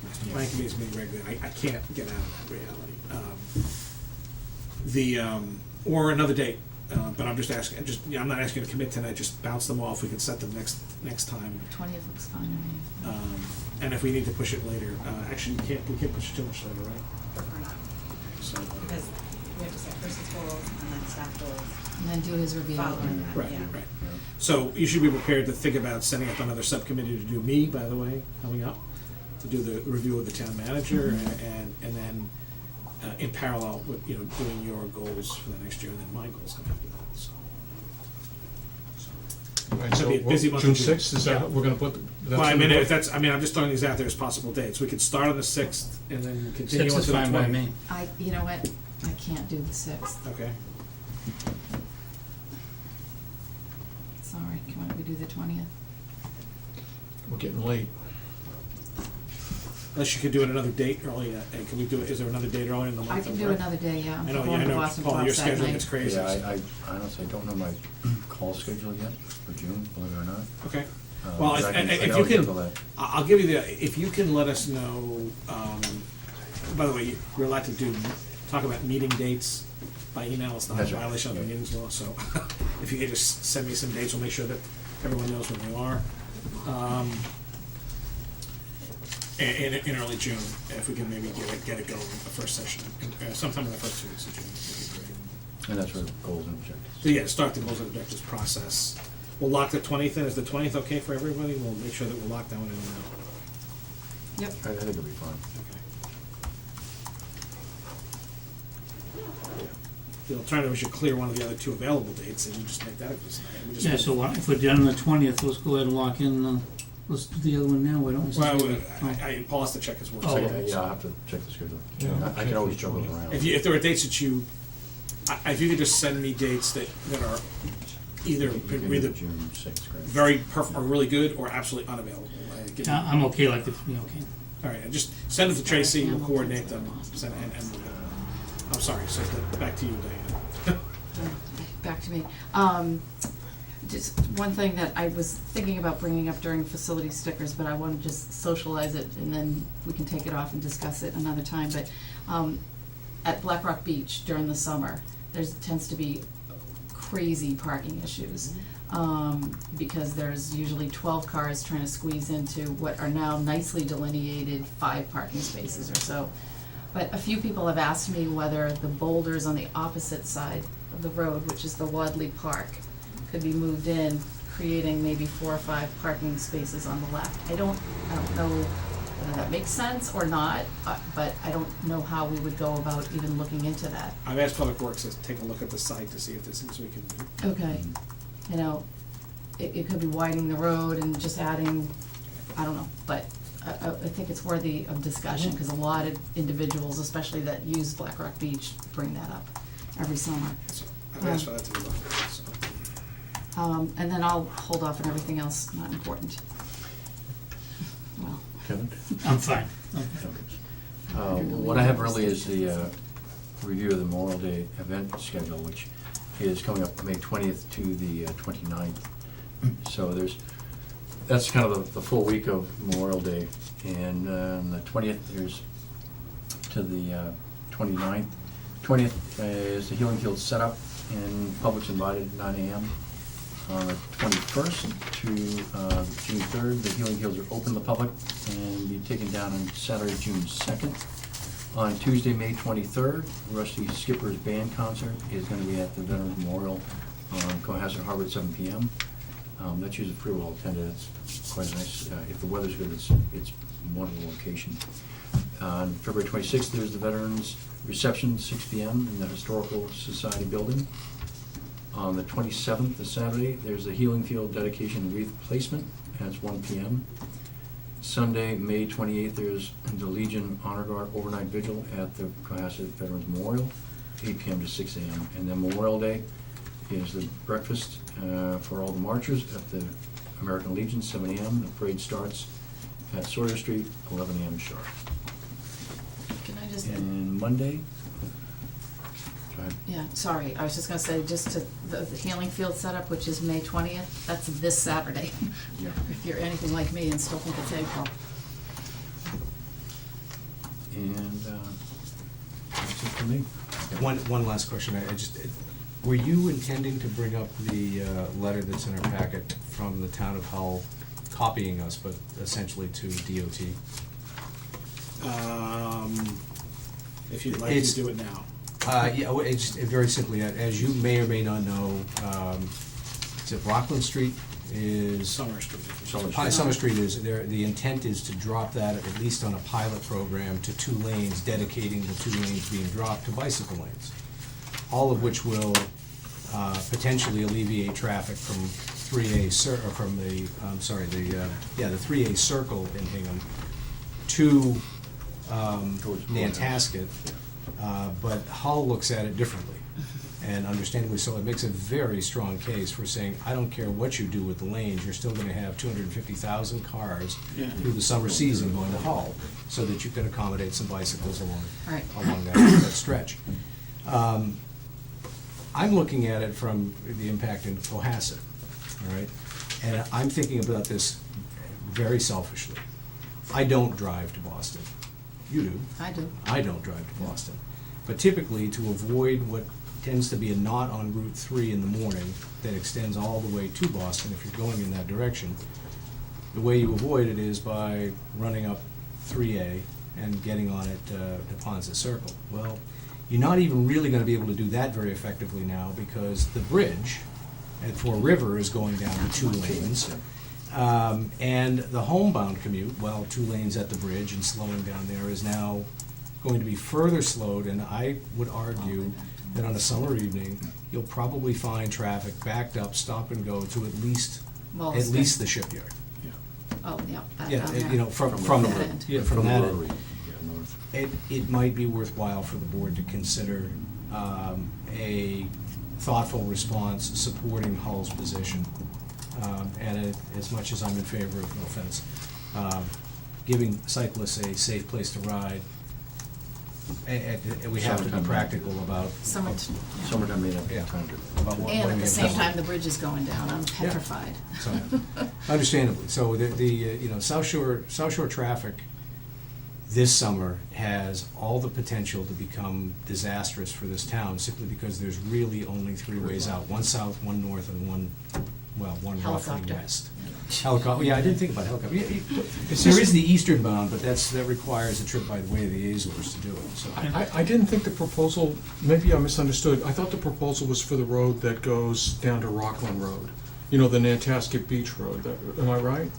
Master Plan Committee is meeting regularly. I can't get out of that reality. Or another date, but I'm just asking, I'm not asking you to commit tonight, just bounce them off. We can set them next time. 20th looks fine to me. And if we need to push it later, actually, we can't push it too much later, right? So, Because we have to set person's goals and then staff goals. And then do his review. Following that, right, yeah. right. So you should be prepared to think about setting up another subcommittee to do me, by the way, coming up, to do the review of the town manager, and then in parallel with, doing your goals for the next year, and then my goals come after that, so. All right, It's so gonna be a busy month of June June. 6th, is that, Yeah. we're gonna put, that's. Well, I in mean, the if book? that's, I'm just throwing these out there as possible dates. We could start on the 6th and then continue 6 on is to the 20th. fine by me. You know what, I can't do the 6th. Okay. Sorry, can we do the 20th? We're getting late. Unless you could do it another date early, can we do it, is there another date early in the month? I can of do March? another day, yeah. I'm I know, going to Boston Paul, your Pops that schedule night. gets crazy. Yeah, I honestly don't know my call schedule yet for June, believe it or not. Okay. Well, But I can if you schedule can, that. I'll give you if you can let us know, by the way, you're allowed to talk about meeting dates by email, it's not a That's right, violation of the yeah. meetings law, so if you could just send me some dates, we'll make sure that everyone knows when they are. In early June, if we can maybe get it going, the first session, sometime in the first 2 weeks of June, would be great. And that's for goals and objectives. So yeah, start the goals and objectives process. We'll lock the 20th in. Is the 20th okay for everybody? We'll make sure that we'll lock that one in now. Yep. I think it'll be fine. Okay. The alternative is you clear one of the other 2 available dates and you just make that a business night. We just Yeah, make- so if we're done on the 20th, let's go ahead and lock in, let's do the other one now, why don't we? since Well, we- Paul has to check his work. Oh, schedule, Yeah, so- I'll have to check the schedule. Yeah, I can always juggle it around. If there are dates that if you could just send me dates that are either You can do either June 6th, great. very perfect or really good or absolutely unavailable. I'm okay like this, yeah, okay. All right, and just send it to Tracy, we'll coordinate them, and we'll go. I'm sorry, so back to you, Diana. Back to me. Just one thing that I was thinking about bringing up during facility stickers, but I want to just socialize it, and then we can take it off and discuss it another time, but at Black Rock Beach during the summer, tends to be crazy parking issues. Because there's usually 12 cars trying to squeeze into what are now nicely delineated 5 parking spaces or so. But a few people have asked me whether the boulders on the opposite side of the road, which is the Wadley Park, could be moved in, creating maybe 4 or 5 parking spaces on the left. I don't know whether that makes sense or not, but I don't know how we would go about even looking into that. I've asked Public Works to take a look at the site to see if there's things we can do. Okay, you know, it could be widening the road and just adding, I don't know, but I think it's worthy of discussion, because a lot of individuals, especially that use Black Rock Beach, bring that up every summer. So I've asked for that to be looked at, so. And then I'll hold off on everything else not important. Well, Kevin? I'm fine. What I have really is the review of the Memorial Day event schedule, which is coming up May 20th to the 29th. So that's kind of the full week of Memorial Day. And on the 20th, there's to the 29th. 20th is the Healing Field setup, and public's invited at 9 a.m. On the 21st to June 3rd, the Healing Fields are open to the public and be taken down on Saturday, June 2nd. On Tuesday, May 23rd, Rusty Skipper's band concert is going to be at the Veterans Memorial on Cohasset Harbor at 7 p.m. That's usually pretty well attended. It's quite nice. If the weather's good, it's a wonderful location. On February 26th, there's the Veterans Reception, 6 p.m. in the Historical Society building. On the 27th, the Saturday, there's the Healing Field Dedication Wreath Placement. That's 1 p.m. Sunday, May 28th, there's the Legion Honor Guard Overnight Vigil at the Cohasset Veterans Memorial, 8 p.m. to 6 a.m. And then Memorial Day is the breakfast for all the marchers at the American Legion, 7 a.m. The parade starts at Sawyer Street, 11 a.m. sharp. can I just, And Monday, do I ahead. Yeah, sorry, I was just gonna say, just to, the healing field setup, which is May 20th, that's this Saturday. Yeah. If you're anything like me and still think it's April. And that's it for me. One last question, I just, were you intending to bring up the letter that's in our packet from the town of Hull copying us, but essentially to DOT? If you'd like It's- to do it now. Yeah, well, it's very simply, as you may or may not know, is it Rockland Street is? Summer Street. Summer Street is, the intent is to drop that, at least on a pilot program, to 2 lanes, dedicating the 2 lanes being dropped to bicycle lanes. All of which will potentially alleviate traffic from 3A, or from the, the 3A circle in Hingham to Towards Nantasket. But Hull looks at it differently, and understandably so. It makes a very strong case for saying, I don't care what you do with the lanes, you're still gonna have 250,000 cars Yeah. through the summer season going to Hull, so that you can accommodate some bicycles Right. along that stretch. I'm looking at it from the impact in Cohasset, all right? And I'm thinking about this very selfishly. I don't drive to Boston. You do. I do. I don't drive to Boston. But typically, to avoid what tends to be a knot on Route 3 in the morning that extends all the way to Boston, if you're going in that direction, the way you avoid it is by running up 3A and getting on at Ponset Circle. Well, you're not even really gonna be able to do that very effectively now, because the bridge at Fore River is going down to 2 lanes. And the homebound commute, while 2 lanes at the bridge and slowing down there, is now going to be further slowed, and I would argue that on a summer evening, you'll probably find traffic backed up, stop and go to at least Wallaston. the shipyard. Oh, yeah. Yeah, down you know, there. from that the, end. yeah, from that end. Rotary, yeah, north. It might be worthwhile for the board to consider a thoughtful response supporting Hull's position. And as much as I'm in favor of, no offense, giving cyclists a safe place to ride, we have to be Summertime. practical about. Summer, yeah. Summertime may not be Yeah. the time to. about what And we at the have same to- time, the bridge is going down, I'm petrified. So, understandably, so you know, South Shore traffic this summer has all the potential to become disastrous for this town, simply because there's really only 3 ways out, one south, one north, and one roughly Helicopter. west. Helicopter, yeah, I didn't think about helicopter. There is the eastern bound, but that requires a trip by the way of the Azores to do it, so. I didn't think the proposal, maybe I misunderstood, I thought the proposal was for the road that goes down to Rockland Road. You know, the Nantasket Beach Road, am I right?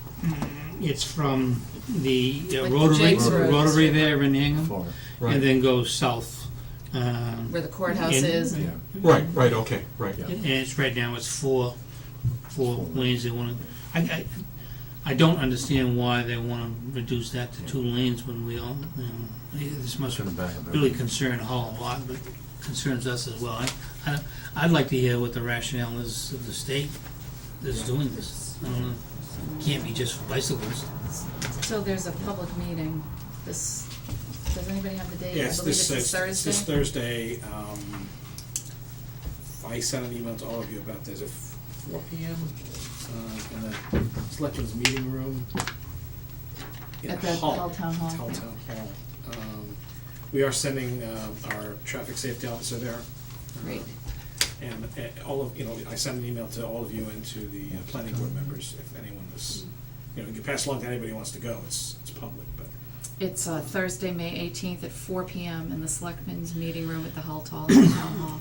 It's from the Like the Rotary, Jake's Road. Rotary there in Hingham, Far. Right. and then goes south. Where the courthouse In- is. Yeah. Right, okay, right. Yeah. And it's right now, it's four lanes they wanna, I don't understand why they wanna reduce that to 2 lanes when we all, you know, this must Should've backed up really everything. concern Hull a lot, but concerns us as well. I'd like to hear what the rationale is of the state that's doing this. I don't know, can't be just for bicycles. So there's a public meeting this, does anybody have the date? Yes, I believe this it's Thursday. This Thursday, I sent an email to all of you about this at 4 p.m. In the Selectmen's Meeting Room. In At the Hull Town Hall, Hull yeah. Town Hall. We are sending our traffic safety officer there. Great. And all of, you know, I sent an email to all of you and to the planning board members, if anyone is, you know, you can pass along to anybody who wants to go, it's public, but. It's Thursday, May 18th at 4 p.m. in the Selectmen's Meeting Room at the Hull Town Hall.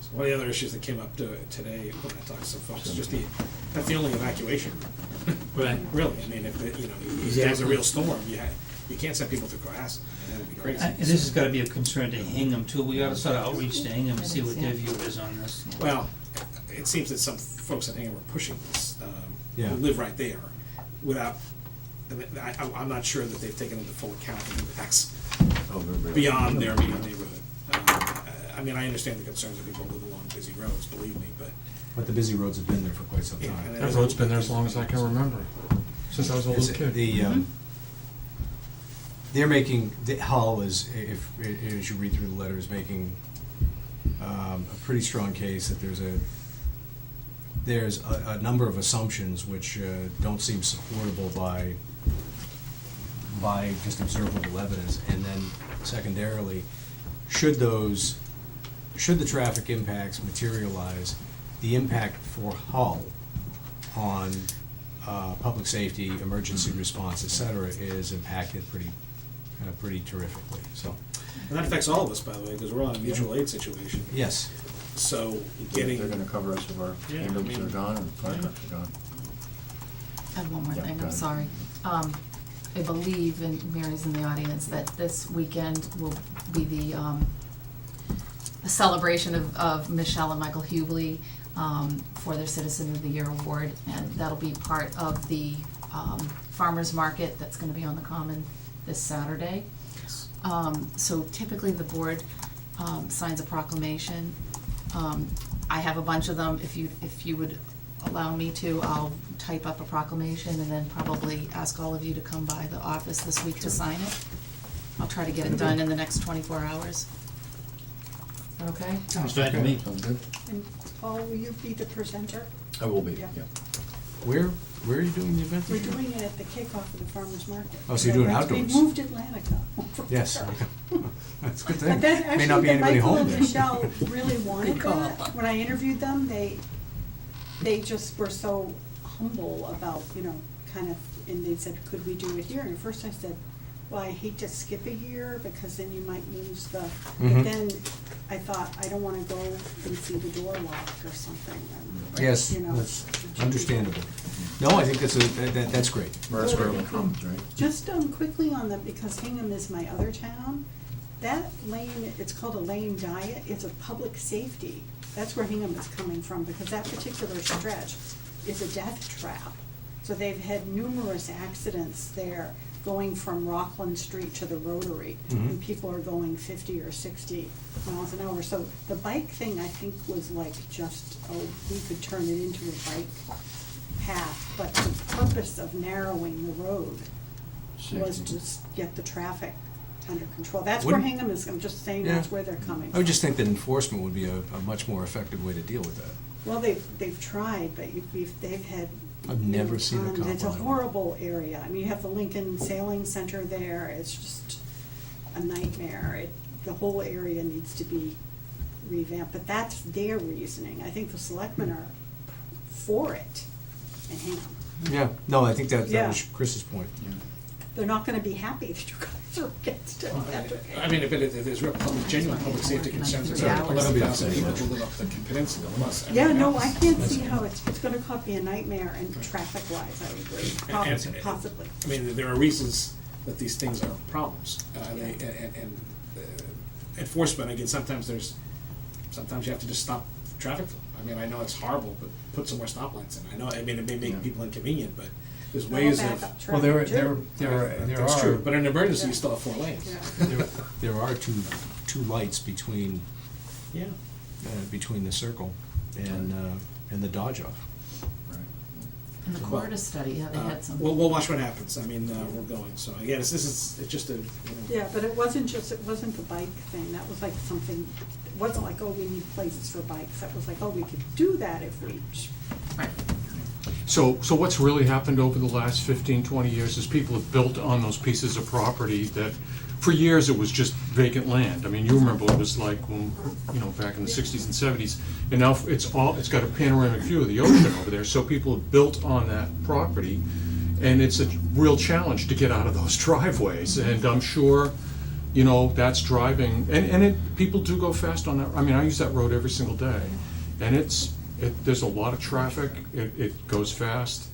So one of the other issues that came up today when I talked to some folks is just that's the only evacuation route. Right. Really, I mean, if, you know, if there's a Exactly. real storm, you can't send people to Cohasset, I mean, that would be crazy. And this has gotta be a concern to Hingham too. We ought to sort of outreach to Hingham and see what their view is on this. Well, it seems that some folks in Hingham are pushing this, Yeah. who live right there, without, I mean, I'm not sure that they've taken into full account the impacts Oh, very. beyond their immediate neighborhood. I mean, I understand the concerns of people who live along busy roads, believe me, but, But the busy roads have been there for quite some yeah. time. and That road's been there as long as I can remember, since I was a Is little it kid. They're making, Hull is, as you read through the letter, is making a pretty strong case that there's a number of assumptions which don't seem supportable by just observable evidence, and then secondarily, should the traffic impacts materialize, the impact for Hull on public safety, emergency response, et cetera, is impacted pretty terrifically, so. And that affects all of us, by the way, because we're on a mutual aid situation. Yes. So They're getting, gonna cover us if our Yeah, I ambulances mean, are gone and fire trucks are gone. I have one more Yeah, thing, go I'm ahead. sorry. I believe, and Mary's in the audience, that this weekend will be the celebration of Michelle and Michael Hubley for their Citizen of the Year award, and that'll be part of the farmer's market that's gonna be on the Common this Saturday. So typically the board signs a proclamation. I have a bunch of them. If you would allow me to, I'll type up a proclamation and then probably ask all of you to come by the office this week to sign it. I'll try to get it done in the next 24 hours. Is that okay? Sounds fine to me. Sounds good. And Paul, will you be the presenter? I will be, Yeah. yeah. Where are you doing the event? We're doing it at the kickoff of the farmer's market. Oh, so you're doing it outdoors? We moved Atlantica. over Yes, there. that's a good thing. But that, May not be actually, anybody Michael home and then. Michelle really wanted Good call. that. When I interviewed them, they just were so humble about, kind of, and they said, could we do it here? And at first I said, well, I hate to skip a year because then you might lose the, Mhm. but then I thought, I don't wanna go and see the door locked or something. and, Yes, you know, that's to do- understandable. No, I think that's great. That's where it comes, right? Just quickly on them, because Hingham is my other town, that lane, it's called a lane diet, it's a public safety. That's where Hingham is coming from, because that particular stretch is a death trap. So they've had numerous accidents there going from Rockland Street to the Rotary. Mhm. And people are going 50 or 60 miles an hour. So the bike thing, I think, was like just, we could turn it into a bike path. But the purpose of narrowing the road was Safety. to get the traffic under control. That's where Wouldn't- Hingham is, I'm just saying Yeah. that's where they're coming from. I would just think that enforcement would be a much more effective way to deal with that. Well, they've tried, but they've had. I've never seen a cop It's a on it. horrible area. I mean, you have the Lincoln Sailing Center there, it's just a nightmare. The whole area needs to be revamped, but that's their reasoning. I think the selectmen are for it in Hingham. Yeah, no, I think that Yeah. was Chris's point. They're not gonna be happy that you guys are against it. That's okay. I mean, if there's real genuine public safety concerns, it's Yeah. 11,000 people who live up the peninsula plus. Yeah, everything no, else. I can't see how it's gonna be a nightmare and traffic-wise, I agree, possibly. I mean, there are reasons that these things are problems, and enforcement, again, sometimes you have to just stop traffic flow. I mean, I know it's horrible, but put some more stoplights in. I know, it may make people inconvenient, but there's ways Back of. up Well, there traffic, too. That's true, but in an emergency, Yeah. you still have 4 lanes. Yeah. There are two lights between Yeah. between the circle and the Dodge off. Right. And the Corridor study, yeah, they had some. We'll watch what happens. I mean, we're going, so again, it's just a, Yeah, but it wasn't the bike thing, that was like something, it wasn't like, oh, we need places for bikes, that was like, oh, we could do that if we. Right. So what's really happened over the last 15, 20 years is people have built on those pieces of property that, for years, it was just vacant land. I mean, you remember it was like when, back in the 60s and 70s, and now it's got a panoramic view of the ocean over there, so people have built on that property, and it's a real challenge to get out of those driveways, and I'm sure, that's driving, and people do go fast on that. I mean, I use that road every single day, and there's a lot of traffic, it goes fast,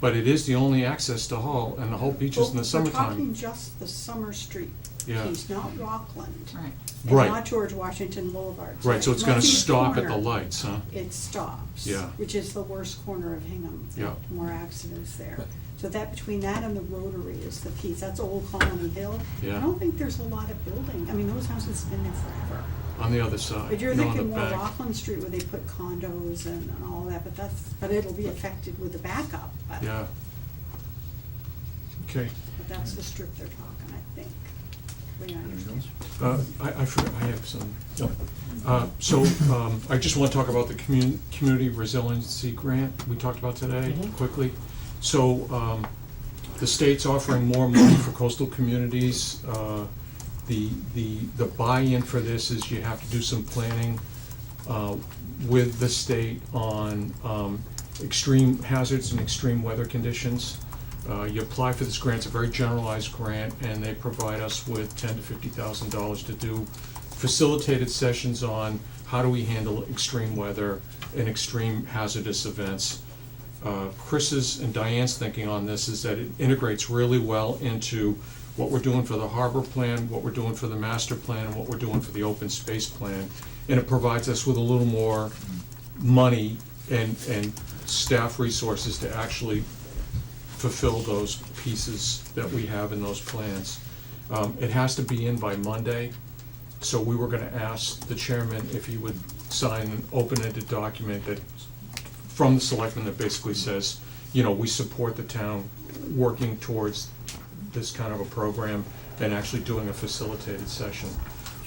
but it is the only access to Hull, and the Hull beaches in the We're talking summertime. just the Summer Street Yeah. piece, not Rockland. Right. And Right. not George Washington Boulevard. Right, so it's gonna Northeast stop at the corner, lights, huh? It stops. Yeah. Which is the worst corner of Hingham. Yeah. More accidents there. So that, between that and the Rotary is the piece, that's Old Colony Hill. Yeah. I don't think there's a lot of building, I mean, those houses have been there forever. On the other side, But you're on the thinking more back. Rockland Street where they put condos and all that, but it'll be affected with the backup. Yeah. Okay. But that's the strip they're talking, I think. we understand. I forgot, I have some. I just want to talk about the community resiliency grant we talked about today, quickly. So, the state's offering more money for coastal communities. The buy-in for this is you have to do some planning with the state on extreme hazards and extreme weather conditions. You apply for this grant, it's a very generalized grant, and they provide us with $10,000 to $50,000 to do facilitated sessions on how do we handle extreme weather and extreme hazardous events. Chris's and Diane's thinking on this is that it integrates really well into what we're doing for the harbor plan, what we're doing for the master plan, and what we're doing for the open space plan. And it provides us with a little more money and staff resources to actually fulfill those pieces that we have in those plans. It has to be in by Monday, so we were gonna ask the chairman if he would sign an open-ended document that, from the selectmen, that basically says, you know, we support the town working towards this kind of a program and actually doing a facilitated session.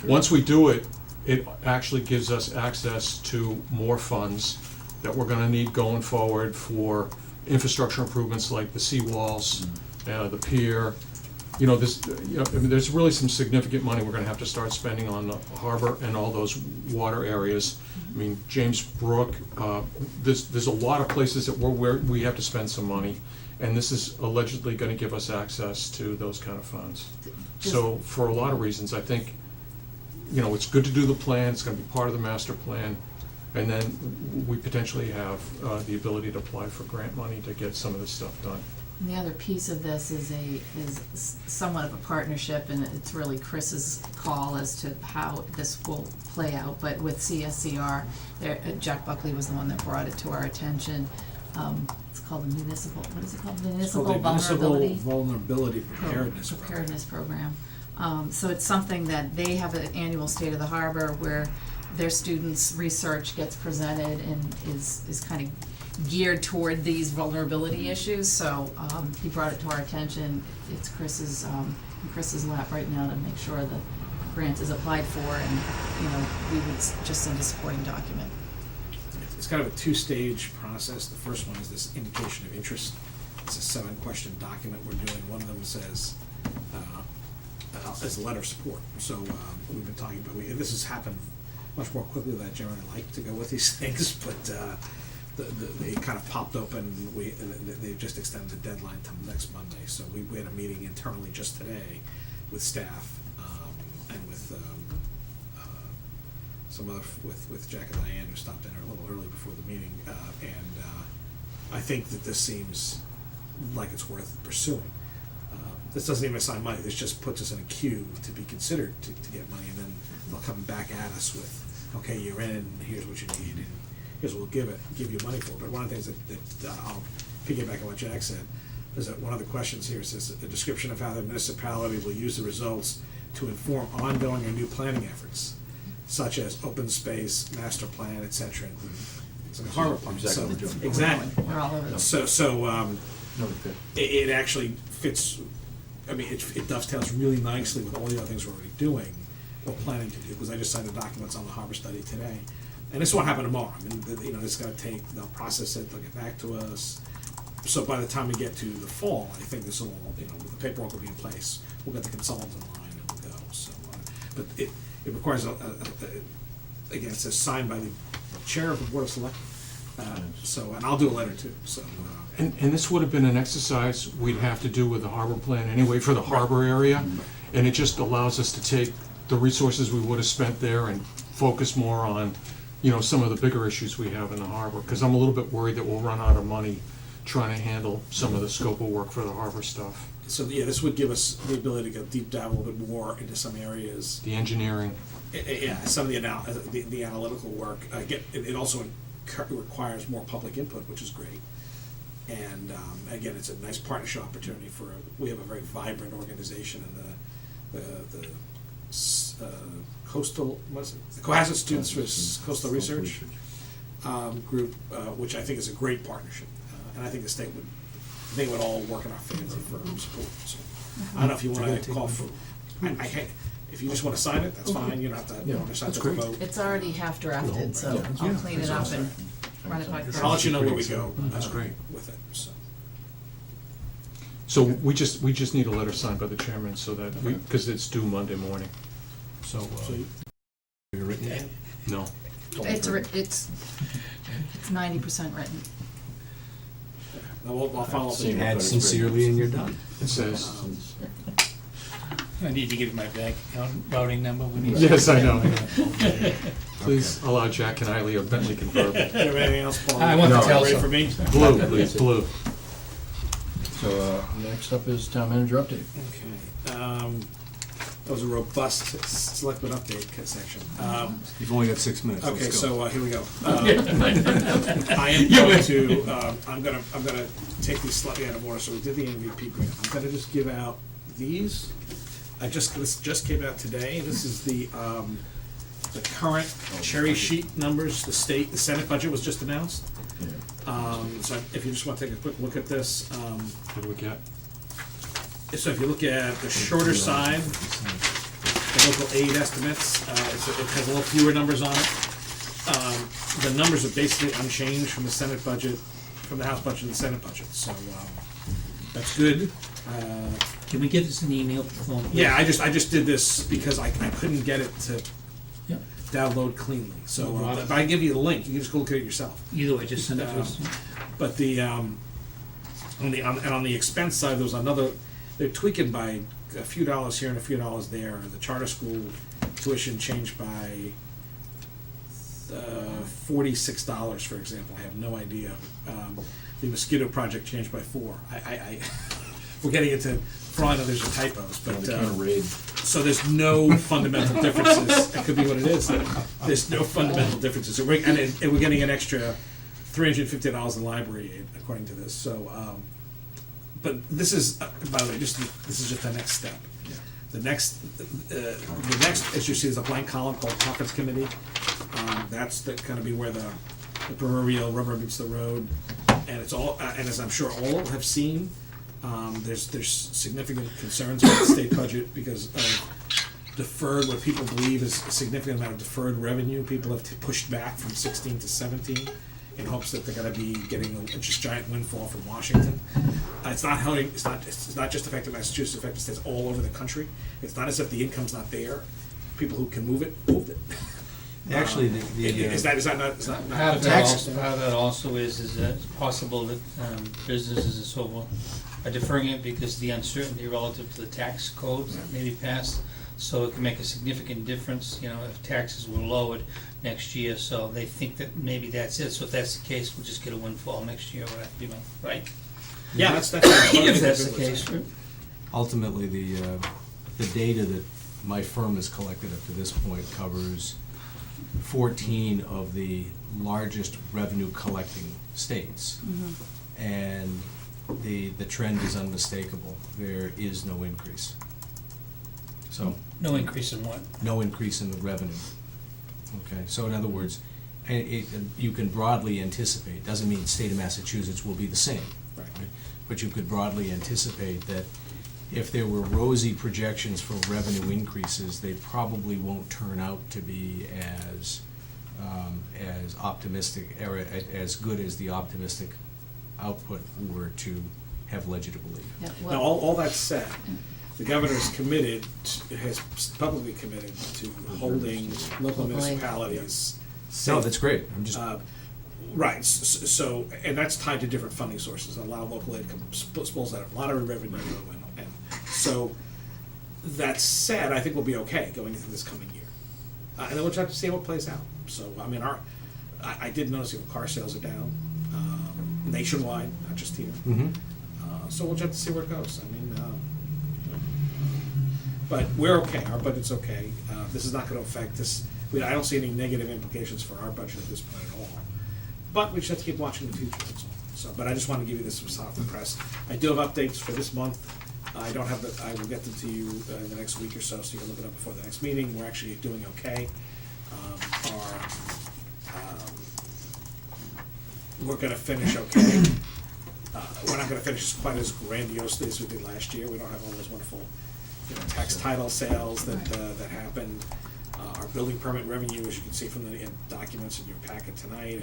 Once we do it, it actually gives us access to more funds that we're gonna need going forward for infrastructure improvements like the seawalls, the pier. You know, there's really some significant money we're gonna have to start spending on the harbor and all those water areas. I mean, James Brook, there's a lot of places that we have to spend some money, and this is allegedly gonna give us access to those kind of funds. So, for a lot of reasons, I think, you know, it's good to do the plan, it's gonna be part of the master plan, and then we potentially have the ability to apply for grant money to get some of this stuff done. And the other piece of this is somewhat of a partnership, and it's really Chris's call as to how this will play out, but with CSCR, Jack Buckley was the one that brought it to our attention. It's called the municipal, what is it called? Municipal vulnerability. Vulnerability preparedness program. Preparedness program. So it's something that they have an annual State of the Harbor where their students' research gets presented and is kind of geared toward these vulnerability issues. So he brought it to our attention. It's Chris's lap right now to make sure the grant is applied for, and you know, we would just send a supporting document. It's kind of a two-stage process. The first one is this indication of interest. It's a 7-question document we're doing. One of them says, as a letter of support. So we've been talking about, this has happened much more quickly than I generally like to go with these things, but they kind of popped open. They've just extended the deadline till next Monday. So we had a meeting internally just today with staff and with with Jack and Diane, who stopped in a little early before the meeting, and I think that this seems like it's worth pursuing. This doesn't even assign money. This just puts us in a queue to be considered to get money, and then they'll come back at us with, okay, you're in, here's what you need, and here's what we'll give you money for. But one of the things that I'll piggyback on what Jack said is that one of the questions here says a description of how the municipality will use the results to inform ongoing or new planning efforts, such as open space, master plan, etc. It's like a harbor plan. Exactly. We're all over this. So it actually fits. I mean, it dovetails really nicely with all the other things we're already doing or planning to do, because I just signed the documents on the harbor study today. And this won't happen tomorrow. I mean, you know, it's gonna take, they'll process it, they'll get back to us. So by the time we get to the fall, I think this will all, you know, the paperwork will be in place. We'll get the consultants in line and we'll go, so. But it requires, again, it says signed by the chair of the Board of Selectmen. So, and I'll do a letter too, so. And this would have been an exercise we'd have to do with the harbor plan anyway for the harbor area. And it just allows us to take the resources we would have spent there and focus more on, you know, some of the bigger issues we have in the harbor. Because I'm a little bit worried that we'll run out of money trying to handle some of the scope of work for the harbor stuff. So, yeah, this would give us the ability to go deep dive a little bit more into some areas. The engineering. Yeah, some of the analytical work. It also requires more public input, which is great. And again, it's a nice partnership opportunity we have a very vibrant organization in the coastal, what is it? The Cohasset Students for Coastal Research group, which I think is a great partnership. And I think the state would all work in our favor for support. So I don't know if you want to call for. if you just wanna sign it, that's fine, you don't have to, you don't have to vote. It's already half drafted, so I'll clean it up and run it by I'll let you know where we go. That's great. With it, so. So we just need a letter signed by the chairman so that, because it's due Monday morning. So, So have you written it? No. It's 90% written. I'll follow up with you. Add sincerely and you're done. It says, I need to give you my bank account routing number when you. yes, I know. Please allow Jack and Eileen or Bentley convertible. You have anything else, Paul? I want to No. tell Ready some. for me? Blue, please, blue. So, next up is town manager update. Okay, that was a robust selectmen update section. You've only got 6 minutes, Okay, let's go. so here we go. I am going to, I'm gonna take these slightly out of order, so we did the MVP grant. I'm gonna just give out these. This just came out today. This is the current cherry sheet numbers. The Senate budget was just announced. So if you just want to take a quick look at this, What do we get? so if you look at the shorter side, the local aid estimates, it has a little fewer numbers on it. The numbers are basically unchanged from the Senate budget, from the House budget and the Senate budget, so that's good. Can we get this in the email? Yeah, I just did this because I couldn't get it to Yeah. download cleanly, so No problem. if I give you the link, you can just go look at it yourself. Either way, just send it to us. But on the expense side, there was another. They're tweaking by a few dollars here and a few dollars there. The charter school tuition changed by $46, for example. I have no idea. The mosquito project changed by $4. We're getting into. For all I know, there's typos, but They can't raid. so there's no fundamental differences. That could be what it is. There's no fundamental differences. So we're getting an extra $350 in library aid, according to this. So, but this is, by the way, this is just the next step. The next, as you see, is a blank column called conference committee. That's going to be where the proverbial rubber meets the road, and it's all. And as I'm sure all have seen. There's significant concerns about the state budget because of deferred, what people believe is a significant amount of deferred revenue. People have pushed back from 16 to 17 in hopes that they're going to be getting a just giant windfall from Washington. It's not just affecting Massachusetts, it's affecting states all over the country. It's not as if the income's not there. People who can move it, moved it. Actually, Is that not Part of that also is that it's possible that businesses and so forth are deferring it because the uncertainty relative to the tax codes that may be passed. So it can make a significant difference, if taxes were lowered next year. So they think that maybe that's it. So if that's the case, we'll just get a windfall next year, right? Yeah, that's If that's the case, right? ultimately, the data that my firm has collected up to this point covers 14 of the largest revenue collecting states. And the trend is unmistakable. There is no increase. So, No increase in what? no increase in the revenue. Okay, so in other words, you can broadly anticipate, doesn't mean state of Massachusetts will be the same. Right. But you could broadly anticipate that if there were rosy projections for revenue increases, they probably won't turn out to be as optimistic, or as good as the optimistic output were to have led you to believe. Yeah, Now, well, all that said, the governor is committed, has publicly committed to holding local municipalities safe. No, that's great, I'm just, Right, so, and that's tied to different funding sources. A lot of local aid spills out of lottery revenue, and so, that said, I think we'll be okay going into this coming year. And then we'll just have to see how it plays out. So, I mean, I did notice car sales are down, nationwide, not just here. So we'll just have to see where it goes. I mean, but we're okay, our budget's okay. This is not gonna affect this, I don't see any negative implications for our budget at this point at all. But we just have to keep watching the future, that's all. So, but I just wanna give you this was hot from press. I do have updates for this month. I don't have I will get them to you in the next week or so you can look it up before the next meeting. We're actually doing okay. We're gonna finish okay. We're not gonna finish quite as grandiosely as we did last year. We don't have all those wonderful tax title sales that happened. Our building permit revenue, as you can see from the documents in your packet tonight,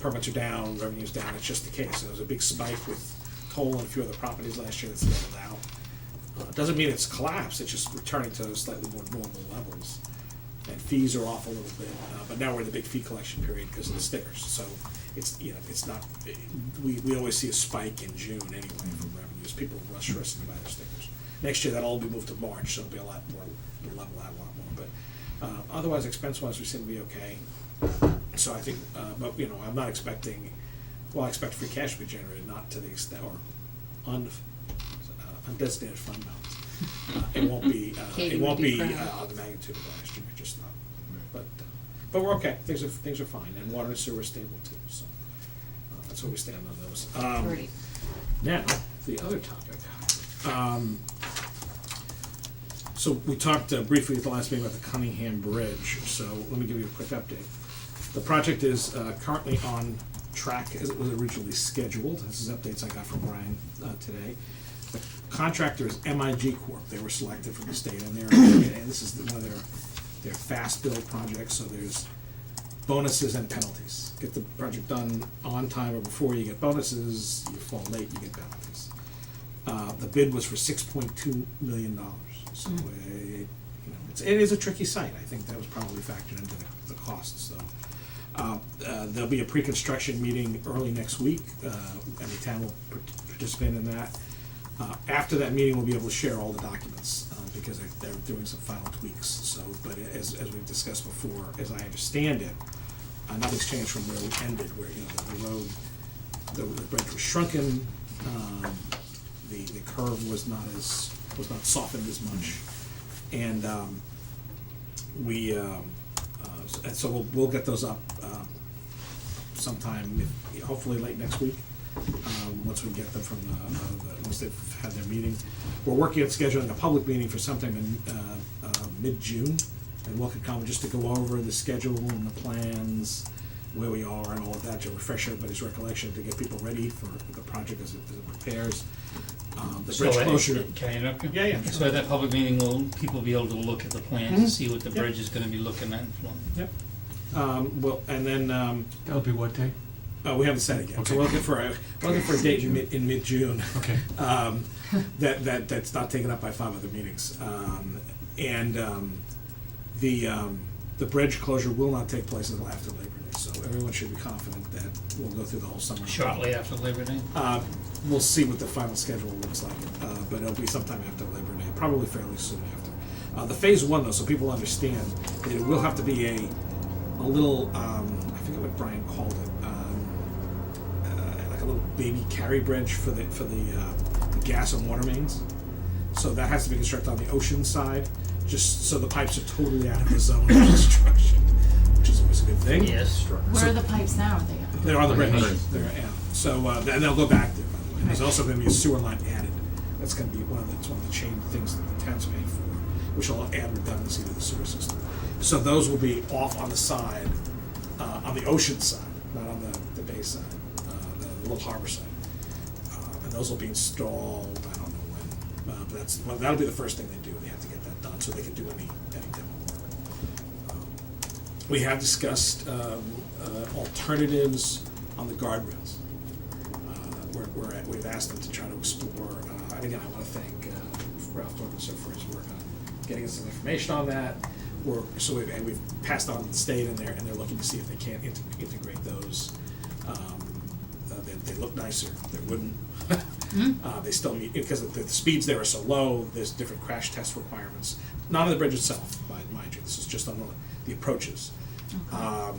permits are down, revenue's down, it's just the case. There was a big spike with Toll and a few other properties last year that's leveled out. Doesn't mean it's collapsed, it's just returning to slightly more normal levels. And fees are off a little bit, but now we're in the big fee collection period because of the stickers. So it's not, we always see a spike in June anyway from revenues. People rush to buy their stickers. Next year, that'll all be moved to March, so it'll be a lot more, we'll level out a lot more. But otherwise, expense-wise, we seem to be okay. So I think, but I'm not expecting, well, I expect free cash to be generated, not to the extent, or undesignated fund balance. It won't be, Katie it won't would be be proud. the magnitude of last year, just not. But we're okay, things are fine, and water and sewer are stable too, so that's where we stand on those. Great. Now, the other topic. So we talked briefly at the last meeting about the Cunningham Bridge, so let me give you a quick update. The project is currently on track as it was originally scheduled. This is updates I got from Brian today. The contractor is MIG Corp. They were selected from the state, and this is one of their fast build projects, so there's bonuses and penalties. Get the project done on time or before, you get bonuses. You fall late, you get penalties. The bid was for $6.2 million. So it is a tricky site. I think that was probably factored into the costs. So there'll be a pre-construction meeting early next week, and the town will participate in that. After that meeting, we'll be able to share all the documents because they're doing some final tweaks. So, but as we've discussed before, as I understand it, nothing's changed from where we ended, where the road, the bridge was shrunken, the curve was not softened as much, and so we'll get those up sometime, hopefully late next week. Once we get them from once they've had their meeting, we're working on scheduling a public meeting for sometime in mid-June, and Will could come just to go over the schedule and the plans, where we are, and all of that, to refresh everybody's recollection, to get people ready for the project as it prepares. The bridge closure. Can I interrupt you? Yeah. So at that public meeting, will people be able to look at the plans and see what the Yep. bridge is gonna be looking at? Yep. Well, and then That'll be what day? we haven't set it yet. So Okay. we're looking for a date in mid-June. Okay. That's not taken up by 5 other meetings. The bridge closure will not take place until after Labor Day, so everyone should be confident that we'll go through the whole summer. Shortly after Labor Day? We'll see what the final schedule looks like, but it'll be sometime after Labor Day, probably fairly soon after. The phase 1 though, so people understand, it will have to be a little, I forget what Brian called it, like a little baby carry bridge for the gas and water mains. So that has to be constructed on the ocean side, just so the pipes are totally out of the zone of construction, which is always a good thing. Yes. Where are the pipes now? Are they? They're on the bridge. Right. Yeah. So and they'll go back there, by the way. There's also going to be a sewer line added. That's going to be one of the chain things that the town's paying for, which will add redundancy to the sewer system. So those will be off on the side, on the ocean side, not on the bay side, the little harbor side. And those will be installed, I don't know when, but that'll be the first thing they do. They have to get that done so they can do any demo work. We have discussed alternatives on the guardrails. We've asked them to try to explore, and again, I want to thank Ralph Torkelson for his work on getting us some information on that. We've passed on to the state, and they're looking to see if they can't integrate those. They look nicer. They're wooden. They still meet, because the speeds there are so low. There's different crash test requirements. Not on the bridge itself, mind you. This is just on the approaches. Okay.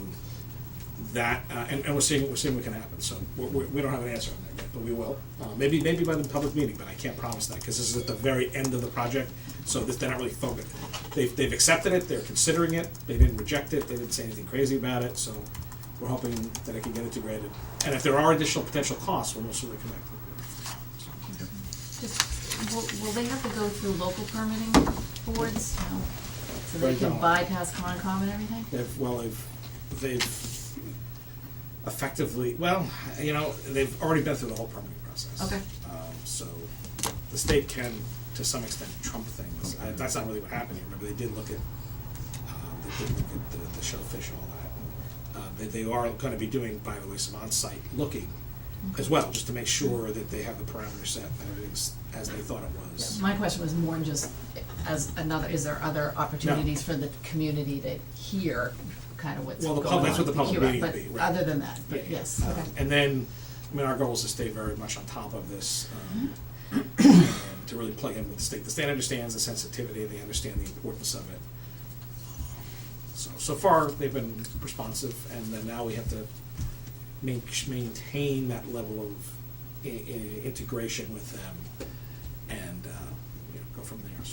And we're seeing what can happen. So we don't have an answer on that yet, but we will. Maybe by the public meeting, but I can't promise that because this is at the very end of the project. So they're not really focused. They've accepted it. They're considering it. They didn't reject it. They didn't say anything crazy about it. So we're hoping that it can get integrated. And if there are additional potential costs, we'll most certainly connect them. Will they have to go through local permitting boards? No. So they Right can now. bypass Concom and everything? They've effectively, they've already been through the whole permitting process. Okay. So the state can to some extent, Trump things. That's not really what happened here. Remember, they did look at the shellfish and all that. They are going to be doing, by the way, some on-site looking as well, just to make sure that they have the parameters set and everything's as they thought it was. My question was more just as another, is there other opportunities for the community to hear kind of what's Well, going the on? pub- that's what the public Hear it, meeting would but be, right. Other than that, but yes, okay. And then, I mean, our goal is to stay very much on top of this, and to really plug in with the state. The state understands the sensitivity, they understand the importance of it. So far, they've been responsive, and then now we have to maintain that level of integration with them, and go from there.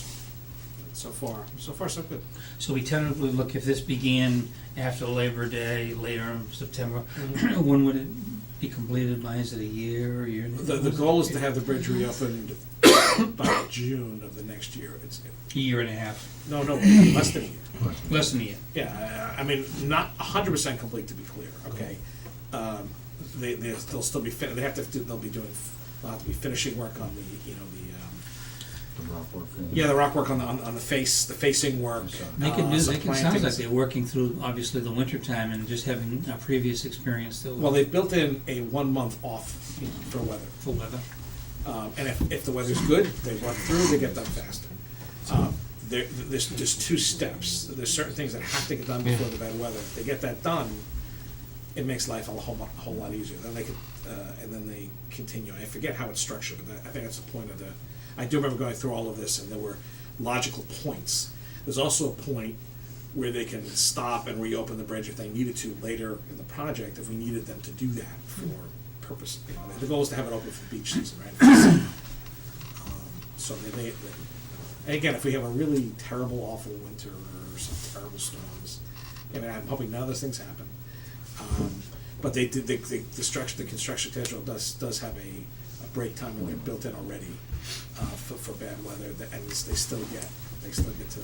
So far, so good. So we tentatively look, if this began after Labor Day, later in September, when would it be completed by? Is it a year and a half? The goal is to have the bridge reopened by June of the next year. It's A year and a half, no, less than a year. less than a year. Yeah, I mean, not 100% complete, to be clear, okay? They'll still be, they'll have to be finishing work on the rock work on the facing work. They can do, some they can, sounds like plantings. they're working through, obviously, the winter time and just having a previous experience that Well, they've built in a 1 month off for weather. for weather. And if the weather's good, they work through, they get done faster. There's two steps. There's certain things that have to get done before the bad weather. If they get that done, it makes life a whole lot easier. Then they could, and then they continue. I forget how it's structured, but I think that's the point of the. I do remember going through all of this, and there were logical points. There's also a point where they can stop and reopen the bridge if they needed to later in the project, if we needed them to do that for purpose. The goal is to have it open for the beach season, right? So they and again, if we have a really terrible, awful winter or some terrible storms, I mean, I'm hoping none of those things happen. But they did the construction schedule does have a break time in there built in already for bad weather, and they still get to.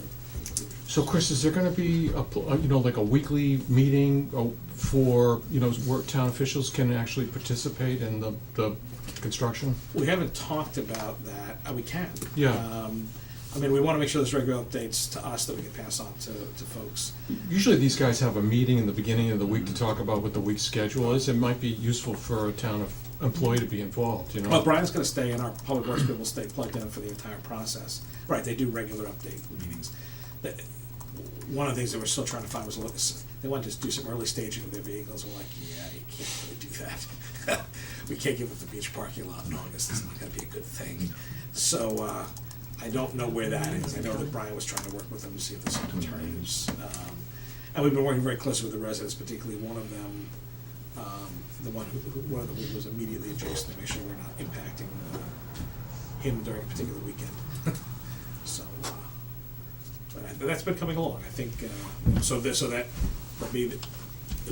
So Chris, is there gonna be like a weekly meeting for, where town officials can actually participate in the construction? We haven't talked about that. We can. Yeah. I mean, we want to make sure there's regular updates to us that we can pass on to folks. Usually these guys have a meeting in the beginning of the week to talk about what the week's schedule is. It might be useful for a town employee to be involved, Well, Brian's going to stay, and our public works people will stay plugged in for the entire process. Right, they do regular update meetings. One of the things that we're still trying to find was they wanted to do some early staging of their vehicles. We're like, yeah, you can't really do that. We can't give up the beach parking lot in August. It's not going to be a good thing. So I don't know where that is. I know that Brian was trying to work with them to see if there's some alternatives. And we've been working very closely with the residents, particularly one of them, one of them was immediately adjacent to make sure we're not impacting him during a particular weekend. So, but that's been coming along. I think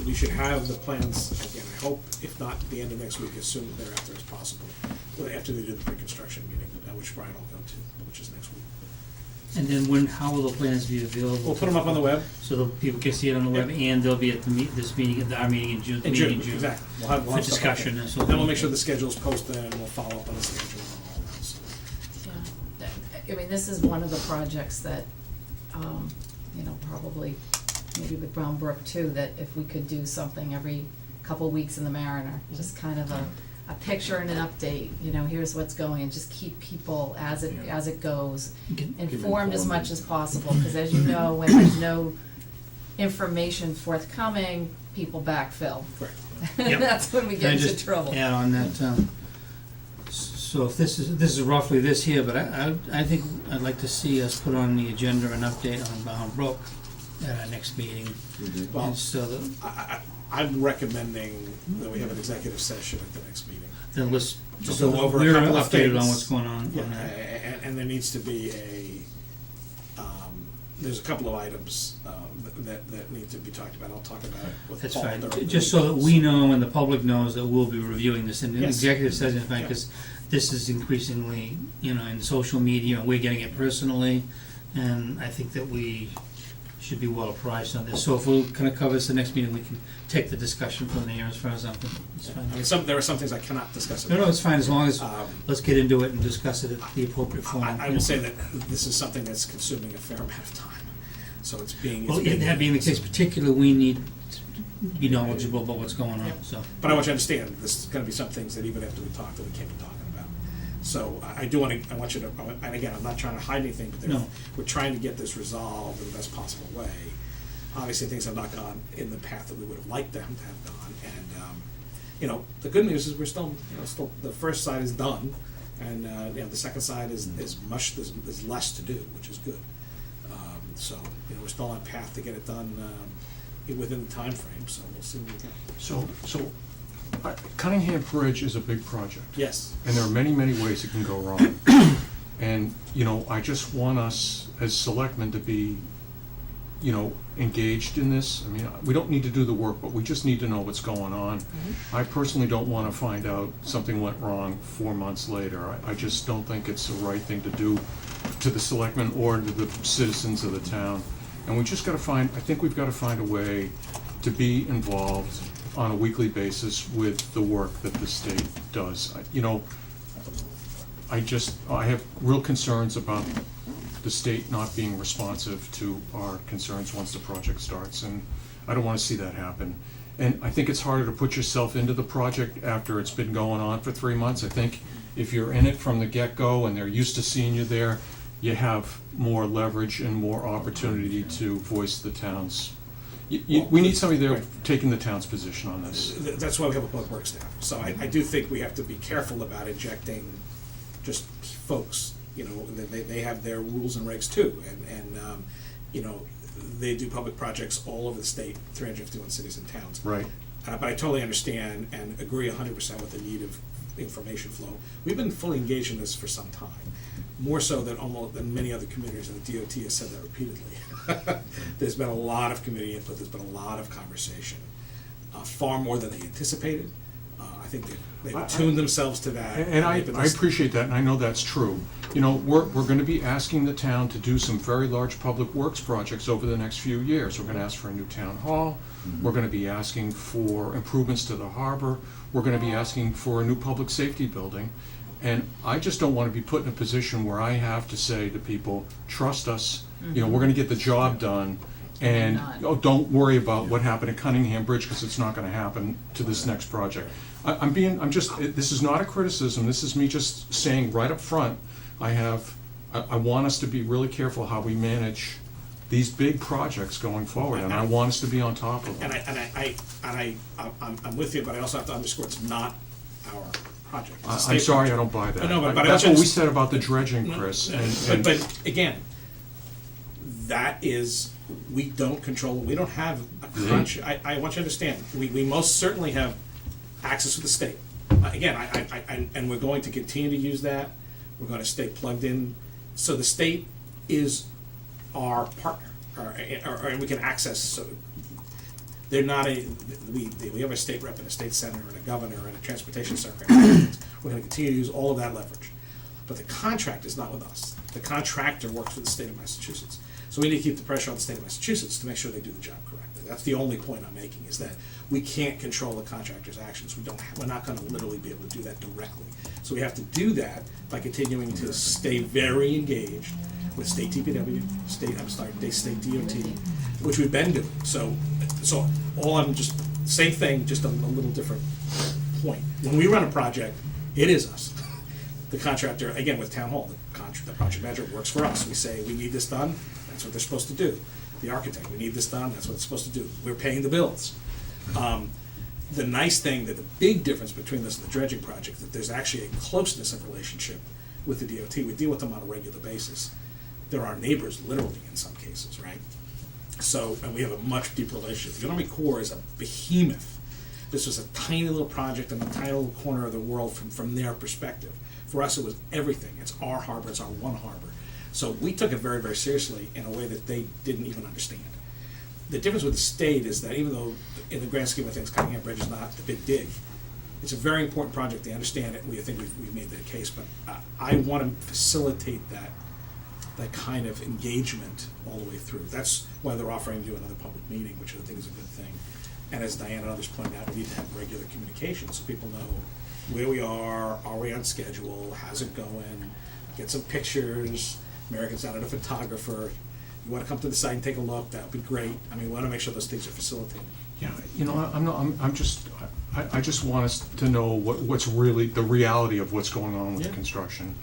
we should have the plans again. I hope, if not at the end of next week, as soon thereafter as possible, after they do the pre-construction meeting, which Brian will go to, which is next week. And then how will the plans be available? We'll put them up on the web. So that people can see it on the web, and they'll be at this meeting, our meeting in June. In meeting June, exactly. We'll have For stuff discussion up and there. so. Then we'll make sure the schedule's posted, and we'll follow up on the schedule and all that. So. Yeah. I mean, this is one of the projects that, probably, maybe with Brown Brook too, that if we could do something every couple weeks in the Mariner, just kind of a picture and an update, here's what's going, and just keep people as it goes, informed as much as possible, because as you know, when there's no information forthcoming, people backfill. Right. Yep. That's when we Can I get into just trouble. add on that, so if this is roughly this here, but I think I'd like to see us put on the agenda an update on Bound Brook at our next meeting. Well, And so that, I'm recommending that we have an executive session at the next meeting. then let's, To so go over a we're couple of updated on things. what's going on Yeah, on that. and there needs to be there's a couple of items that need to be talked about. I'll talk about it with That's Paul fine, during the just so that meetings. we know and the public knows that we'll be reviewing this in the Yes. executive session, Yeah. because this is increasingly, in social media, and we're getting it personally, and I think that we should be well apprised on this. So if we'll kind of cover this the next meeting, we can take the discussion from there as far as I'm concerned. It's fine. I mean, there are some things I cannot discuss. No, it's fine, as long as, Um, let's get into it and discuss it at the appropriate forum. I will say that this is something that's consuming a fair amount of time, so it's being. Well, that being the case, particularly, we need to be knowledgeable about what's going on, so. But I want you to understand, there's gonna be some things that even after we talk, that we can't be talking about. So I do wanna, I want you to, and again, I'm not trying to hide anything, but No. we're trying to get this resolved in the best possible way. Obviously, things have not gone in the path that we would have liked them to have gone, and, you know, the good news is we're still, the first side is done, and, the second side is much, there's less to do, which is good. So, we're still on path to get it done, within the time frame. So we'll see what we get. So Cunningham Bridge is a big project. Yes. And there are many, many ways it can go wrong. And, I just want us as selectmen to be, engaged in this. I mean, we don't need to do the work, but we just need to know what's going on. I personally don't want to find out something went wrong 4 months later. I just don't think it's the right thing to do to the selectmen or to the citizens of the town. And we just I think we've got to find a way to be involved on a weekly basis with the work that the state does. I have real concerns about the state not being responsive to our concerns once the project starts, and I don't want to see that happen. And I think it's harder to put yourself into the project after it's been going on for 3 months. I think if you're in it from the get-go and they're used to seeing you there, you have more leverage and more opportunity to voice the town's. We need somebody there taking the town's position on this. That's why we have a public works staff. So I do think we have to be careful about injecting just folks. They have their rules and regs too, and they do public projects all over the state, 351 cities and towns. Right. But I totally understand and agree 100% with the need of information flow. We've been fully engaged in this for some time, more so than many other communities, and the DOT has said that repeatedly. There's been a lot of community input. There's been a lot of conversation, far more than they anticipated. I think they've attuned themselves to that. And I appreciate that, and I know that's true. We're going to be asking the town to do some very large public works projects over the next few years. We're going to ask for a new town hall. We're going to be asking for improvements to the harbor. We're going to be asking for a new public safety building. And I just don't want to be put in a position where I have to say to people, trust us, we're going to get the job done. And don't worry about what happened at Cunningham Bridge, because it's not going to happen to this next project. This is not a criticism, this is me just saying right up front, I want us to be really careful how we manage these big projects going forward, and I want us to be on top of them. I'm with you, but I also have to underscore it's not our project. It's a I'm state sorry, project. I don't buy that. No, but That's what we said about the dredging, Chris. But again, that is, we don't control, we don't have a crunch. I want you to understand, we most certainly have access to the state. Again, and we're going to continue to use that. We're going to stay plugged in. So the state is our partner, and we can access. So they're not we have a state rep and a state senator and a governor and a transportation secretary. We're going to continue to use all of that leverage. But the contract is not with us. The contractor works for the state of Massachusetts. So we need to keep the pressure on the state of Massachusetts to make sure they do the job correctly. That's the only point I'm making, is that we can't control the contractor's actions. We're not going to literally be able to do that directly. So we have to do that by continuing to stay very engaged with state DPW, state DOT, which we've been doing. So same thing, just a little different point. When we run a project, it is us. The contractor, again, with Town Hall, the project manager works for us. We say, we need this done, that's what they're supposed to do. The architect, we need this done, that's what it's supposed to do. We're paying the bills. The nice thing, that the big difference between this and the dredging project, that there's actually a closeness of relationship with the DOT. We deal with them on a regular basis. They're our neighbors, literally, in some cases, right? So, and we have a much deeper relationship. The Army Corps is a behemoth. This was a tiny little project in a tiny little corner of the world from their perspective. For us, it was everything. It's our harbor, it's our one harbor. So we took it very, very seriously in a way that they didn't even understand. The difference with the state is that even though, in the grand scheme of things, Cunningham Bridge is not the big dig, it's a very important project. They understand it. I think we've made that case. But I want to facilitate that kind of engagement all the way through. That's why they're offering you another public meeting, which I think is a good thing. And as Diana and others pointed out, we need to have regular communication so people know where we are we on schedule, how's it going, get some pictures. American's not a photographer. You wanna come to the site and take a look, that would be great. I mean, we wanna make sure those things are facilitated. Yeah, you know, I just want us to know what's really the reality of what's going on with the Yeah. construction.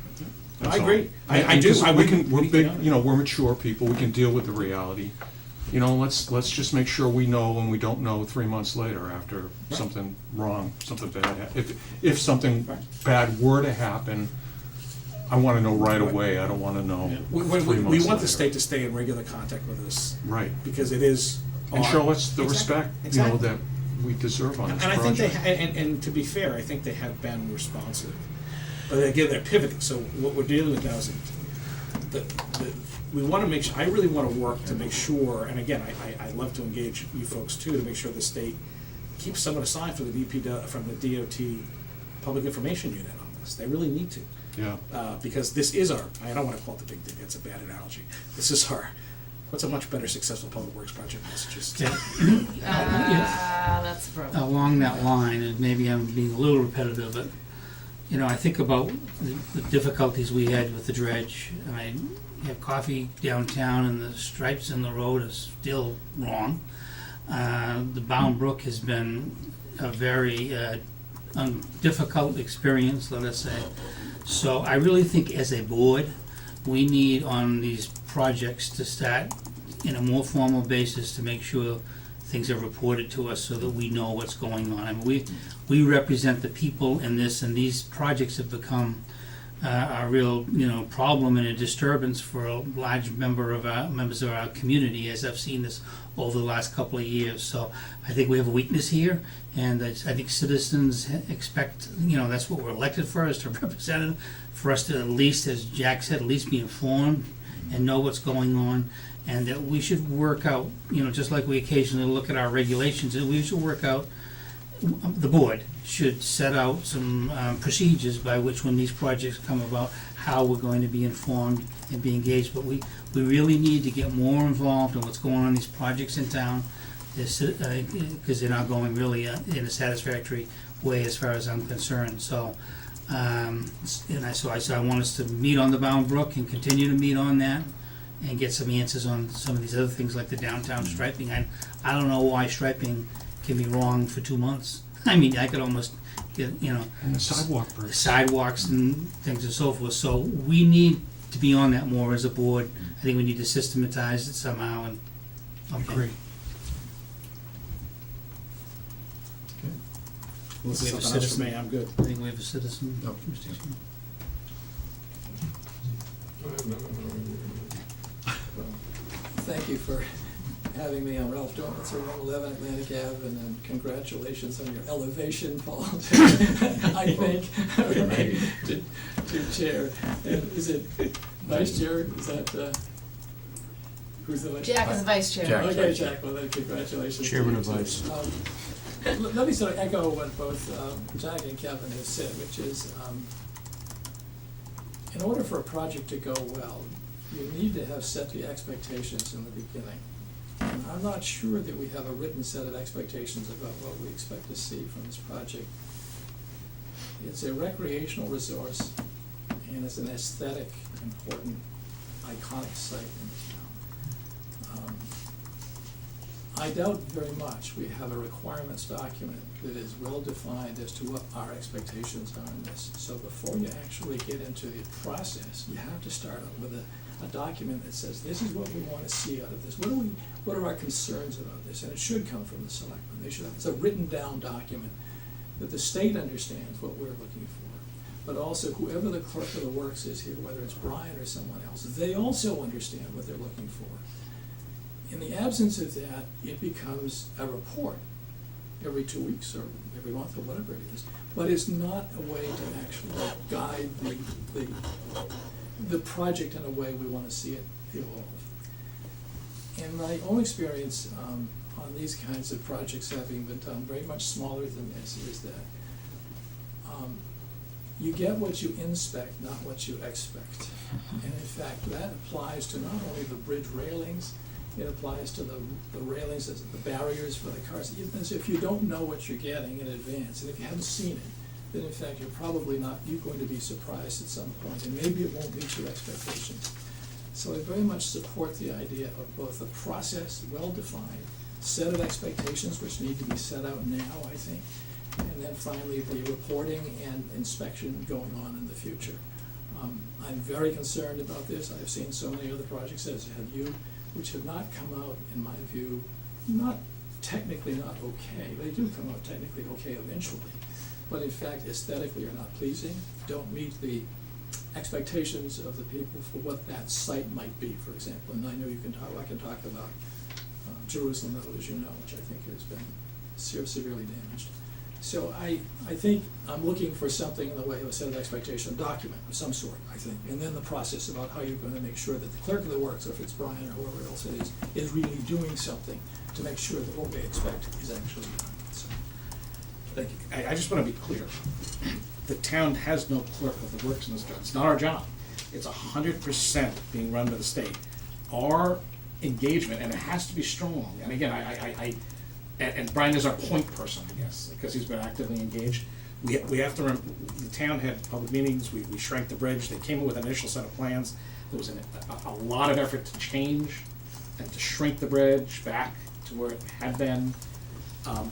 I That's all. agree. I And do. just- I we wouldn't- can, we're we can big, honor you know, we're mature people, we can deal with the reality. You know, let's just make sure we know when we don't know 3 months later after Right. something wrong, something bad. If something Right. bad were to happen, I wanna know right Right. away, I don't wanna know We 3 months want the later. state to stay in regular contact with us, Right, because it is. and our- show us the Exactly. respect, you know, Exactly. that we deserve on And this I think they, project. and to be fair, I think they have been responsive. But again, they're pivoting, so what we're dealing with now is we wanna make sure, I really wanna work to make sure, and again, I'd love to engage you folks too, to make sure the state keeps someone aside from the from the DOT Public Information Unit on this. They really need to. Yeah, Because this is our, I don't wanna call it the big dig, that's a bad analogy. This is our, what's a much better successful public works project in Massachusetts? That's a problem. Along that line, and maybe I'm being a little repetitive, but, you know, I think about the difficulties we had with the dredge. I have coffee downtown and the stripes in the road are still wrong. The Bound Brook has been a very difficult experience, let us say. So I really think as a board, we need on these projects to start in a more formal basis to make sure things are reported to us so that we know what's going on. I mean, we represent the people in this, and these projects have become a real, you know, problem and a disturbance for a large members of our community, as I've seen this over the last couple of years. So I think we have a weakness here, and I think citizens expect, you know, that's what we're elected for, is to represent them, for us to at least, as Jack said, at least be informed and know what's going on, and that we should work out, you know, just like we occasionally look at our regulations, that we should work out, the board should set out some procedures by which, when these projects come about, how we're going to be informed and be engaged. But we really need to get more involved in what's going on in these projects in town, because they're not going really in a satisfactory way as far as I'm concerned. So, I want us to meet on the Bound Brook and continue to meet on that, and get some answers on some of these other things like the downtown striping. I don't know why striping can be wrong for 2 months. I mean, I could almost get, you know, and the sidewalk bricks. sidewalks and things and so forth. So we need to be on that more as a board. I think we need to systematize it somehow, and, okay. Agree. Unless We there's have a something else for citizen. me, I'm good. I think we have a citizen. No. Mr. Chairman. Thank you for having me. I'm Ralph Dormitzer, 111 Atlantic Ave, and then congratulations on your elevation, Paul, I think, to chair. And is it vice chair? Is that, who's the vice? Jack is the vice chair. Jack. Okay, Jack, well then congratulations. to Chairman you, of too. Vice. Let me sort of echo what both Jack and Kevin have said, which is, in order for a project to go well, you need to have set the expectations in the beginning. And I'm not sure that we have a written set of expectations about what we expect to see from this project. It's a recreational resource, and it's an aesthetic, important, iconic site in the town. I doubt very much we have a requirements document that is well-defined as to what our expectations are in this. So before you actually get into the process, you have to start out with a document that says, this is what we want to see out of this. What are our concerns about this? And it should come from the selectmen. It's a written down document that the state understands what we're looking for. But also whoever the clerk of the works is here, whether it's Brian or someone else, they also understand what they're looking for. In the absence of that, it becomes a report every 2 weeks or every month or whatever it is. But it's not a way to actually guide the project in a way we want to see it evolve. In my own experience on these kinds of projects having been done very much smaller than this is that you get what you inspect, not what you expect. And in fact, that applies to not only the bridge railings, it applies to the railings, as the barriers for the cars. As if you don't know what you're getting in advance, and if you haven't seen it, then in fact, you're going to be surprised at some point, and maybe it won't meet your expectations. So I very much support the idea of both a process, well-defined, set of expectations which need to be set out now, I think, and then finally the reporting and inspection going on in the future. I'm very concerned about this. I've seen so many other projects, as have you, which have not come out, in my view, not technically not okay. They do come out technically okay eventually, but in fact aesthetically are not pleasing, don't meet the expectations of the people for what that site might be, for example. And I know I can talk about Jerusalem Road, as you know, which I think has been severely damaged. So I think I'm looking for something in the way of a set of expectation, a document of some sort, I think, and then the process about how you're going to make sure that the clerk of the works, or if it's Brian or whoever else it is really doing something to make sure that what we expect is actually done. So, thank you. I just want to be clear. The town has no clerk of the works in this job. It's not our job. It's 100% being run by the state. Our engagement, and it has to be strong, and again, and Brian is our point person, I guess, because he's been actively engaged. We have to remember, the town had public meetings, we shrank the bridge, they came in with an initial set of plans. There was a lot of effort to change and to shrink the bridge back to where it had been.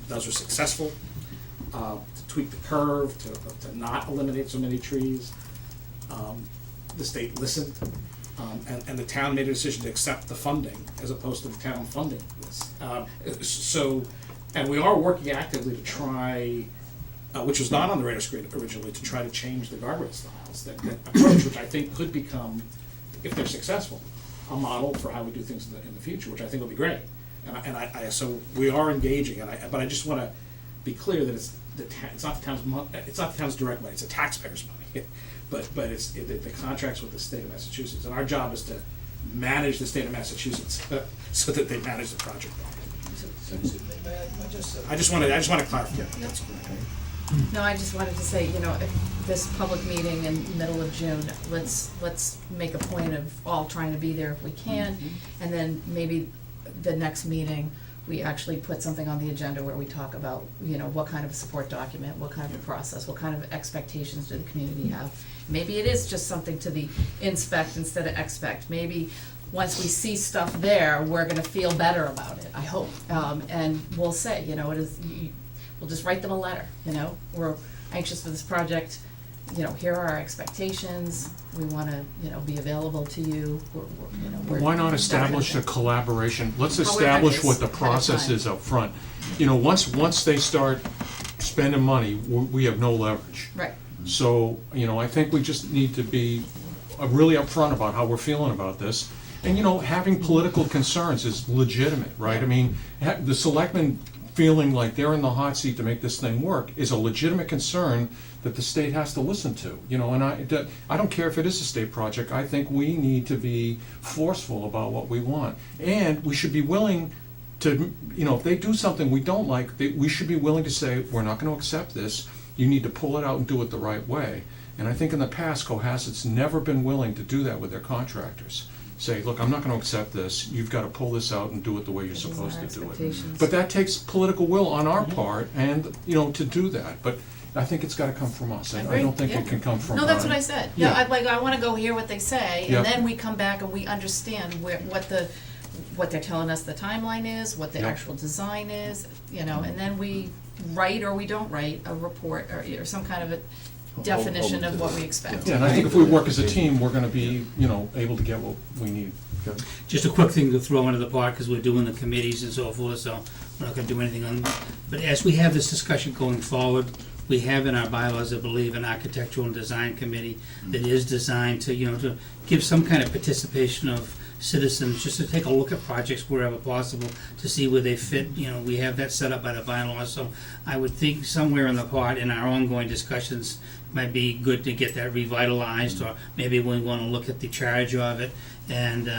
Those were successful. To tweak the curve, to not eliminate so many trees. The state listened, and the town made a decision to accept the funding as opposed to the town funding this. And we are working actively to try, which was not on the radar screen originally, to try to change the guardrail styles, that approach, which I think could become, if they're successful, a model for how we do things in the future, which I think will be great. So we are engaging, but I just want to be clear that it's not the town's direct money; it's the taxpayers' money. But it's the contracts with the state of Massachusetts, and our job is to manage the state of Massachusetts so that they manage the project. I just want to clarify. That's correct. No, I just wanted to say, if this public meeting in middle of June, let's make a point of all trying to be there if we can, and then maybe the next meeting, we actually put something on the agenda where we talk about, what kind of a support document, what kind of a process, what kind of expectations do the community have. Maybe it is just something to the inspect instead of expect. Maybe once we see stuff there, we're gonna feel better about it, I hope. And we'll say, we'll just write them a letter, we're anxious for this project, here are our expectations, we wanna, be available to you, we're. Why not establish a collaboration? Let's establish what the process is up front. Once they start spending money, we have no leverage. Right. So, I think we just need to be really upfront about how we're feeling about this. And, having political concerns is legitimate, right? I mean, the selectmen feeling like they're in the hot seat to make this thing work is a legitimate concern that the state has to listen to. And I don't care if it is a state project. I think we need to be forceful about what we want. And we should be willing to, if they do something we don't like, we should be willing to say, we're not going to accept this. You need to pull it out and do it the right way. And I think in the past, Cohasset's never been willing to do that with their contractors. Say, look, I'm not going to accept this. You've got to pull this out and do it the way you're supposed to do it. But that takes political will on our part, and to do that. But I think it's got to come from us. I don't think it can come from. No, that's what I said. Yeah. I want to go hear what they say, Yep. and then we come back and we understand what they're telling us the timeline is, what the Yep. actual design is, and then we write or we don't write a report or some kind of a definition of what we expect. Yeah, and I think if we work as a team, we're going to be, able to get what we need. Just a quick thing to throw into the pot, because we're doing the committees and so forth, so we're not gonna do anything on, but as we have this discussion going forward, we have in our bylaws, I believe, an architectural and design committee that is designed to, to give some kind of participation of citizens, just to take a look at projects wherever possible, to see where they fit. We have that set up by the bylaws, so I would think somewhere in the pot, in our ongoing discussions, might be good to get that revitalized, or maybe we want to look at the charge of it, and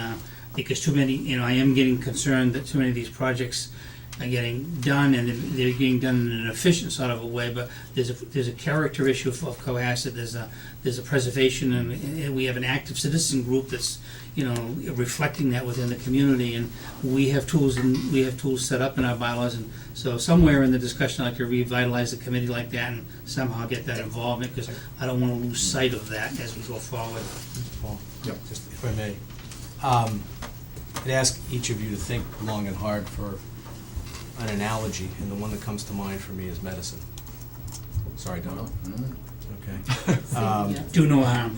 because too many, I am getting concerned that too many of these projects are getting done, and they're getting done in an efficient sort of a way, but there's a character issue of Cohasset, there's a preservation, and we have an active citizen group that's, reflecting that within the community, and we have tools set up in our bylaws, and so somewhere in the discussion, I could revitalize a committee like that and somehow get that involvement, because I don't wanna lose sight of that as we go forward. Paul? Yep. Just if I may. I'd ask each of you to think long and hard for an analogy, and the one that comes to mind for me is medicine. Sorry, Donna. Okay. Do no harm.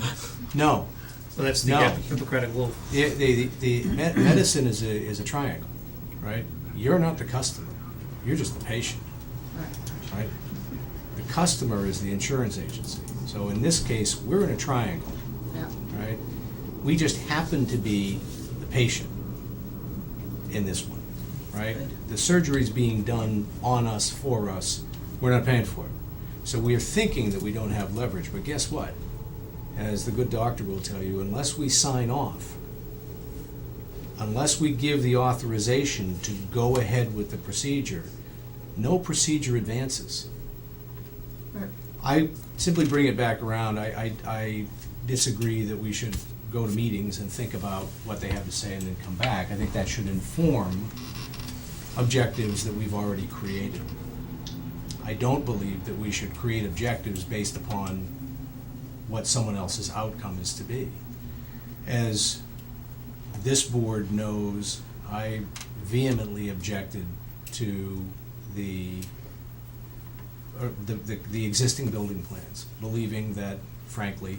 No. So that's the No. Hippocratic Oath. Medicine is a triangle, right? You're not the customer. You're just the patient, right? The customer is the insurance agency. So in this case, we're in a triangle, right? We just happen to be the patient in this one, right? The surgery's being done on us, for us. We're not paying for it. So we're thinking that we don't have leverage, but guess what? As the good doctor will tell you, unless we sign off, unless we give the authorization to go ahead with the procedure, no procedure advances. I simply bring it back around. I disagree that we should go to meetings and think about what they have to say and then come back. I think that should inform objectives that we've already created. I don't believe that we should create objectives based upon what someone else's outcome is to be. As this board knows, I vehemently objected to the existing building plans, believing that, frankly,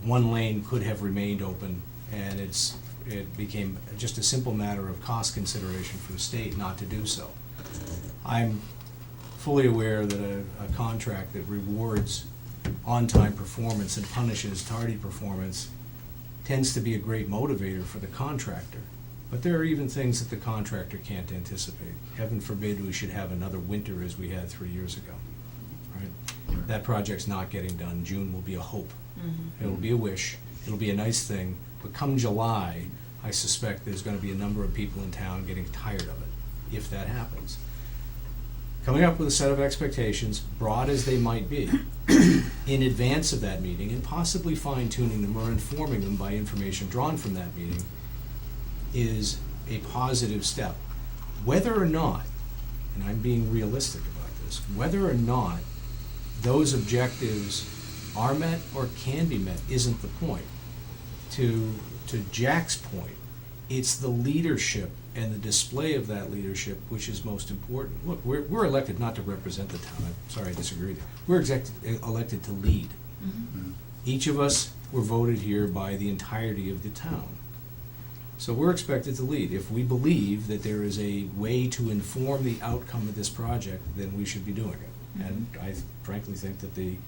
one lane could have remained open, and it became just a simple matter of cost consideration for the state not to do so. I'm fully aware that a contract that rewards on-time performance and punishes tardy performance tends to be a great motivator for the contractor. But there are even things that the contractor can't anticipate. Heaven forbid we should have another winter as we had 3 years ago, right? That project's not getting done. June will be a hope. It'll be a wish. It'll be a nice thing. But come July, I suspect there's going to be a number of people in town getting tired of it, if that happens. Coming up with a set of expectations, broad as they might be, in advance of that meeting, and possibly fine-tuning them or informing them by information drawn from that meeting, is a positive step. Whether or not, and I'm being realistic about this, whether or not those objectives are met or can be met isn't the point. To Jack's point, it's the leadership and the display of that leadership which is most important. Look, we're elected not to represent the town. I'm sorry, I disagree. We're elected to lead. Each of us were voted here by the entirety of the town. So we're expected to lead. If we believe that there is a way to inform the outcome of this project, then we should be doing it. And I frankly think that the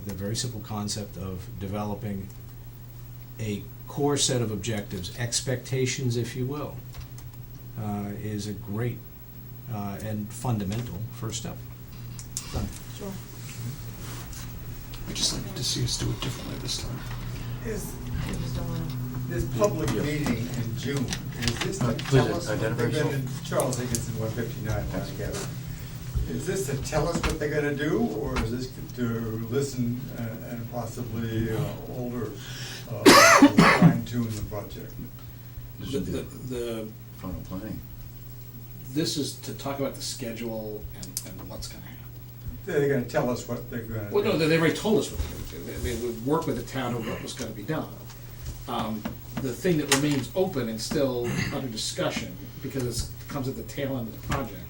very simple concept of developing a core set of objectives, expectations, if you will, is a great and fundamental first step. Done. Sure. I just like to see us do it differently this time. This public meeting in June, is this to Please tell us what identify they're gonna, yourself. Charles Higginson, 159 Lancaster. Is this to tell us what they're gonna do, or is this to listen and possibly alter, fine tune the project? This would be The final planning. this is to talk about the schedule and what's gonna happen. They're gonna tell us what they're gonna do. Well, no, they already told us what they're gonna do. They would work with the town on what was gonna be done. The thing that remains open and still under discussion, because it comes at the tail end of the project,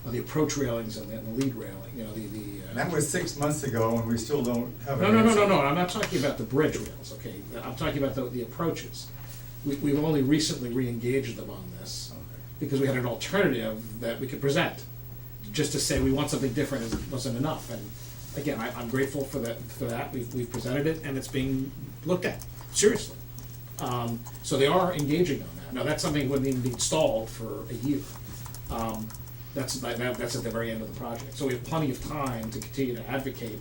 are the approach railings and the lead railing, And that was 6 months ago, and we still don't have an No, answer. I'm not talking about the bridge rails, okay? I'm talking about the approaches. We've only recently re-engaged them on this, because we had an alternative that we could present. Just to say we want something different wasn't enough, and again, I'm grateful for that, we've presented it, and it's being looked at, seriously. So they are engaging on that. Now, that's something that wouldn't even be installed for a year. That's at the very end of the project. So we have plenty of time to continue to advocate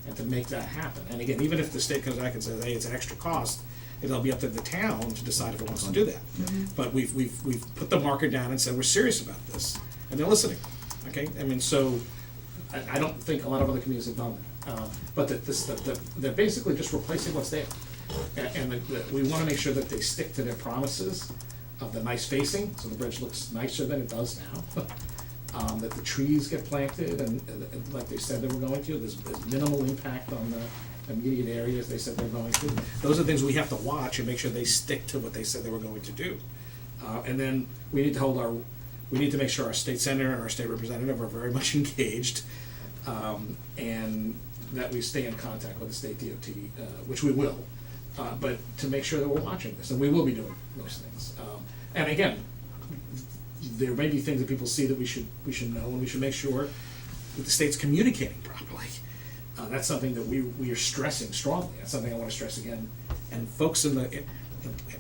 and to make that happen. And again, even if the state comes back and says, hey, it's an extra cost, it'll be up to the town to decide if it wants to do that. But we've put the marker down and said, we're serious about this, and they're listening, okay? I mean, so, I don't think a lot of other communities have done that. But they're basically just replacing what's there. And we wanna make sure that they stick to their promises of the nice facing, so the bridge looks nicer than it does now. That the trees get planted and like they said they were going to, there's minimal impact on the immediate areas they said they're going to. Those are things we have to watch and make sure they stick to what they said they were going to do. And then we need to make sure our state senator and our state representative are very much engaged, and that we stay in contact with the state DOT, which we will, but to make sure that we're watching this, and we will be doing those things. And again, there may be things that people see that we should know, and we should make sure that the state's communicating properly. That's something that we are stressing strongly. That's something I want to stress again. And folks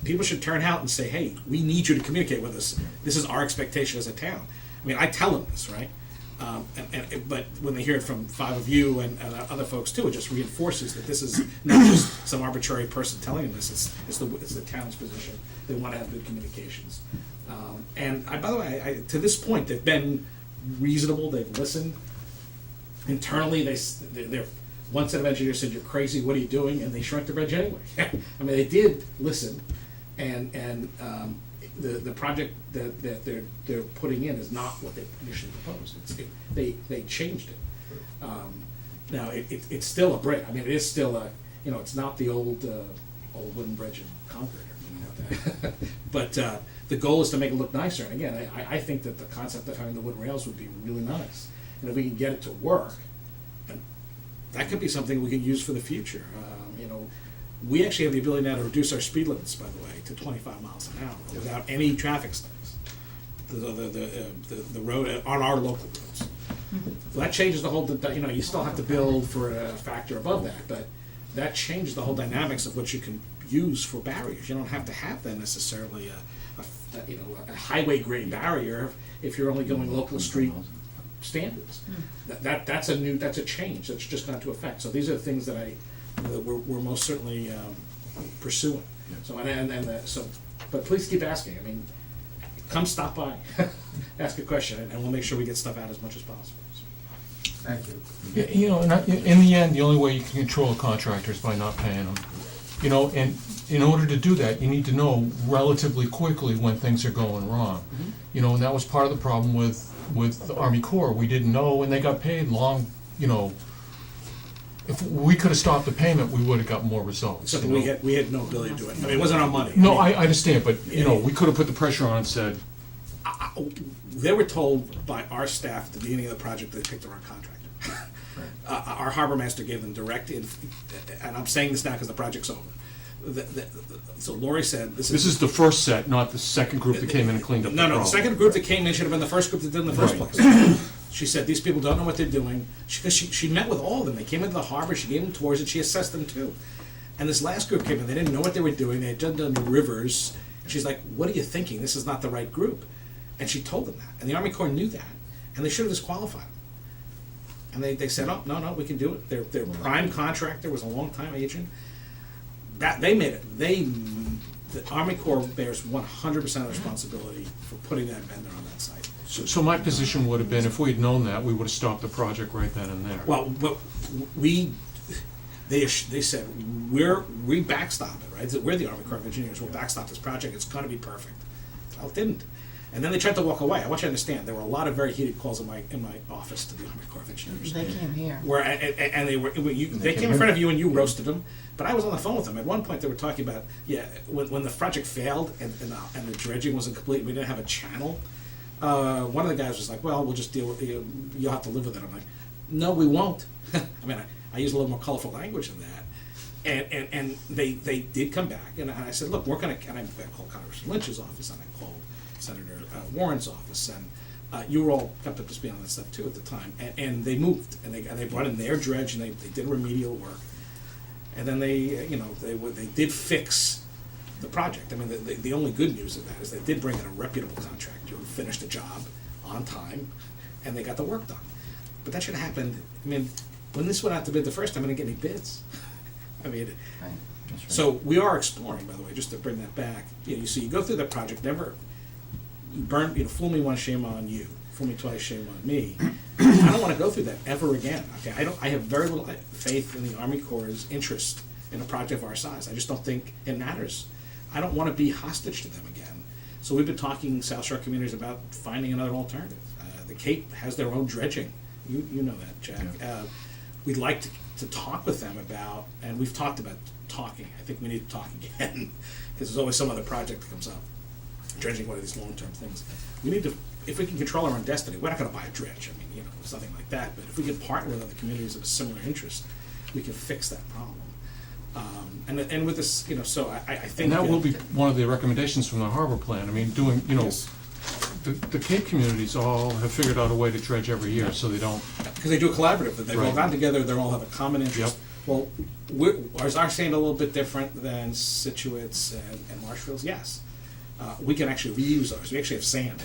people should turn out and say, hey, we need you to communicate with us. This is our expectation as a town. I mean, I tell them this, right? But when they hear it from 5 of you and other folks too, it just reinforces that this is not just some arbitrary person telling them this. It's the town's position. They want to have good communications. And by the way, to this point, they've been reasonable. They've listened. Internally, they're one set of engineers said, "You're crazy. What are you doing?" And they shrunk the bridge anyway. I mean, they did listen, and the project that they're putting in is not what they initially proposed. They changed it. Now it's still a bridge. I mean, it is still it's not the old wooden bridge in Concord or anything like that. But the goal is to make it look nicer. And again, I think that the concept of having the wooden rails would be really nice. And if we can get it to work, and that could be something we can use for the future. We actually have the ability now to reduce our speed limits, by the way, to 25 miles an hour without any traffic studies. The road on our local roads. So that changes the whole. You still have to build for a factor above that, but that changes the whole dynamics of what you can use for barriers. You don't have to have that necessarily a highway grade barrier if you're only going local street standards. That's a change that's just gone into effect. So these are the things that we're most certainly pursuing. So but please keep asking. I mean, come stop by, ask a question, and we'll make sure we get stuff out as much as possible. Thank you. In the end, the only way you can control a contractor is by not paying them. And in order to do that, you need to know relatively quickly when things are going wrong. And that was part of the problem with the Army Corps. We didn't know when they got paid long. If we could have stopped the payment, we would have got more results. Except we had no ability to do it. I mean, it wasn't our money. No, I understand, but we could have put the pressure on and said. They were told by our staff at the beginning of the project that they picked the wrong contractor. Our harbor master gave them direct and I'm saying this now because the project's over. So Lori said, this is the first set, not the second group that came in and cleaned up the problem. No, the second group that came in should have been the first group that did it in the first place. She said, these people don't know what they're doing. She met with all of them. They came into the harbor, she gave them tours, and she assessed them too. And this last group came in, they didn't know what they were doing, they had done the rivers. And she's like, what are you thinking? This is not the right group. And she told them that. And the Army Corps knew that. And they should have disqualified them. And they said, oh, no, we can do it. Their prime contractor was a long-time agent. They made it. The Army Corps bears 100% of the responsibility for putting that vendor on that site. So my position would have been, if we'd known that, we would have stopped the project right then and there. Well, they said, we backstop it, right? We're the Army Corps of Engineers. We'll backstop this project. It's going to be perfect. Well, it didn't. And then they tried to walk away. I want you to understand, there were a lot of very heated calls in my office to the Army Corps of Engineers. They came here. And they came in front of you and you roasted them. But I was on the phone with them. At one point, they were talking about when the project failed and the dredging wasn't complete, we didn't have a channel. One of the guys was like, "Well, we'll just deal with it. You'll have to live with it." I'm like, "No, we won't." I mean, I use a little more colorful language than that. And they did come back, and I said, "Look, we're going to." And I called Congressman Lynch's office, and I called Senator Warren's office, and you were all kept up to speed on that stuff too at the time. And they moved, and they brought in their dredge, and they did remedial work, and then they did fix the project. I mean, the only good news of that is they did bring in a reputable contractor who finished the job on time, and they got the work done. But that should have happened. I mean, when this went out to bid the first time, I didn't get any bids. I mean, That's right. So we are exploring, by the way, just to bring that back, you know, so you go through the project, never, fool me once, shame on you, fool me twice, shame on me. I don't wanna go through that ever again, okay? I have very little faith in the Army Corps' interest in a project of our size. I just don't think it matters. I don't wanna be hostage to them again. So we've been talking South Shore communities about finding another alternative. The Cape has their own dredging. You know that, Jack. Yeah. We'd like to talk with them about, and we've talked about talking. I think we need to talk again, because there's always some other project that comes up. Dredging, one of these long-term things. We need to, if we can control our own destiny, we're not gonna buy a dredge. I mean, you know, it's nothing like that. But if we can partner with other communities of a similar interest, we can fix that problem. And with this, you know, so I think. And that will be one of the recommendations from the harbor plan. I mean, doing, you know, Yes. the Cape communities all have figured out a way to dredge every year, so they don't. Because they do a collaborative, they've all Right. gotten together, they all have a common interest. Yep. Well, is our sand a little bit different than Situate's and Marshfield's? Yes. We can actually reuse ours, we actually have sand.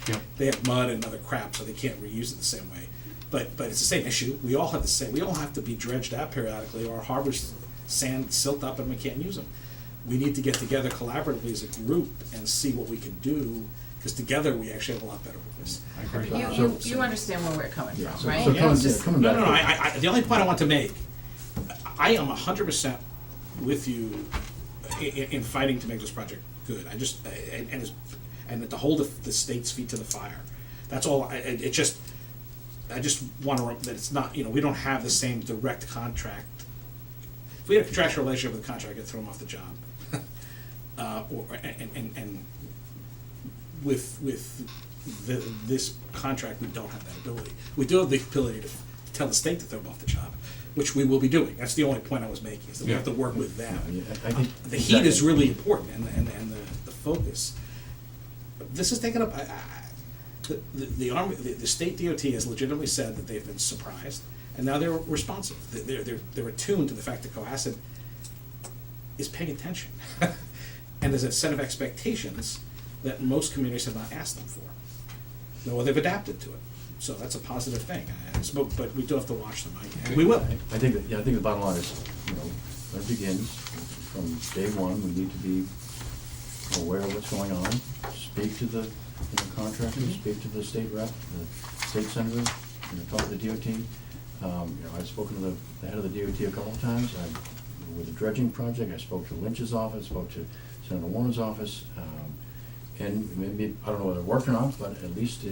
Yep. They have mud and other crap, so they can't reuse it the same way. But it's the same issue, we all have the same, we all have to be dredged out periodically, or our harbors sand silt up and we can't use them. We need to get together collaboratively as a group and see what we can do, because together we actually have a lot better with this. I agree. You understand where we're coming Yeah, from, so- right? so Yeah, coming- it's just- yeah, coming No, back no, to- the only point I want to make, I am 100% with you in fighting to make this project good. I just, and to hold the state's feet to the fire. That's all, I just want to, that it's not, you know, we don't have the same direct contract. If we had a contractual relationship with the contractor, I'd throw him off the job. And with this contract, we don't have that ability. We do have the ability to tell the state to throw them off the job, which we will be doing. That's the only point I was making, is that we have to work with them. Yeah, I think The heat is exactly. really important, and the focus. This is taken up, the Army, the state DOT has legitimately said that they've been surprised, and now they're responsive. They're attuned to the fact that Cohasset is paying attention. And there's a set of expectations that most communities have not asked them for. No, they've adapted to it, so that's a positive thing. But we do have to watch them, and we will. I think that, yeah, I think the bottom line is, you know, when it begins, from day one, we need to be aware of what's going on, speak to the, you know, contractors, speak to the state rep, the state senator, you know, talk to the DOT. You know, I've spoken to the head of the DOT a couple of times. With the dredging project, I spoke to Lynch's office, spoke to Senator Warren's office, and maybe, I don't know whether it worked or not, but at least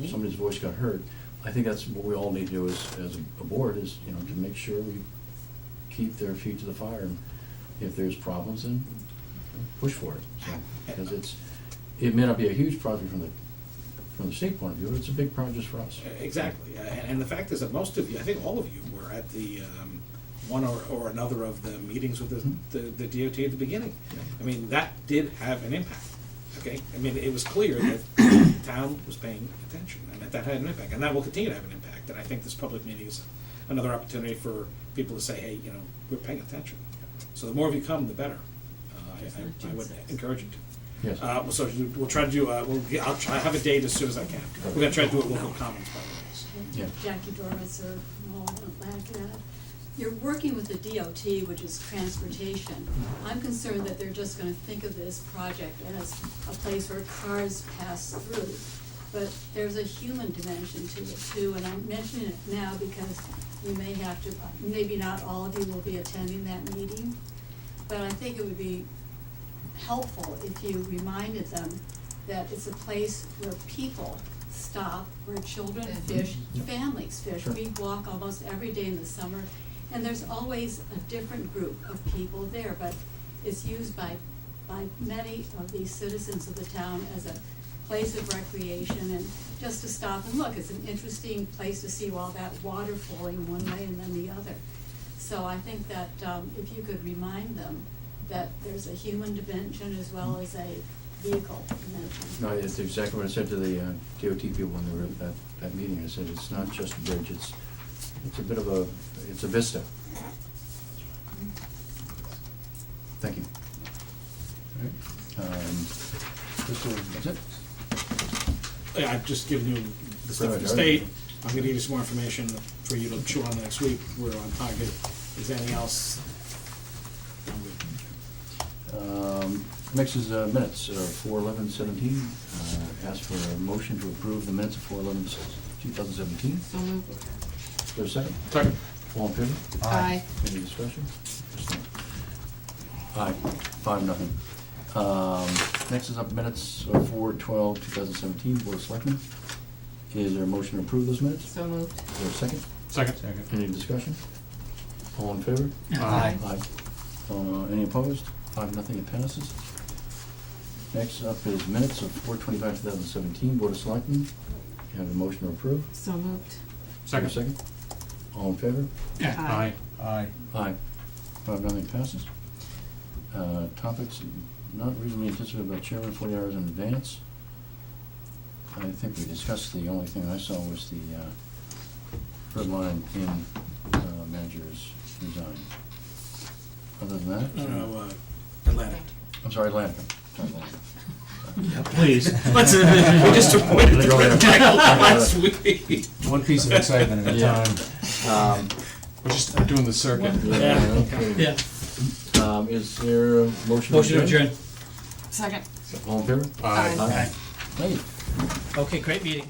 somebody's voice got heard. I think that's what we all need to do as a board, is, you know, to make sure we keep their feet to the fire, and if there's problems, then push for it. So, because it may not be a huge project from the state point of view, but it's a big project for us. Exactly, and the fact is that most of you, I think all of you, were at the one or another of the meetings with the DOT at the beginning. I mean, that did have an impact, okay? I mean, it was clear that the town was paying attention, and that had an impact, and that will continue to have an impact. And I think this public meeting is another opportunity for people to say, hey, you know, we're paying attention. So the more of you come, the better. I would encourage you to. Yes. So we'll try to do, I'll try, I have a date as soon as I can. We're gonna try to do it local comments, by the way. Yeah. Jackie Dormitz or Malone. You're working with the DOT, which is transportation. I'm concerned that they're just gonna think of this project as a place where cars pass through. But there's a human dimension to it too, and I'm mentioning it now because you may have to, maybe not all of you will be attending that meeting. But I think it would be helpful if you reminded them that it's a place where people stop, where children fish, families fish. Sure. We walk almost every day in the summer, and there's always a different group of people there, but it's used by many of these citizens of the town as a place of recreation and just to stop and look. It's an interesting place to see all that water flowing one way and then the other. So I think that if you could remind them that there's a human dimension as well as a vehicle dimension. No, it's exactly what I said to the DOT people when they were at that meeting. I said, it's not just a bridge, it's a bit of it's a vista. Thank you. That's it? Yeah, I've just given you the stuff from the Right, state. I'm gonna give you some more information for you to chew on next week. We're on target. Is there anything else? I'm good. Next is minutes, 4/11/17. Ask for a motion to approve the minutes of 4/11/2017. So moved. Is there a second? Second. All in favor? Aye. Any discussion? Aye, 5-0. Next is up minutes of 4/12/2017, Board of Selectmen. Is there a motion to approve those minutes? So moved. Is there a second? Second. Any discussion? All in favor? Aye. Aye. Any opposed? 5-0, it passes. Next up is minutes of 4/25/2017, Board of Selectmen. You have a motion to approve? So moved. Is there a Second. second? All in favor? Aye. Aye. Aye. 5-0 passes. Topics not reasonably anticipated by chairman 40 hours in advance. I think we discussed, the only thing I saw was the red line in manager's resign. Other than that? Atlantic. I'm sorry, Atlantic. Sorry, Atlantic. Yeah, please. Let's, we just appointed the Go ahead. Michael last week. One piece of excitement at a Yeah. time. We're just doing the circuit. Okay. Yeah. Is there a motion? Motion to adjourn. Second. All in favor? Aye. Hey. Okay, great meeting.